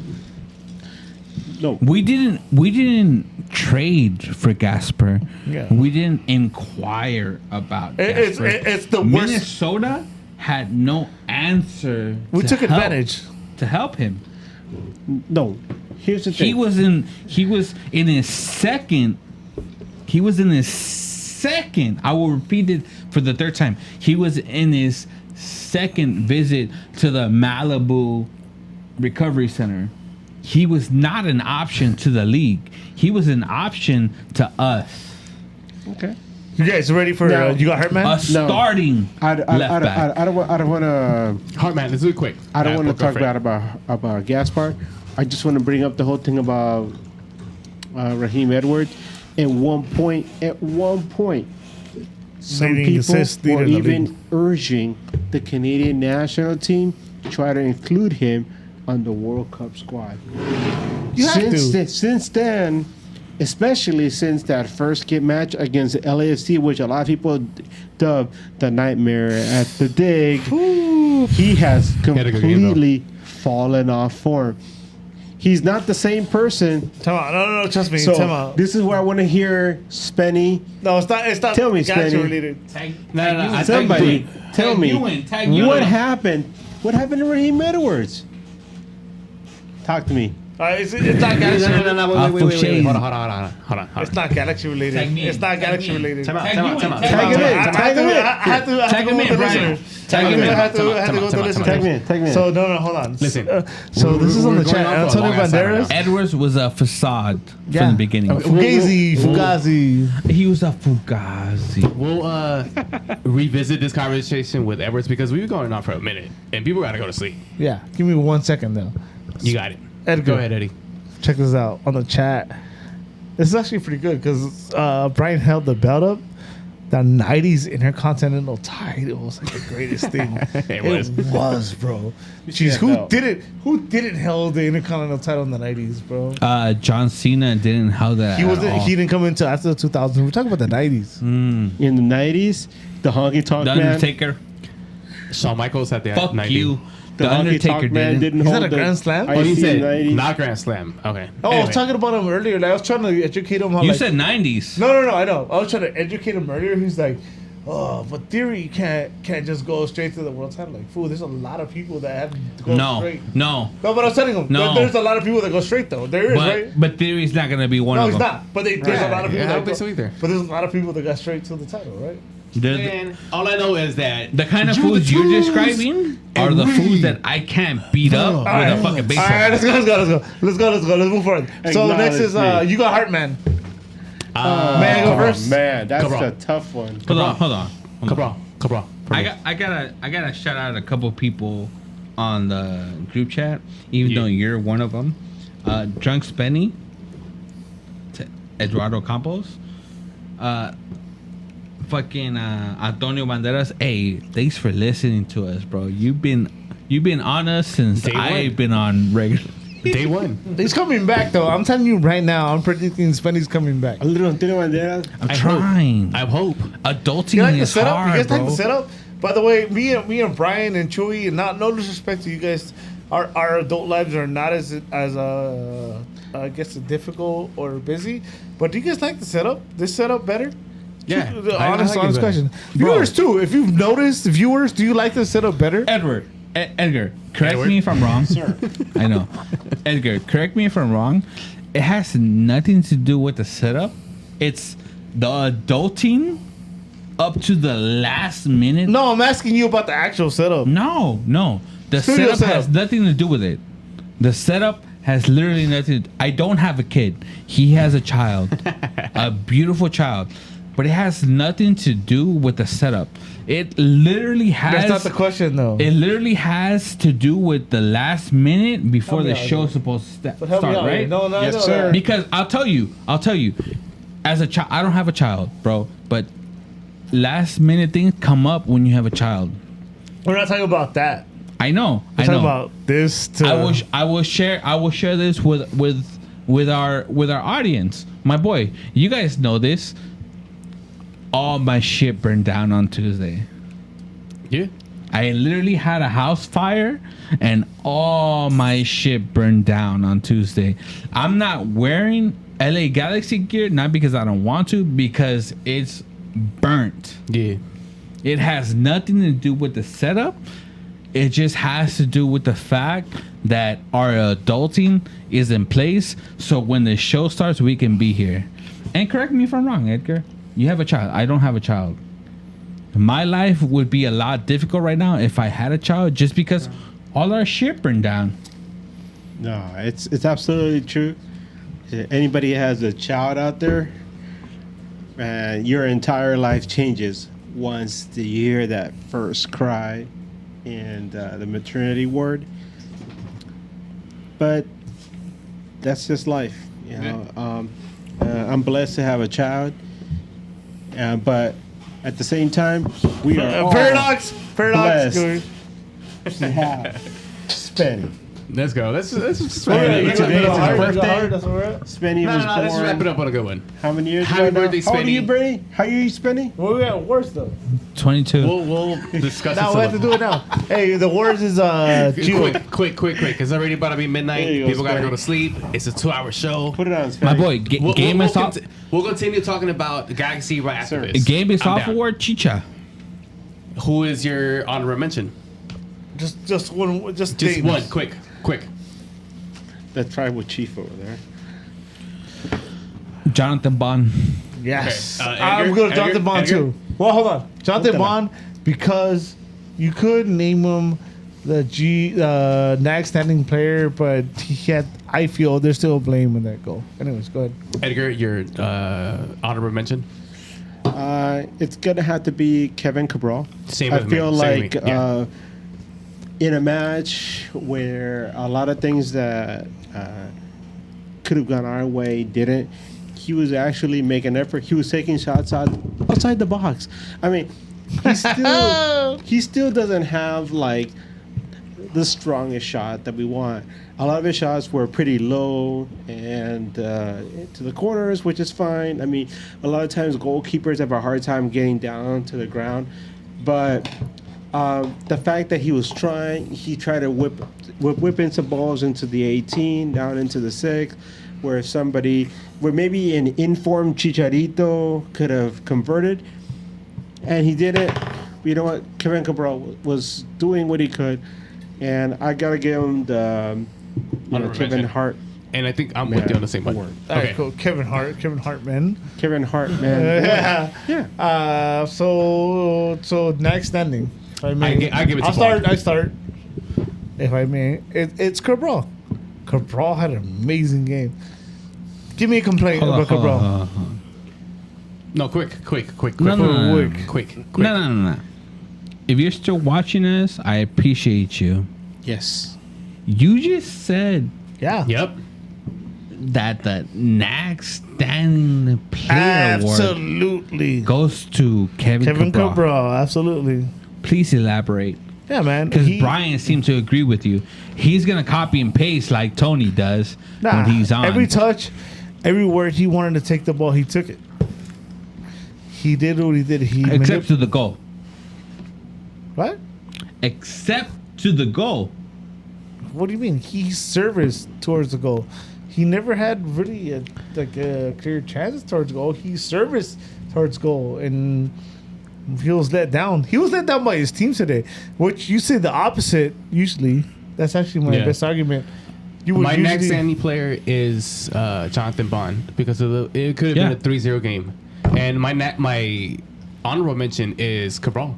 No, We didn't trade for Gasper. Yeah. We didn't inquire about It's the worst. Minnesota had no answer. We to took help- advantage. to help him. no. Here's the thing. He was in his second. He was in his second. I will repeat it for the third time. He was in his second visit to the Malibu Recovery Center. He was not an option to the league. He was an option to us. Okay. You guys ready for No. you got hurt, man? A starting left back. I don't want to. Hartman, let's do it quick. I don't want to Go talk for it. about Gaspar. I just want to bring up the whole thing about Raheem Edwards. At one point, some Leading people assist leader were in the even league. urging the Canadian national team to try to include him on the World Cup squad. You have to. Since then, especially since that first match against LAFC, which a lot of people dubbed the nightmare at the dig, he has had a good game, though. completely fallen off form. He's not the same person. Time out. No, trust me. So time out. this is where I want to hear Spenny. No, it's not. It's not. Tell me, Gotcha Spenny. related. Somebody tell me what happened? happened. What happened to Raheem Edwards? Talk to me. It's not Galaxy related. Wait. Hold on. It's not Galaxy related. Tag me in. It's not Tag Galaxy me in. related. Time out. Tag him in. Tag him in. I had to Tag go him with in, the Brian. listeners. Tag him in. I had to go with the listeners. Tag me in. Tag me in. So no, hold on. Listen. So this is on the we're going chat. on for a Antonio long ass time right Banderas. now. Edwards was a facade Yeah. from the beginning. Fugazi. He was a fugazi. We'll revisit this conversation with Edwards because we were going on for a minute and people got to go to sleep. Yeah. Give me 1 second though. You got it. Edgar. Go ahead, Eddie. Check this out on the chat. This is actually pretty good because Brian held the belt up. The 90s Intercontinental title was like the greatest thing. It was. bro. Jeez, who didn't hold the Intercontinental title in the 90s, bro? John Cena didn't have that. He at wasn't. all. He didn't come into after the 2000s. We're talking about the 90s. In the 90s, the Honky Tonk The Man. Undertaker. Shawn Michaels at the Fuck 90. you. The The Honky Undertaker Tonk Man didn't Is hold that a the Grand Slam? Oh, he IC said 90s. not Grand Slam. Okay. Oh, I Anyway. was talking about him earlier. Like, I was trying to educate him. How, You like, said 90s. no. I know. I was trying to educate him earlier. He's like, oh, but Theory can't just go straight to the world title. Like, fool, there's a lot of people that have to go straight. No. No, but I was telling him, there's a lot of people that go straight, though. There is, right? But Theory's not going to be one No, of he's them. not. But there's a lot of people I that don't think so either. But there's a lot of people that got straight to the title, right? Man, all I know is that The kind of foods you're describing are the foods that I can't beat up with a fucking baseball. All right, let's go. Let's move forward. So the next is, you got Heartman. Man, go first. Man, that's Come on. a tough one. Hold on. Cabral. I gotta shout out a couple people on the group chat, even though you're one of them. Drunk Spenny, Eduardo Campos, fucking Antonio Banderas. Hey, thanks for listening to us, bro. You've been on us since Day one. I've been on regular. Day one. He's coming back, though. I'm telling you right now, I'm predicting Spenny's coming back. A little Antonio Banderas. I'm trying. I hope. Adulting You like the is setup? hard, You guys bro. like the setup? By the way, me and Brian and Chewy, and no disrespect to you guys, our adult lives are not as I guess difficult or busy. But do you guys like the setup? This setup better? Yeah. The I honest like it better. question. Bro. Viewers too. If you've noticed, viewers, do you like the setup better? Edgar, correct me if I'm wrong. Sir. I know. Edgar, correct me if I'm wrong. It has nothing to do with the setup. It's the adulting up to the last minute. No, I'm asking you about the actual setup. No. The Studio setup has setup. nothing to do with it. The setup has literally nothing. I don't have a kid. He has a child, a beautiful child, but it has nothing to do with the setup. It literally has. That's not the question, though. It literally has to do with the last minute before Help me the out show's here. supposed to But help me start, out. right? No, Yes, no, sir. Because I'll tell you, as a child, I don't have a child, bro, but last minute things come up when you have a child. We're not talking about that. I know. We're talking about this. I will share this with our audience. My boy, you guys know this. All my shit burned down on Tuesday. Yeah. I literally had a house fire and all my shit burned down on Tuesday. I'm not wearing LA Galaxy gear, not because I don't want to, because it's burnt. Yeah. It has nothing to do with the setup. It just has to do with the fact that our adulting is in place. So when the show starts, we can be here. And correct me if I'm wrong, Edgar. You have a child. I don't have a child. My life would be a lot difficult right now if I had a child, just because all our shit burned down. No, it's absolutely true. Anybody has a child out there, your entire life changes once you hear that first cry in the maternity ward. But that's just life, you know. I'm blessed to have a child, but at the same time, we are all Paradox. blessed to have Spenny. Let's go. Let's Today Spenny. is his birthday. That's all right. Spenny was born. Let's wrap it up on a good one. How many years Happy ago now? birthday, How old are you, Spenny. Brady? How are you, Spenny? Where we at worse though? 22. We'll discuss Now it. we have to do it now. Hey, the worst is Gio. Quick, because it's already about to be midnight. There you go, People gotta Spenny. go to sleep. It's a 2-hour show. Put it on, Spenny. My boy, Game is off. We'll continue talking about the Galaxy right after Sir. this. Game is I'm off down. or Chicha. Who is your honorable mention? Just one. Just Just names. one. Quick. That tribal chief over there. Jonathan Bond. Yes. Okay, I'm Edgar? going to Jonathan Edgar? Bond Edgar? too. Well, hold on. Jonathan Bond, because you could name him the next standing player, but he had. I feel there's still blame in that goal. Anyways, go ahead. Edgar, your honorable mention. It's gonna have to be Kevin Cabral. Same I with me. feel Same like with me. Yeah. In a match where a lot of things that could have gone our way didn't, he was actually making an effort. He was taking shots outside the box. I mean, he still doesn't have like the strongest shot that we want. A lot of his shots were pretty low and to the corners, which is fine. I mean, a lot of times goalkeepers have a hard time getting down to the ground, but the fact that he was trying, he tried to whip in some balls into the 18, down into the 6, where maybe an informed Chicharito could have converted. and he did it. You know what? Kevin Cabral was doing what he could, and I gotta give him the Kevin Hart. And I think I'm with you on the same one. All right, cool. Kevin Hartman. Kevin Hart, man. Yeah. So next standing. If I may, I give it to I'll Bond. start. I start. If I may, it's Cabral. Cabral had an amazing game. Give me a complaint about Cabral. No, quick. No. Quick. No. If you're still watching us, I appreciate you. Yes. You just said Yeah. Yep. that the next standing player award Absolutely. goes to Kevin Cabral. Cabral. Absolutely. Please elaborate. Yeah, man. Because Brian seemed to agree with you. He's going to copy and paste like Tony does when he's on. Every touch, every word he wanted to take the ball, he took it. He did what he did. Except to the goal. What? Except to the goal. What do you mean? He serviced towards the goal. He never had really a clear chances towards goal. He serviced towards goal, and he was let down. He was let down by his team today, which you say the opposite usually. That's actually my best argument. You would My next usually- standing player is Jonathan Bond because it could have been a 3-0 game. And my honorable mention is Cabral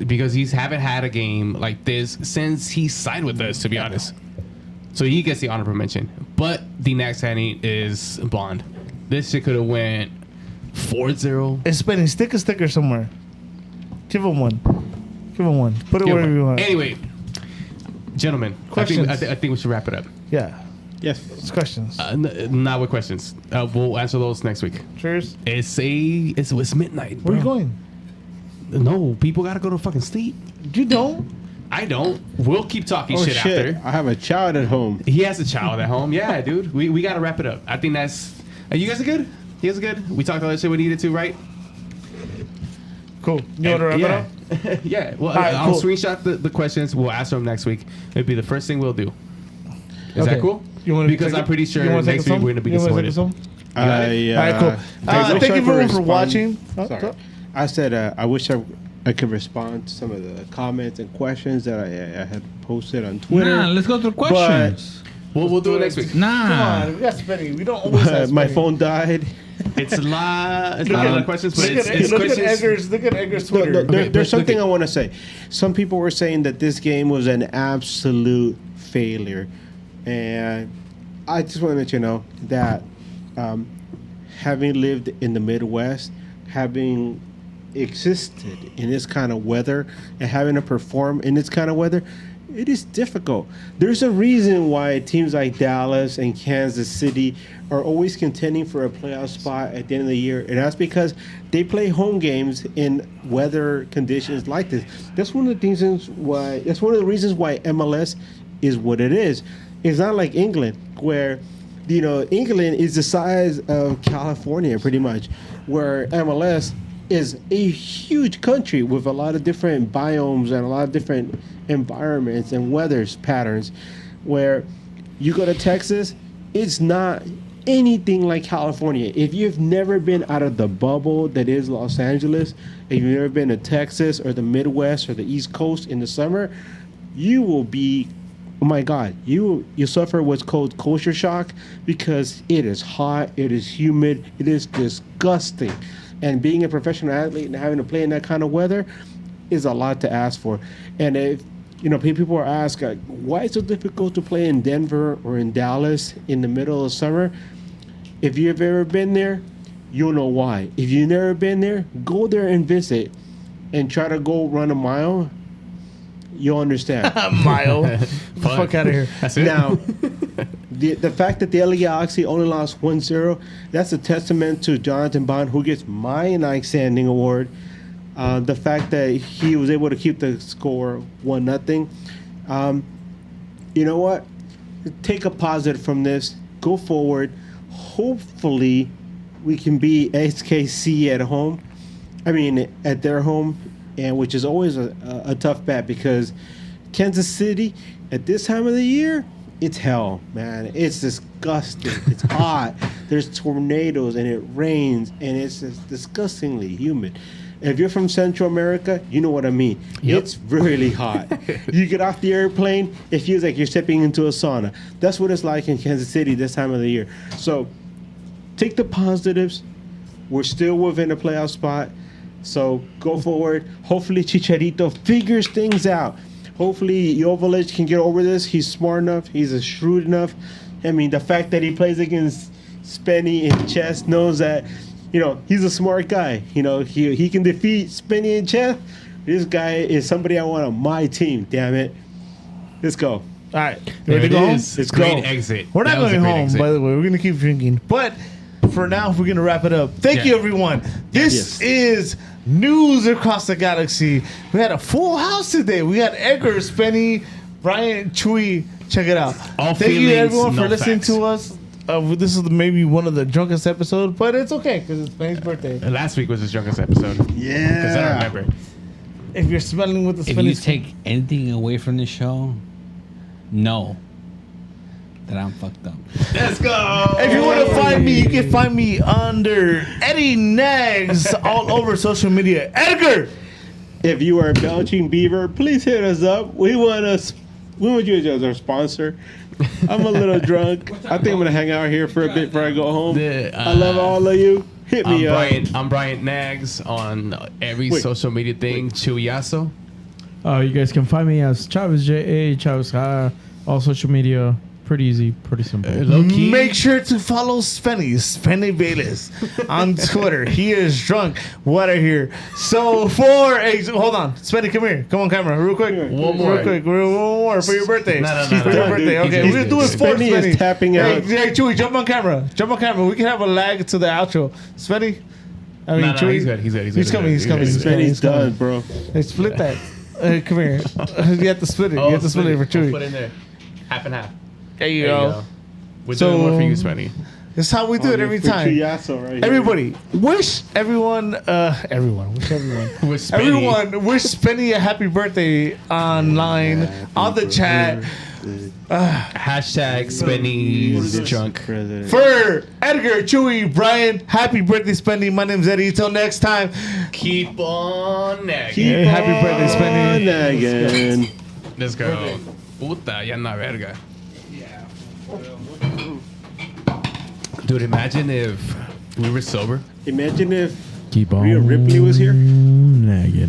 because he's haven't had a game like this since he signed with us, to be honest. So he gets the honorable mention. But the next standing is Bond. This shit could have went 4-0. It's spending stick a sticker somewhere. Give him one. Put it wherever you want. Anyway, gentlemen, Questions? I think we should wrap it up. Yeah. Yes. It's questions. Not with questions. We'll answer those next week. Cheers. It's midnight. Where are you bro. going? No, people gotta go to fucking sleep. You don't? I don't. We'll keep talking Oh shit shit! after. I have a child at home. He has a child at home. Yeah, dude. We gotta wrap it up. I think that's. You guys are good. You guys are good. We talked all that shit we needed to, right? Cool. You want to wrap it up? Yeah. Well, right, I'll cool. screenshot the questions. We'll answer them next week. It'll be the first thing we'll do. Is Okay. that cool? You wanna Because take I'm pretty you sure wanna take next us week home? we're gonna be You wanna take disappointed. us home? I, All right, cool. I wish Thank I you could for respond. watching. Sorry. I said I wish I could respond to some of the comments and questions that I had posted on Twitter. Nah, let's go through questions. We'll do it next week. Come Nah. on, we got Spenny. We don't always have My Spenny. phone died. It's a lot. It's not a lot of questions, but Look it's at questions. Edgar's. Look at Edgar's No, Twitter. no, Okay, there's but something look I want to say. Some people were saying that this game was an absolute failure, and I just want to let you know that having lived in the Midwest, having existed in this kind of weather, and having to perform in this kind of weather, it is difficult. There's a reason why teams like Dallas and Kansas City are always contending for a playoff spot at the end of the year, and that's because they play home games in weather conditions like this. That's one of the reasons why. That's one of the reasons why MLS is what it is. It's not like England, where England is the size of California, pretty much, where MLS is a huge country with a lot of different biomes and a lot of different environments and weather patterns. Where you go to Texas, it's not anything like California. If you've never been out of the bubble that is Los Angeles, if you've never been to Texas or the Midwest or the East Coast in the summer, you will be, oh my God, you suffer what's called culture shock, because it is hot, it is humid, it is disgusting. And being a professional athlete and having to play in that kind of weather is a lot to ask for. And if people are asking, why is it so difficult to play in Denver or in Dallas in the middle of summer? If you've ever been there, you'll know why. If you've never been there, go there and visit and try to go run a mile. You'll understand. A mile. Get the fuck out of here. That's it. Now, the fact that the LA Galaxy only lost 1-0, that's a testament to Jonathan Bond, who gets my next standing award. The fact that he was able to keep the score 1-0. You know what? Take a positive from this. Go forward. Hopefully, we can beat SKC at home. I mean, at their home, and which is always a tough bet, because Kansas City at this time of the year, it's hell, man. It's disgusting. It's hot. There's tornadoes and it rains and it's just disgustingly humid. If you're from Central America, you know what I mean. It's really hot. You get off the airplane, it feels like you're stepping into a sauna. That's what it's like in Kansas City this time of the year. So take the positives. We're still within a playoff spot. So go forward. Hopefully Chicharito figures things out. Hopefully Joveljic can get over this. He's smart enough. He's shrewd enough. I mean, the fact that he plays against Spenny in chess knows that, you know, he's a smart guy. You know, he can defeat Spenny in chess. This guy is somebody I want on my team, damn it. Let's go. All right. You There ready it to go home? is. Let's Great go. exit. We're not That was a going great home, exit. by the way. We're going to keep drinking. But for now, we're going to wrap it up. Thank you, everyone. This is News Across the Galaxy. We had a full house today. We had Edgar, Spenny, Brian, Chewy. Check it out. All Thank you, feelings, everyone, for no listening facts. to us. This is maybe one of the drunkest episodes, but it's okay because it's Spenny's birthday. Last week was his drunkest episode. Yeah. Because I don't remember. If you're smelling with the If you Spenny's... take anything away from the show, know that I'm fucked up. Let's go. If you want to find me, you can find me under Eddie Nags all over social media. Edgar! If you are a Belching Beaver, please hit us up. We want you as our sponsor. I'm a little drunk. I think I'm gonna hang out here for a bit before I go home. I love all of you. Hit me up. I'm Brian Nags on every Wait. social media thing. Chuyaso. You guys can find me as Chavez J.A. Chavez all social media. Pretty easy, pretty simple. Low key. Make sure to follow Spenny Bayless on Twitter. He is drunk. What I hear. So hold on, Spenny, come here. Come on camera, real quick. One more. Real quick. One more for your birthday. No. For your done, birthday. dude. Okay, He's we're gonna do a sport. Spenny is tapping out. Hey, Chewy, jump on camera. Jump on camera. We can have a lag to the outro. Spenny. I mean, No, Chewy. he's good. He's good. He's coming. Spenny's done, bro. Hey, split that. Come here. You have to split it. You have to split it for Chewy. Put in there. Half and half. There you There you go. go. We're So- doing more for you, Spenny. That's how we do it every For time. Chuyaso right here. Everybody, wish everyone, wish everyone, With Spenny. everyone, wish Spenny a happy birthday online, on the chat. Hashtag Spenny's drunk. President. For Edgar, Chewy, Brian, happy birthday, Spenny. My name's Eddie. Till next time. Keep on nagging. Hey, happy birthday, Spenny. Again. Let's go. Puta, ya na verga. Dude, imagine if we were sober. Imagine if Keep on Rhea Ripley was here. nagging.